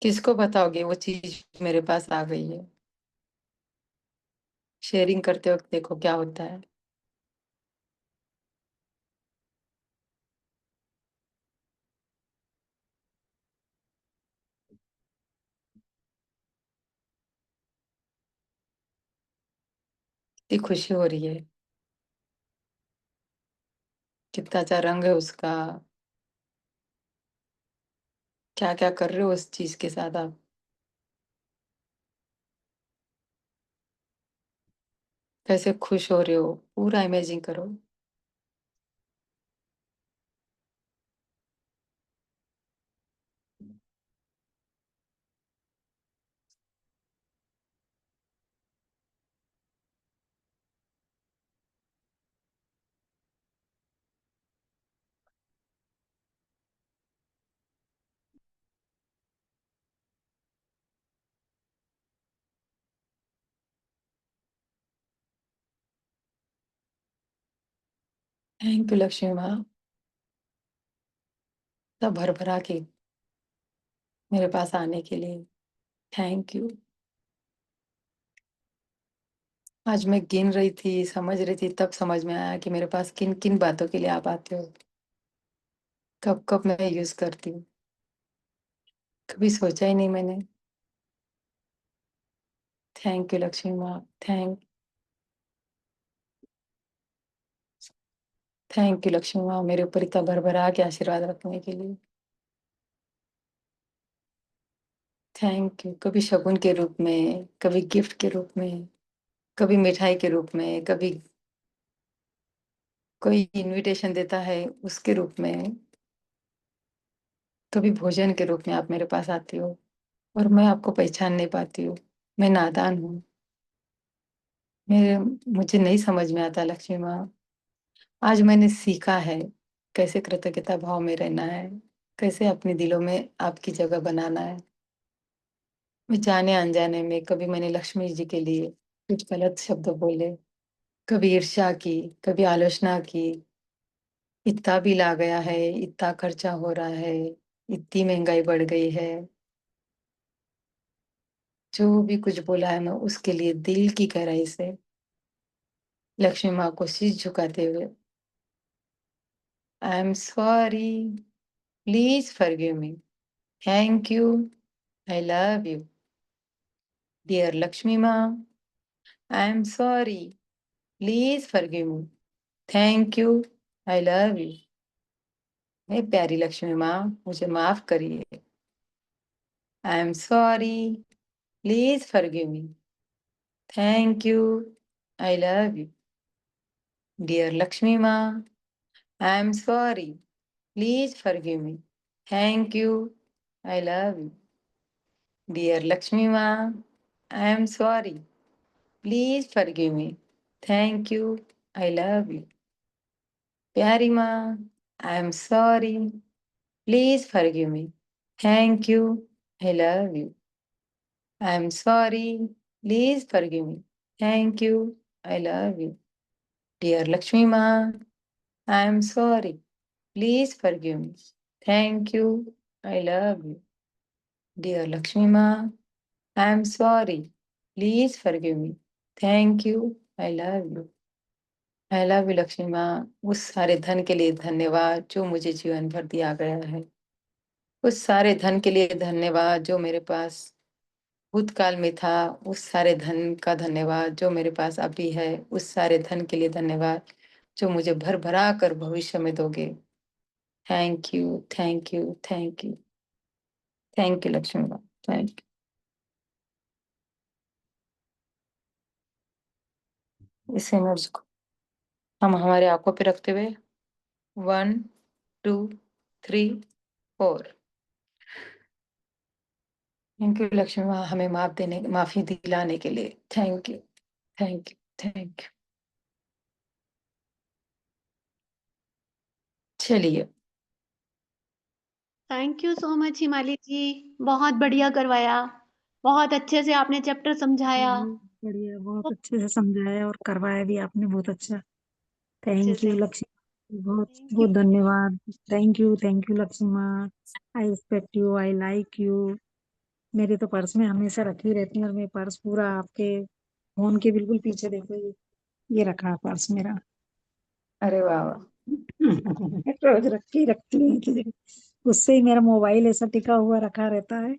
किसको बताओगे वो चीज मेरे पास आ गई है? शेयरिंग करते वक्त देखो क्या होता है। कितनी खुशी हो रही है, कितना अच्छा रंग है उसका। क्या क्या कर रहे हो उस चीज के साथ आप? कैसे खुश हो रहे हो, पूरा इमेजिन करो। थैंक यू लक्ष्मी माँ, सब भर भरा के मेरे पास आने के लिए थैंक यू। आज मैं गिन रही थी, समझ रही थी, तब समझ में आया कि मेरे पास किन किन बातों के लिए आप आते हो, कब कब मैं यूज करती हूँ। कभी सोचा ही नहीं मैंने। थैंक यू लक्ष्मी माँ, थैंक यू लक्ष्मी माँ, मेरे ऊपर इतना भरभरा के आशीर्वाद रखने के लिए। Thank you. कभी शगुन के रूप में, कभी गिफ्ट के रूप में, कभी मिठाई के रूप में, कभी कोई इनविटेशन देता है उसके रूप में, कभी भोजन के रूप में आप मेरे पास आती हो और मैं आपको पहचान नहीं पाती हूँ। मैं नादान हूँ, मेरे मुझे नहीं समझ में आता लक्ष्मी माँ। आज मैंने सीखा है कैसे कृतज्ञता भाव में रहना है, कैसे अपने दिलों में आपकी जगह बनाना है। मैं जाने अनजाने में कभी मैंने लक्ष्मी जी के लिए कुछ गलत शब्द बोले, कभी ईर्ष्या की, कभी आलोचना की। इतना बिल आ गया है, इतना खर्चा हो रहा है, इतनी महंगाई बढ़ गई है। जो भी कुछ बोला है मैं उसके लिए दिल की गहराई से लक्ष्मी माँ को शीश झुकाते हुए I am sorry, please forgive me, thank you, I love you, dear Lakshmi माँ, I am sorry, please forgive me, thank you, I love you. हे प्यारी लक्ष्मी माँ, मुझे माफ करिए। I am sorry, please forgive me, thank you, I love you, dear Lakshmi माँ, I am sorry, please forgive me, thank you, I love you, dear Lakshmi माँ, I am sorry, please forgive me, thank you, I love you, प्यारी माँ, I am sorry, please forgive me, thank you, I love you, I am sorry, please forgive me, thank you, I love you, dear Lakshmi माँ, I am sorry, please forgive me, thank you, I love you, dear Lakshmi माँ, I am sorry, please forgive me, thank you, I love you, I love you Lakshmi माँ। उस सारे धन के लिए धन्यवाद जो मुझे जीवन भर दिया गया है, उस सारे धन के लिए धन्यवाद जो मेरे पास भूतकाल में था उस सारे धन का धन्यवाद जो मेरे पास अभी है, उस सारे धन के लिए धन्यवाद जो मुझे भर भरा कर भविष्य में दोगे। Thank you, thank you, thank you, thank you Lakshmi माँ, थैंक यू। इस एनर्जी को हम हमारे आंखों पे रखते हुए 1 2 3 4। थैंक यू लक्ष्मी माँ, हमें माफी दिलाने के लिए। Thank you, thank you, thank you. चलिए, थैंक यू सो मच हिमाली जी, बहुत बढ़िया करवाया, बहुत अच्छे से आपने चैप्टर समझाया, बढ़िया, बहुत अच्छे से समझाया और करवाया भी आपने बहुत अच्छा। अच्छे थैंक से। यू लक्ष्मी, बहुत थैंक यू। बहुत धन्यवाद। थैंक यू लक्ष्मी माँ। आई respect you, I like you. मेरे तो पर्स में हमेशा रखी रहती है और मेरे पर्स पूरा आपके फोन के बिल्कुल पीछे देखो, ये रखा है पर्स मेरा। अरे वाह वाह। रोज रखती हूँ एक ही जगह। उससे ही मेरा मोबाइल ऐसा टिका हुआ रखा रहता है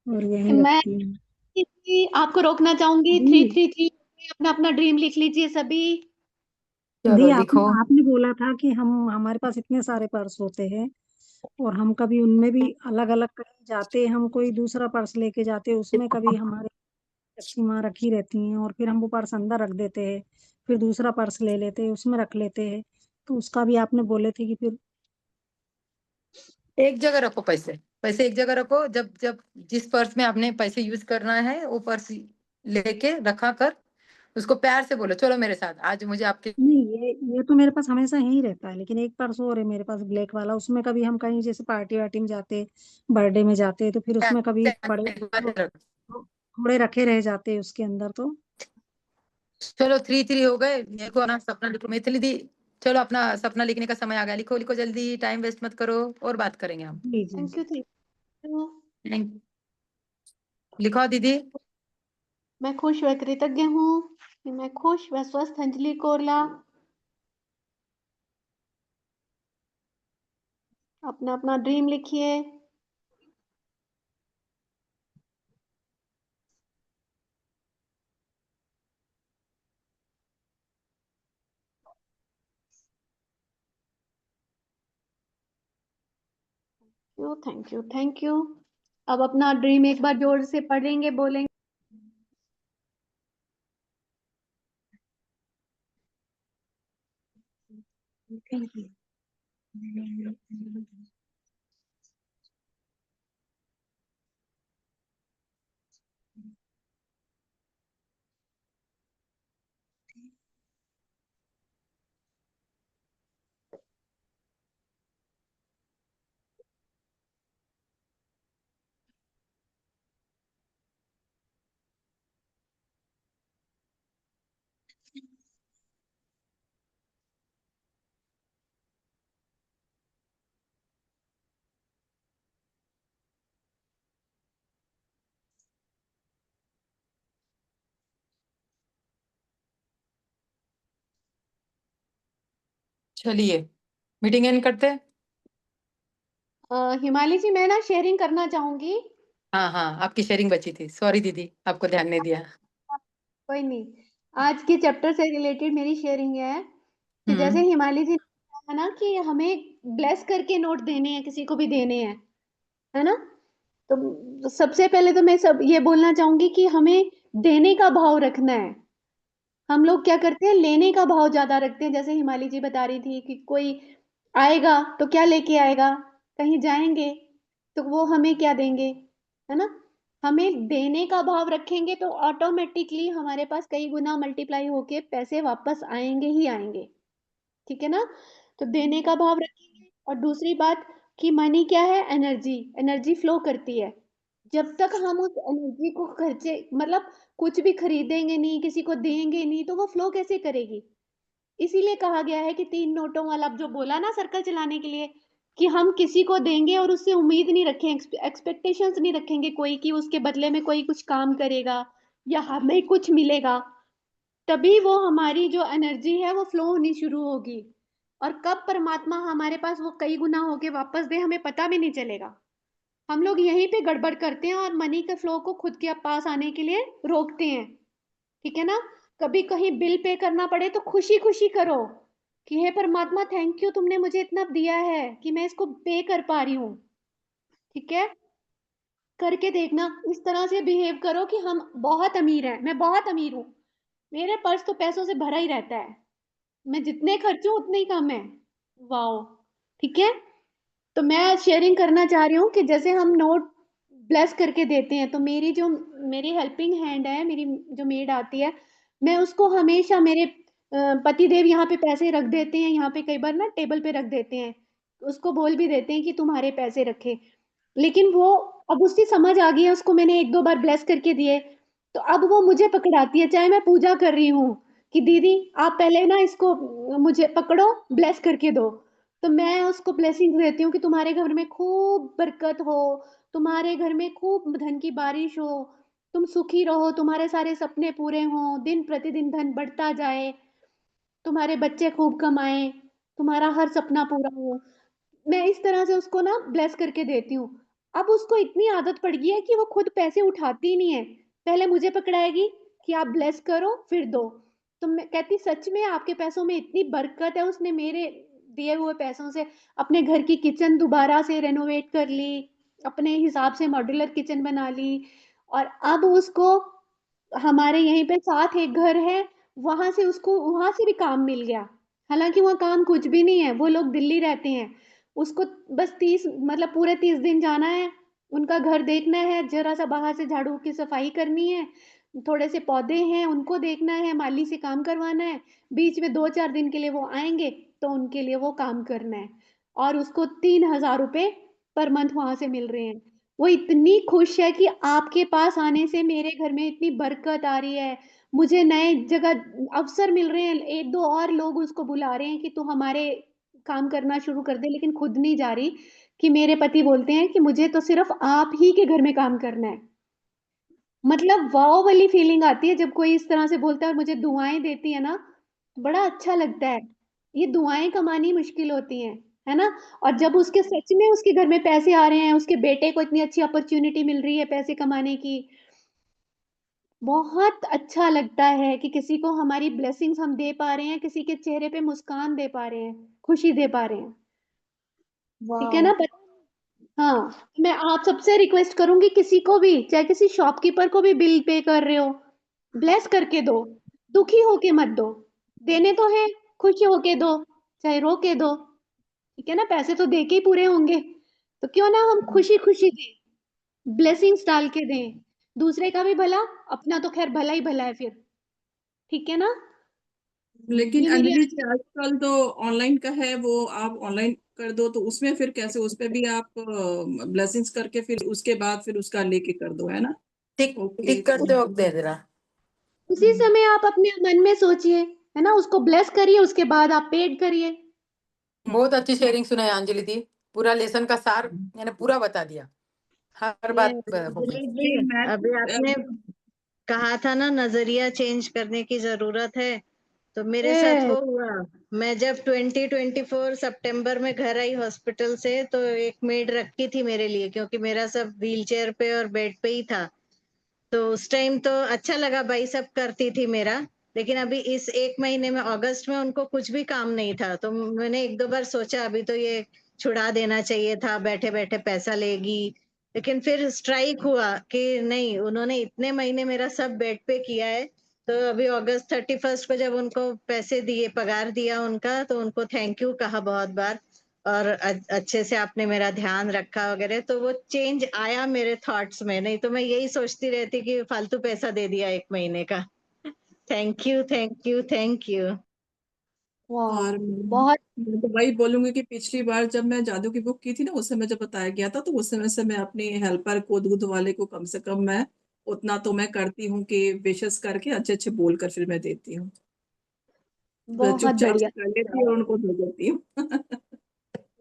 और यही मैं रखती हूँ। आपको रोकना चाहूंगी, दी 333 अपना अपना ड्रीम लिख लीजिए सभी। दी चलो आपने लिखो। आपने बोला था कि हम हमारे पास इतने सारे पर्स होते हैं और हम कभी उनमें भी अलग अलग कहीं जाते, हम कोई दूसरा पर्स लेके जाते, उसमें कभी हमारे लक्ष्मी माँ रखी रहती हैं और फिर हम वो पर्स अंदर रख देते हैं, फिर दूसरा पर्स ले लेते हैं, उसमें रख लेते हैं। तो उसका भी आपने बोले थे कि फिर एक जगह रखो पैसे, पैसे एक जगह रखो। जब जब जिस पर्स में आपने पैसे यूज करना है वो पर्स लेके रखा कर, उसको प्यार से बोलो चलो मेरे साथ आज मुझे आपके नहीं, ये तो मेरे पास हमेशा ही रहता है, लेकिन एक पर्स और है मेरे पास ब्लैक वाला, उसमें कभी हम कहीं जैसे पार्टी वार्टी में जाते, बर्थडे में जाते, तो फिर उसमें कभी पड़े थोड़े रखे रह जाते उसके अंदर तो। चलो 3 3 हो गए। देखो अपना सपना लिखो मिथिली दी। चलो अपना सपना लिखने का समय आ गया, लिखो लिखो जल्दी, टाइम वेस्ट मत करो और बात करेंगे हम। जी जी। Thank you. लिखो दीदी। मैं खुश व कृतज्ञ हूँ कि मैं खुश व स्वस्थ अंजलि कोरला अपना अपना ड्रीम लिखिए। Thank you, thank you. अब अपना ड्रीम एक बार जोर से पढ़ेंगे, बोलेंगे। चलिए मीटिंग एंड करते हैं। हिमाली जी, मैं ना शेयरिंग करना चाहूंगी। हाँ हाँ, आपकी शेयरिंग बची थी, सॉरी दीदी, आपको ध्यान नहीं दिया। कोई नहीं, आज के चैप्टर से रिलेटेड मेरी शेयरिंग है कि जैसे हिमाली जी ने कहा ना कि हमें ब्लेस करके नोट देने हैं, किसी को भी देने हैं, है ना। तो सबसे पहले तो मैं सब ये बोलना चाहूंगी कि हमें देने का भाव रखना है। हम लोग क्या करते हैं, लेने का भाव ज्यादा रखते हैं। जैसे हिमाली जी बता रही थी कि कोई आएगा तो क्या लेके आएगा, कहीं जाएंगे तो वो हमें क्या देंगे, है ना। हमें देने का भाव रखेंगे तो ऑटोमेटिकली हमारे पास कई गुना मल्टीप्लाई होके पैसे वापस आएंगे ही आएंगे। ठीक है ना। तो देने का भाव रखेंगे। और दूसरी बात कि मनी क्या है, एनर्जी, एनर्जी फ्लो करती है। जब तक हम उस एनर्जी को खर्चे मतलब कुछ भी खरीदेंगे नहीं, किसी को देंगे नहीं, तो वो फ्लो कैसे करेगी। इसीलिए कहा गया है कि 3 नोटों वाला जो बोला ना सर्कल चलाने के लिए, कि हम किसी को देंगे और उससे उम्मीद नहीं रखेंगे, एक्सपेक्टेशंस नहीं रखेंगे कोई कि उसके बदले में कोई कुछ काम करेगा या हमें कुछ मिलेगा। तभी वो हमारी जो एनर्जी है वो फ्लो होनी शुरू होगी। और कब परमात्मा हमारे पास वो कई गुना होके वापस दे, हमें पता भी नहीं चलेगा। हम लोग यहीं पे गड़बड़ करते हैं और मनी के फ्लो को खुद के पास आने के लिए रोकते हैं, ठीक है ना? कभी कहीं बिल पे करना पड़े तो खुशी-खुशी करो कि हे परमात्मा थैंक यू, तुमने मुझे इतना दिया है कि मैं इसको पे कर पा रही हूँ, ठीक है? करके देखना, इस तरह से बिहेव करो कि हम बहुत अमीर हैं, मैं बहुत अमीर हूँ, मेरे पर्स तो पैसों से भरा ही रहता है, मैं जितने खर्चूं उतने ही कम है। वाओ, ठीक है? तो मैं शेयरिंग करना चाह रही हूँ कि जैसे हम नोट ब्लेस करके देते हैं, तो मेरी हेल्पिंग हैंड है, मेरी जो मेड आती है, मैं उसको हमेशा मेरे पति देव यहाँ पे पैसे रख देते हैं, यहाँ पे कई बार ना टेबल पे रख देते हैं, उसको बोल भी देते हैं कि तुम्हारे पैसे रखे, लेकिन वो अब उसकी समझ आ गई है, उसको मैंने 1-2 बार ब्लेस करके दिए, तो अब वो मुझे पकड़ाती है, चाहे मैं पूजा कर रही हूँ कि दीदी आप पहले ना इसको मुझे पकड़ो, ब्लेस करके दो। तो मैं उसको ब्लेसिंग देती हूँ कि तुम्हारे घर में खूब बरकत हो, तुम्हारे घर में खूब धन की बारिश हो, तुम सुखी रहो, तुम्हारे सारे सपने पूरे हों, दिन प्रतिदिन धन बढ़ता जाए, तुम्हारे बच्चे खूब कमाएं, तुम्हारा हर सपना पूरा हो। मैं इस तरह से उसको ना ब्लेस करके देती हूँ। अब उसको इतनी आदत पड़ गई है कि वो खुद पैसे उठाती ही नहीं है, पहले मुझे पकड़ाएगी कि आप ब्लेस करो फिर दो। तो मैं कहती सच में आपके पैसों में इतनी बरकत है, उसने मेरे दिए हुए पैसों से अपने घर की किचन दोबारा से रेनोवेट कर ली, अपने हिसाब से मॉड्यूलर किचन बना ली, और अब उसको हमारे यहीं पे साथ एक घर है, वहां से उसको वहां से भी काम मिल गया, हालांकि वहाँ काम कुछ भी नहीं है, वो लोग दिल्ली रहते हैं, उसको बस 30 मतलब पूरे 30 दिन जाना है, उनका घर देखना है, जरा सा बाहर से झाड़ू की सफाई करनी है, थोड़े से पौधे हैं उनको देखना है, माली से काम करवाना है, बीच में 2-4 दिन के लिए वो आएंगे तो उनके लिए वो काम करना है, और उसको 3,000 रुपए पर मंथ वहां से मिल रहे हैं। वो इतनी खुश है कि आपके पास आने से मेरे घर में इतनी बरकत आ रही है, मुझे नए जगह अवसर मिल रहे हैं, 1-2 और लोग उसको बुला रहे हैं कि तू हमारे काम करना शुरू कर दे, लेकिन खुद नहीं जा रही, कि मेरे पति बोलते हैं कि मुझे तो सिर्फ आप ही के घर में काम करना है। मतलब वाओ वाली फीलिंग आती है जब कोई इस तरह से बोलता है और मुझे दुआएं देती है ना, बड़ा अच्छा लगता है। ये दुआएं कमानी मुश्किल होती हैं, है ना? और जब उसके सच में उसके घर में पैसे आ रहे हैं, उसके बेटे को इतनी अच्छी अपॉर्चुनिटी मिल रही है पैसे कमाने की, बहुत अच्छा लगता है कि किसी को हमारी ब्लेसिंग्स हम दे पा रहे हैं, किसी के चेहरे पे मुस्कान दे पा रहे हैं, खुशी दे पा रहे हैं, ठीक है वाओ! ना? हाँ, मैं आप सबसे रिक्वेस्ट करूंगी, किसी को भी, चाहे किसी शॉपकीपर को भी बिल पे कर रहे हो, ब्लेस करके दो, दुखी होके मत दो, देने तो है, खुश होके दो, चाहे रो के दो, ठीक है ना? पैसे तो दे के ही पूरे होंगे, तो क्यों ना हम खुशी खुशी दें, ब्लेसिंग्स डाल के दें, दूसरे का भी भला, अपना तो खैर भला ही भला है फिर, ठीक है ना? लेकिन ये मेरी अंजलि जी आजकल तो ऑनलाइन का है, वो आप ऑनलाइन कर दो तो उसमें फिर कैसे, उस पे भी आप ब्लेसिंग्स करके फिर उसके बाद फिर उसका लेके कर दो, है ना? टिक ओके टिक करते वक्त दे देना। उसी समय आप अपने मन में सोचिए, है ना? उसको ब्लेस करिए, उसके बाद आप पेड करिए। बहुत अच्छी शेयरिंग सुनाई अंजलि दी, पूरा लेसन का सार मैंने पूरा बता दिया, हर बात हो गई। अंजलि नहीं, जी, मैं अभी आपने तो कहा था ना नजरिया चेंज करने की जरूरत है, तो मेरे साथ ये वो हुआ। मैं जब 2024 सितंबर में घर आई हॉस्पिटल से, तो एक मेड रखी थी मेरे लिए, क्योंकि मेरा सब व्हीलचेयर पे और बेड पे ही था। तो उस टाइम तो अच्छा लगा, भाई सब करती थी मेरा। लेकिन अभी इस 1 महीने में अगस्त में उनको कुछ भी काम नहीं था, तो मैंने 1-2 बार सोचा अभी तो ये छुड़ा देना चाहिए था, बैठे बैठे पैसा लेगी। लेकिन फिर स्ट्राइक हुआ कि नहीं, उन्होंने इतने महीने मेरा सब बेड पे किया है, तो अभी अगस्त 31 को जब उनको पैसे दिए, पगार दिया उनका, तो उनको थैंक यू कहा बहुत बार, और अच्छे से आपने मेरा ध्यान रखा वगैरह, तो वो चेंज आया मेरे थॉट्स में। नहीं तो मैं यही सोचती रहती कि फालतू पैसा दे दिया 1 महीने का। Thank you, thank you, thank you. वाह, और बहुत मैं तो वही बोलूंगी कि पिछली बार जब मैं जादू की बुक की थी ना, उस समय जब बताया गया था, तो उस समय से मैं अपनी हेल्पर को, दूध वाले को, कम से कम मैं उतना तो मैं करती हूँ कि विशेष करके अच्छे अच्छे बोलकर फिर मैं देती हूँ। बहुत चुपचाप बढ़िया। से कर लेती हूँ और उनको दे देती हूँ।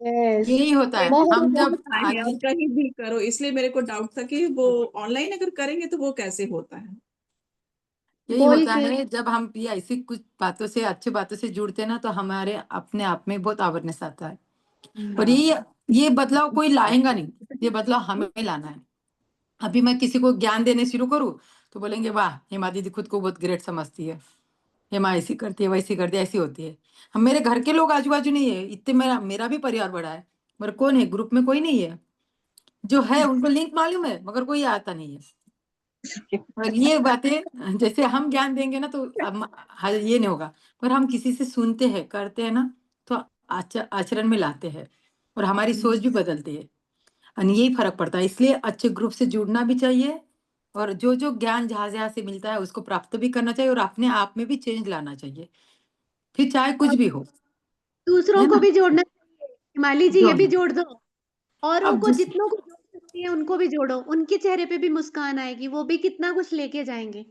यस, यही होता है, बहुत हम जब आएंगे और आगे कहीं भी करो, इसलिए मेरे को डाउट था कि वो ऑनलाइन अगर करेंगे तो वो कैसे होता है। यही बोल होता के है, जब हम ये ऐसी कुछ बातों से, अच्छी बातों से जुड़ते हैं ना, तो हमारे अपने आप में बहुत अवेयरनेस आता है, और हाँ, ये बदलाव कोई लाएगा नहीं, ये बदलाव हमें लाना है। अभी मैं किसी को ज्ञान देने शुरू करूँ तो बोलेंगे वाह हेमा दीदी खुद को बहुत ग्रेट समझती है, हेमा ऐसी करती है वैसी करती है, ऐसी होती है। हम मेरे घर के लोग आजू बाजू नहीं है इतने, मेरा भी परिवार बड़ा है, मगर कौन है ग्रुप में, कोई नहीं है। जो है उनको लिंक मालूम है मगर कोई आता नहीं है। और ये बातें जैसे हम ज्ञान देंगे ना तो ये नहीं होगा, पर हम किसी से सुनते हैं करते हैं ना तो आचरण में लाते हैं और हमारी सोच भी बदलती है और यही फर्क पड़ता है। इसलिए अच्छे ग्रुप से जुड़ना भी चाहिए और जो जो ज्ञान जहां जहां से मिलता है उसको प्राप्त भी करना चाहिए और अपने आप में भी चेंज लाना चाहिए, फिर चाहे कुछ भी हो, दूसरों है को ना। भी जोड़ना चाहिए। हिमाली जी, ये भी जोड़ दो। औरों अब को जितनों को जोड़ सकती है उनको भी जोड़ो, उनके चेहरे पे भी मुस्कान आएगी, वो भी कितना कुछ लेके जाएंगे,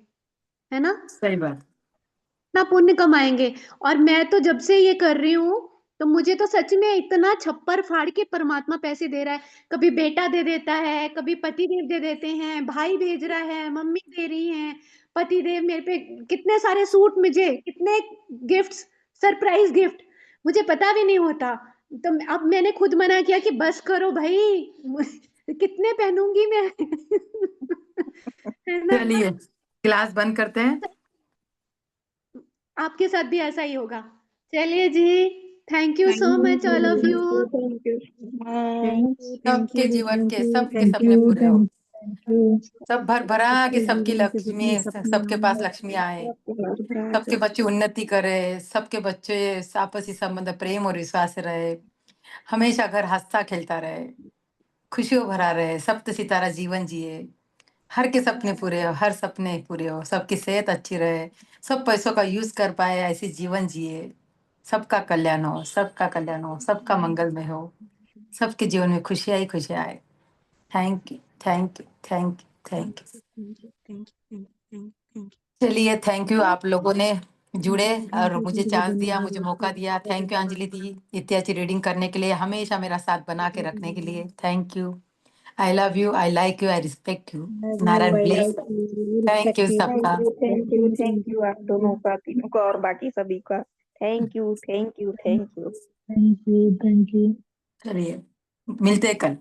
है ना। सही बात। इतना पुण्य कमाएंगे। और मैं तो जब से ये कर रही हूँ तो मुझे तो सच में इतना छप्पर फाड़ के परमात्मा पैसे दे रहा है। कभी बेटा दे देता है, कभी पति देव दे देते हैं, भाई भेज रहा है, मम्मी दे रही हैं, पति देव मेरे पे कितने सारे सूट, मुझे कितने गिफ्ट्स, सरप्राइज गिफ्ट, मुझे पता भी नहीं होता। तो अब मैंने खुद मना किया कि बस करो भाई, कितने पहनूंगी मैं। है ना। चलिए क्लास बंद करते हैं। आपके साथ भी ऐसा ही होगा। चलिए जी, thank you so much all of you. Thank you. सबके जीवन के सबके थैंक सपने यू, पूरे हो, थैंक यू। सब भर भरा के सबके सबकी जीवन के लक्ष्मी, जितने सपने सबके पास हैं, लक्ष्मी आए, सबके सबके बच्चे उन्नति करे, सबके बच्चे आपसी संबंध प्रेम और विश्वास से रहे, हमेशा घर हंसता खेलता रहे, खुशियों भरा रहे, सप्त सितारा जीवन जिए, हर के सपने पूरे हो, हर सपने पूरे हो, सबकी सेहत अच्छी रहे, सब पैसों का यूज कर पाए ऐसे जीवन जिए, सबका कल्याण हो, सबका कल्याण हो, सबका मंगलमय हो, सबके जीवन में खुशियां ही खुशियां आए। Thank you thank you thank you thank you. चलिए थैंक यू आप लोगों ने जुड़े और मुझे चांस दिया, मुझे मौका दिया। थैंक यू अंजलि दी इतनी अच्छी रीडिंग करने के लिए, हमेशा मेरा साथ बना के रखने के लिए। Thank you. I love you, I like you, I respect you. Narayan bless. Thank you सबका। थैंक यू आप दोनों का, तीनों का और बाकी सभी का। Thank you thank you thank you. Thank you, thank you. चलिए मिलते हैं कल।